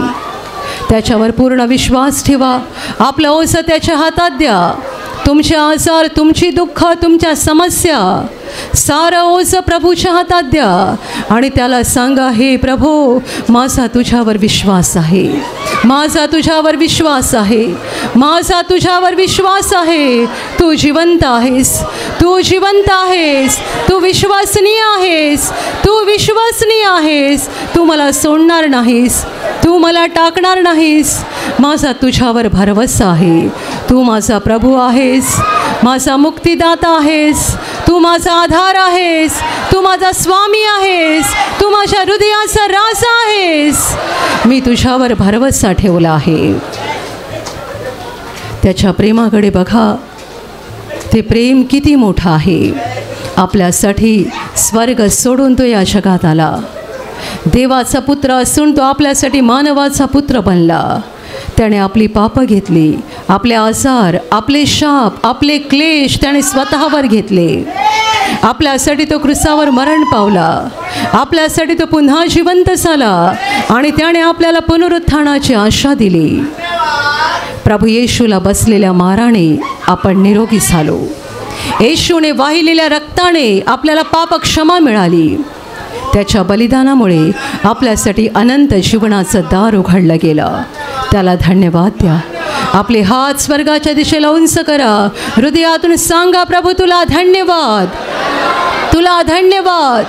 त्याच्यावर पूर्ण विश्वास ठेवा. आपलं ओझं त्याच्या हातात द्या. तुमचे आजार, तुमची दुःख, तुमच्या समस्या सारं ओझं प्रभूच्या हातात द्या आणि त्याला सांगा, हे प्रभू, माझा तुझ्यावर विश्वास आहे, माझा तुझ्यावर विश्वास आहे, माझा तुझ्यावर विश्वास आहे. तू जिवंत आहेस, तू जिवंत आहेस, तू विश्वसनीय आहेस, तू विश्वसनीय आहेस. तू मला सोडणार नाहीस, तू मला टाकणार नाहीस. माझा तुझ्यावर भरवसा आहे. तू माझा प्रभू आहेस, माझा मुक्तिदाता आहेस, तू माझा आधार आहेस, तू माझा स्वामी आहेस, तू माझ्या हृदयाचा राजा आहेस. मी तुझ्यावर भरवसा ठेवला आहे. त्याच्या प्रेमाकडे बघा. ते प्रेम किती मोठं आहे. आपल्यासाठी स्वर्ग सोडून तो या जगात आला. देवाचा पुत्र असून तो आपल्यासाठी मानवाचा पुत्र बनला. त्याने आपली पापं घेतली, आपले आजार, आपले शाप, आपले क्लेश त्याने स्वतःवर घेतले. आपल्यासाठी तो क्रूसावर मरण पावला. आपल्यासाठी तो पुन्हा जिवंत झाला आणि त्याने आपल्याला पुनरुत्थानाची आशा दिली. प्रभू येशूला बसलेल्या माराने आपण निरोगी झालो. येशूने वाहिलेल्या रक्ताने आपल्याला पाप क्षमा मिळाली. त्याच्या बलिदानामुळे आपल्यासाठी अनंत जीवनाचं दार उघडलं गेलं. त्याला धन्यवाद द्या. आपले हात स्वर्गाच्या दिशेला उंच करा. हृदयातून सांगा, प्रभू तुला धन्यवाद, तुला धन्यवाद,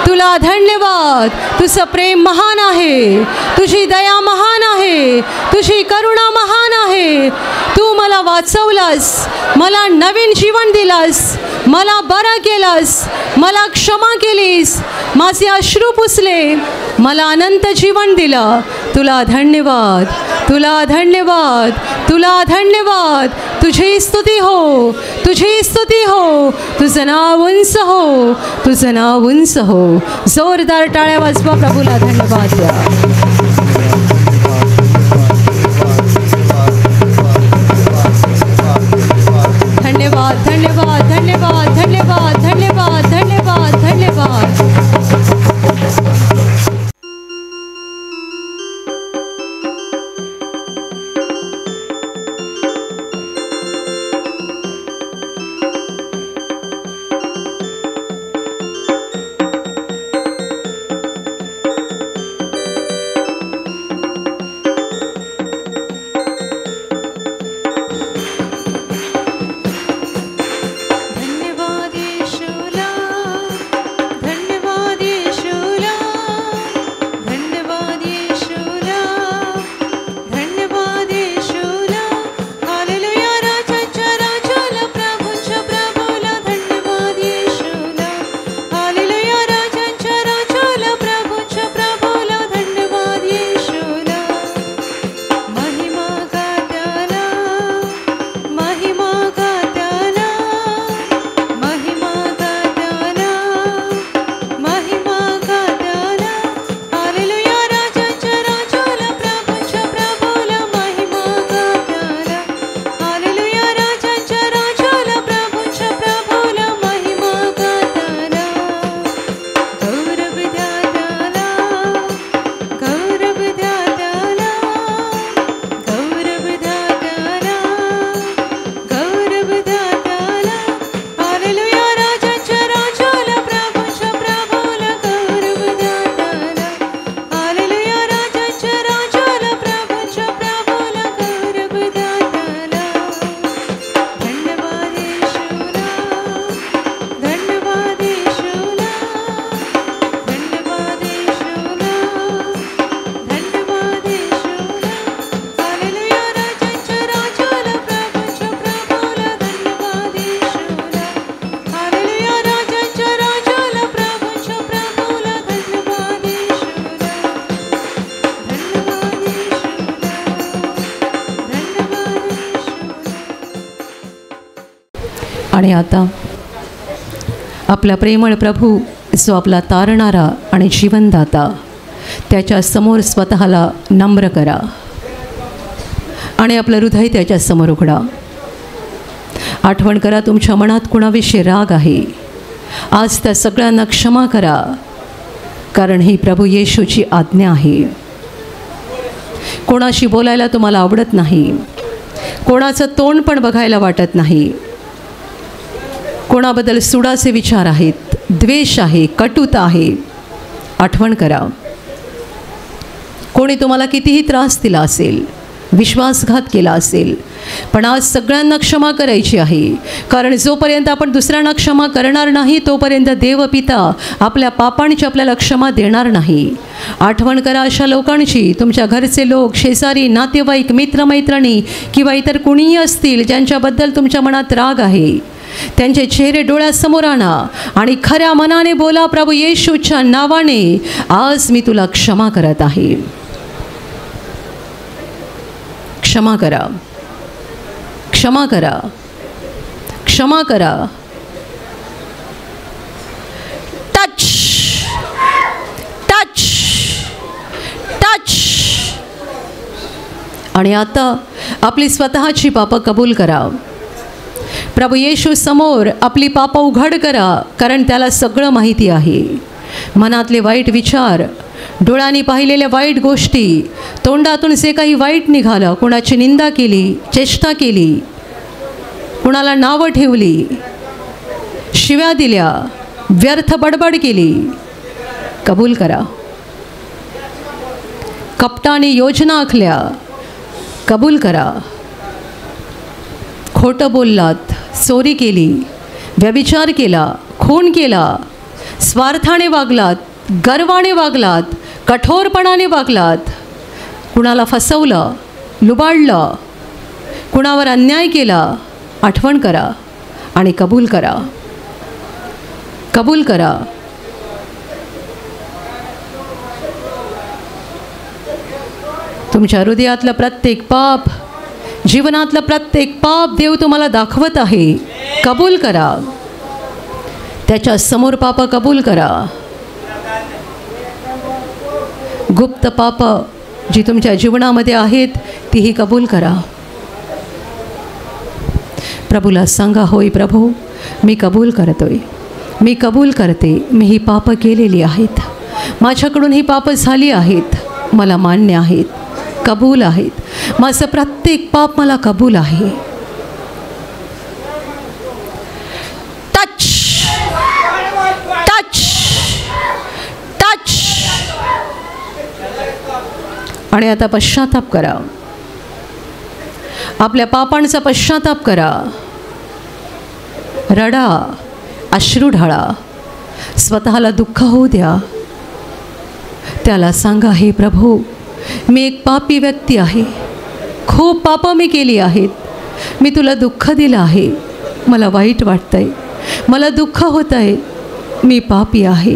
तुला धन्यवाद. तुझं प्रेम महान आहे, तुझी दया महान आहे, तुझी करुणा महान आहे. तू मला वाचवलास, मला नवीन जीवन दिलास, मला बरं केलास, मला क्षमा केलीस, माझे अश्रू पुसले, मला अनंत जीवन दिलं. तुला धन्यवाद, तुला धन्यवाद, तुला धन्यवाद. तुझी स्तुती हो, तुझी स्तुती हो. तुझं नाव उंच हो, तुझं नाव उंच हो. जोरदार टाळ्या वाजवा. प्रभूला धन्यवाद द्या. धन्यवाद, धन्यवाद, धन्यवाद, धन्यवाद, धन्यवाद, धन्यवाद, धन्यवाद. आणि आता आपला प्रेमळ प्रभू जो आपला तारणारा आणि जीवनदाता त्याच्या समोर स्वतःला नम्र करा आणि आपलं हृदय त्याच्या समोर उघडा. आठवण करा तुमच्या मनात कोणाविषयी राग आहे, आज त्या सगळ्यांना क्षमा करा, कारण ही प्रभू येशूची आज्ञा आहे. कोणाशी बोलायला तुम्हाला आवडत नाही, कोणाचं तोंड पण बघायला वाटत नाही, कोणाबद्दल सुडाचे विचार आहेत, द्वेष आहे, कटुता आहे. आठवण करा कोणी तुम्हाला कितीही त्रास दिला असेल, विश्वासघात केला असेल, पण आज सगळ्यांना क्षमा करायची आहे, कारण जोपर्यंत आपण दुसऱ्यांना क्षमा करणार नाही तोपर्यंत देवपिता आपल्या पापांची आपल्याला क्षमा देणार नाही. आठवण करा अशा लोकांची, तुमच्या घरचे लोक, शेजारी, नातेवाईक, मित्रमैत्रिणी किंवा इतर कुणीही असतील ज्यांच्याबद्दल तुमच्या मनात राग आहे, त्यांचे चेहरे डोळ्यासमोर आणा आणि खऱ्या मनाने बोला, प्रभू येशूच्या नावाने आज मी तुला क्षमा करत आहे. क्षमा करा, क्षमा करा, क्षमा करा. Touch touch touch. आणि आता आपली स्वतःची पापं कबूल करा. प्रभू येशू समोर आपली पापं उघड करा, कारण त्याला सगळं माहिती आहे. मनातले वाईट विचार, डोळ्यांनी पाहिलेल्या वाईट गोष्टी, तोंडातून जे काही वाईट निघालं, कुणाची निंदा केली, चेष्टा केली, कुणाला नावं ठेवली, शिव्या दिल्या, व्यर्थ बडबड केली, कबूल करा. कपटाने योजना आखल्या, कबूल करा. खोटं बोललात, चोरी केली, व्यभिचार केला, खून केला, स्वार्थाने वागलात, गर्वाने वागलात, कठोरपणाने वागलात, कुणाला फसवलं, लुबाडलं, कुणावर अन्याय केला, आठवण करा आणि कबूल करा. कबूल करा. तुमच्या हृदयातलं प्रत्येक पाप, जीवनातलं प्रत्येक पाप देव तुम्हाला दाखवत आहे. कबूल करा. त्याच्या समोर पाप कबूल करा. गुप्त पाप जी तुमच्या जीवनामध्ये आहेत तीही कबूल करा. प्रभूला सांगा, होय प्रभू मी कबूल करतोय, मी कबूल करते, मी ही पापं केलेली आहेत, माझ्याकडून ही पापं झाली आहेत, मला मान्य आहेत, कबूल आहेत, माझं प्रत्येक पाप मला कबूल आहे. Touch touch touch. आणि आता पश्चाताप करा. आपल्या पापांचा पश्चाताप करा. रडा, अश्रू ढाळा, स्वतःला दुःख होऊ द्या. त्याला सांगा, हे प्रभू मी एक पापी व्यक्ती आहे, खूप पापं मी केली आहेत, मी तुला दुःख दिलं आहे, मला वाईट वाटतंय, मला दुःख होत आहे, मी पापी आहे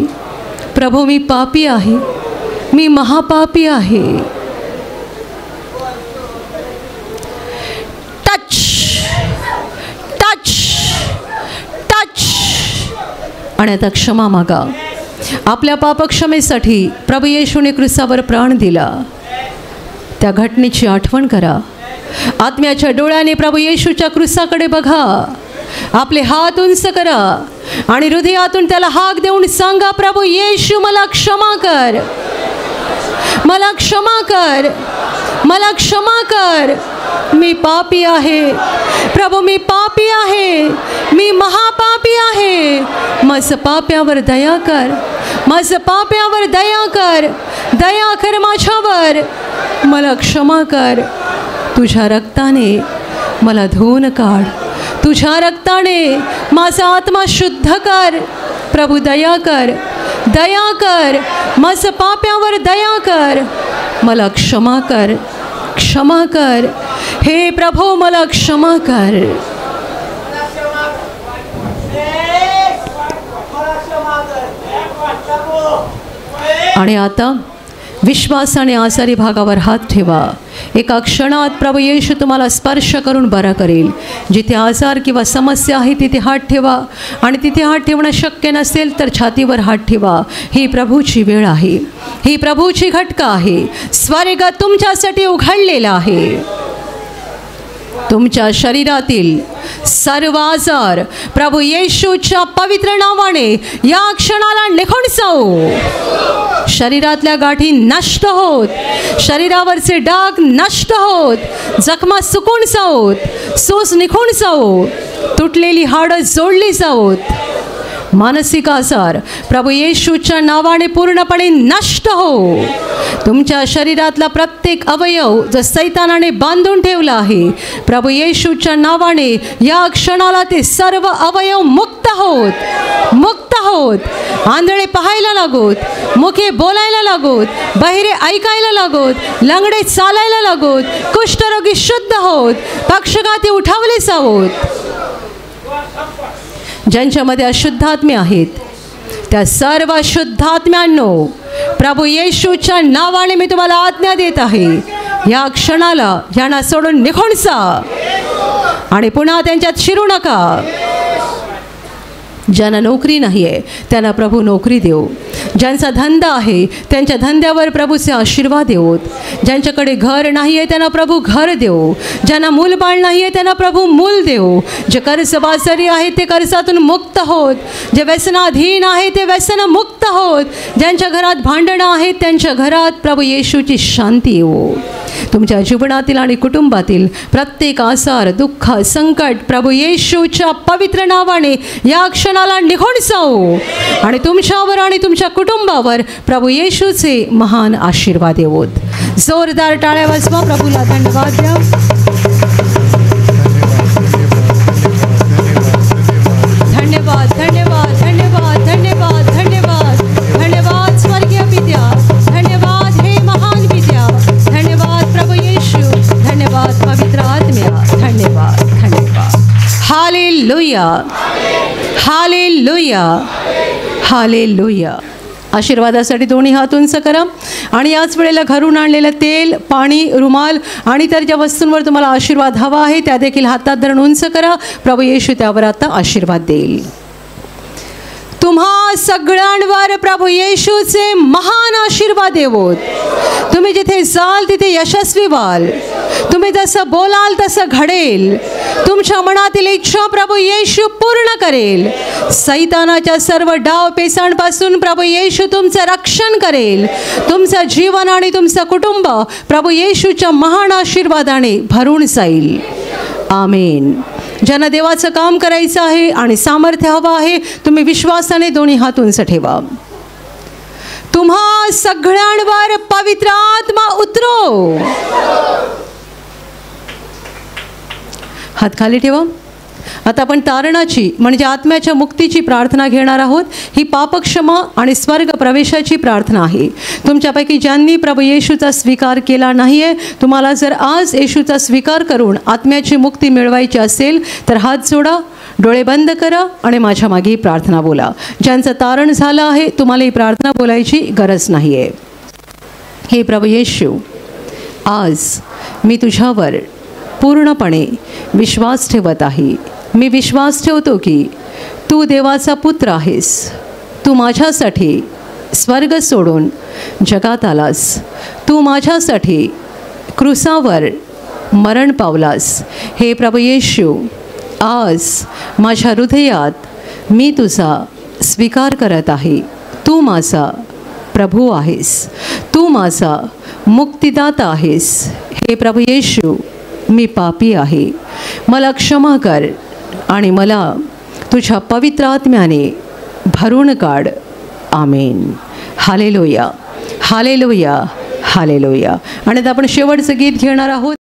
प्रभू, मी पापी आहे, मी महापापी आहे. Touch touch touch. आणि आता क्षमा मागा. आपल्या पापक्षमेसाठी प्रभू येशूने क्रूसावर प्राण दिला, त्या घटनेची आठवण करा. आत्म्याच्या डोळ्याने प्रभू येशूच्या क्रूसाकडे बघा. आपले हात उंच करा आणि हृदयातून त्याला हाक देऊन सांगा, प्रभू येशू मला क्षमा कर, मला क्षमा कर, मला क्षमा कर, मी पापी आहे प्रभू, मी पापी आहे, मी महापापी आहे, माझं पाप्यावर दया कर, माझं पाप्यावर दया कर, दया कर माझ्यावर, मला क्षमा कर. तुझ्या रक्ताने मला धुवून काढ, तुझ्या रक्ताने माझा आत्मा शुद्ध कर. प्रभू दया कर, दया कर, माझं पाप्यावर दया कर, मला क्षमा कर, क्षमा कर, हे प्रभू मला क्षमा कर. आणि आता विश्वासाने आजारी भागावर हात ठेवा. एका क्षणात प्रभू येशू तुम्हाला स्पर्श करून बरा करेल. जिथे आजार किंवा समस्या आहे तिथे हात ठेवा आणि तिथे हात ठेवणं शक्य नसेल तर छातीवर हात ठेवा. ही प्रभूची वेळ आहे, ही प्रभूची घटका आहे. स्वर्ग तुमच्यासाठी उघडलेला आहे. तुमच्या शरीरातील सर्व आजार प्रभू येशूच्या पवित्र नावाने या क्षणाला निघून जाओ. शरीरातल्या गाठी नष्ट होत, शरीरावरचे डाग नष्ट होत, जखमा सुकून जाओत, सूज निघून जाओ, तुटलेली हाडं जोडली जाओत. मानसिक आजार प्रभू येशूच्या नावाने पूर्णपणे नष्ट हो. तुमच्या शरीरातला प्रत्येक अवयव जो सैतानाने बांधून ठेवला आहे, प्रभू येशूच्या नावाने या क्षणाला ते सर्व अवयव मुक्त होत, मुक्त होत. आंधळे पाहायला लागोत, मुखे बोलायला लागोत, बहिरे ऐकायला लागोत, लंगडे चालायला लागोत, कुष्ठरोगी शुद्ध होत, पक्षघाती उठावले जावोत. ज्यांच्यामध्ये अशुद्धात्मे आहेत त्या सर्व शुद्धात्म्यांनो प्रभू येशूच्या नावाने मी तुम्हाला आज्ञा देत आहे, या क्षणाला यांना सोडून निघून जा आणि पुन्हा त्यांच्यात शिरू नका. ज्यांना नोकरी नाही आहे त्यांना प्रभू नोकरी देव. ज्यांचा धंदा आहे त्यांच्या धंद्यावर प्रभूचे आशीर्वाद देवोत. ज्यांच्याकडे घर नाही आहे त्यांना प्रभू घर देव. ज्यांना मूलबाळ नाही आहे त्यांना प्रभू मूल देव. जे कर्जबाजारी आहेत ते कर्जातून मुक्त होत, जे व्यसनाधीन आहेत ते व्यसन मुक्त होत, ज्यांच्या घरात भांडणं आहेत त्यांच्या घरात प्रभू येशूची शांती येवो. तुमच्या जीवनातील आणि कुटुंबातील प्रत्येक आजार, दुःख, संकट प्रभू येशूच्या पवित्र नावाने या क्षणाला निघून जाओ आणि तुमच्यावर आणि तुमच्या कुटुंबावर प्रभू येशूचे महान आशीर्वाद येवोत. जोरदार टाळ्या वाजवा, प्रभूला धन्यवाद द्या. धन्यवाद, धन्यवाद, धन्यवाद, धन्यवाद, धन्यवाद, धन्यवाद स्वर्गीय पित्या, धन्यवाद हे महान पित्या, धन्यवाद प्रभू येशू, धन्यवाद पवित्र आत्म्या, धन्यवाद, धन्यवाद. हालेलुया, हालेलुया, हालेलुया. आशीर्वादासाठी दोन्ही हात उंच करा आणि याच वेळेला घरून आणलेलं तेल, पाणी, रुमाल आणि तर ज्या वस्तूंवर तुम्हाला आशीर्वाद हवा आहे त्या देखील हातात धरून उंच करा. प्रभू येशू त्यावर आता आशीर्वाद देईल. तुम्हा सगळ्यांवर प्रभू येशूचे महान आशीर्वाद येवोत. तुम्ही जिथे जाल तिथे यशस्वी व्हाल. तुम्ही जसं बोलाल तसं घडेल. तुमच्या मनातील इच्छा प्रभू येशू पूर्ण करेल. सैतानाच्या सर्व डाव पेचांपासून प्रभू येशू तुमचं रक्षण करेल. तुमचं जीवन आणि तुमचं कुटुंब प्रभू येशूच्या महान आशीर्वादाने भरून जाईल. आमेन. ज्यांना देवाचं काम करायचं आहे आणि सामर्थ्य हवं आहे तुम्ही विश्वासाने दोन्ही हात उंच ठेवा. तुम्हा सगळ्यांवर पवित्र आत्मा उतरो. हात खाली ठेवा. आता आपण तारणाची म्हणजे आत्म्याच्या मुक्तीची प्रार्थना घेणार आहोत. ही पापक्षमा आणि स्वर्ग प्रवेशाची प्रार्थना आहे. तुमच्यापैकी ज्यांनी प्रभू येशूचा स्वीकार केला नाही आहे, तुम्हाला जर आज येशूचा स्वीकार करून आत्म्याची मुक्ती मिळवायची असेल तर हात जोडा, डोळे बंद करा आणि माझ्या मागे ही प्रार्थना बोला. ज्यांचं तारण झालं आहे तुम्हाला ही प्रार्थना बोलायची गरज नाही आहे. हे प्रभू येशू, आज मी तुझ्यावर पूर्णपणे विश्वास ठेवत आहे. मी विश्वास ठेवतो की तू देवाचा पुत्र आहेस. तू माझ्यासाठी स्वर्ग सोडून जगात आलास. तू माझ्यासाठी क्रूसावर मरण पावलास. हे प्रभू येशू, आज माझ्या हृदयात मी तुझा स्वीकार करत आहे. तू माझा प्रभू आहेस. तू माझा मुक्तिदाता आहेस. हे प्रभू येशू, मी पापी आहे. मला क्षमा कर आणि मला तुझ्या पवित्र आत्म्याने भरून काढ. आमेन. हालेलुया, हालेलुया, हालेलुया. आणि आता आपण शेवटचं गीत घेणार आहोत.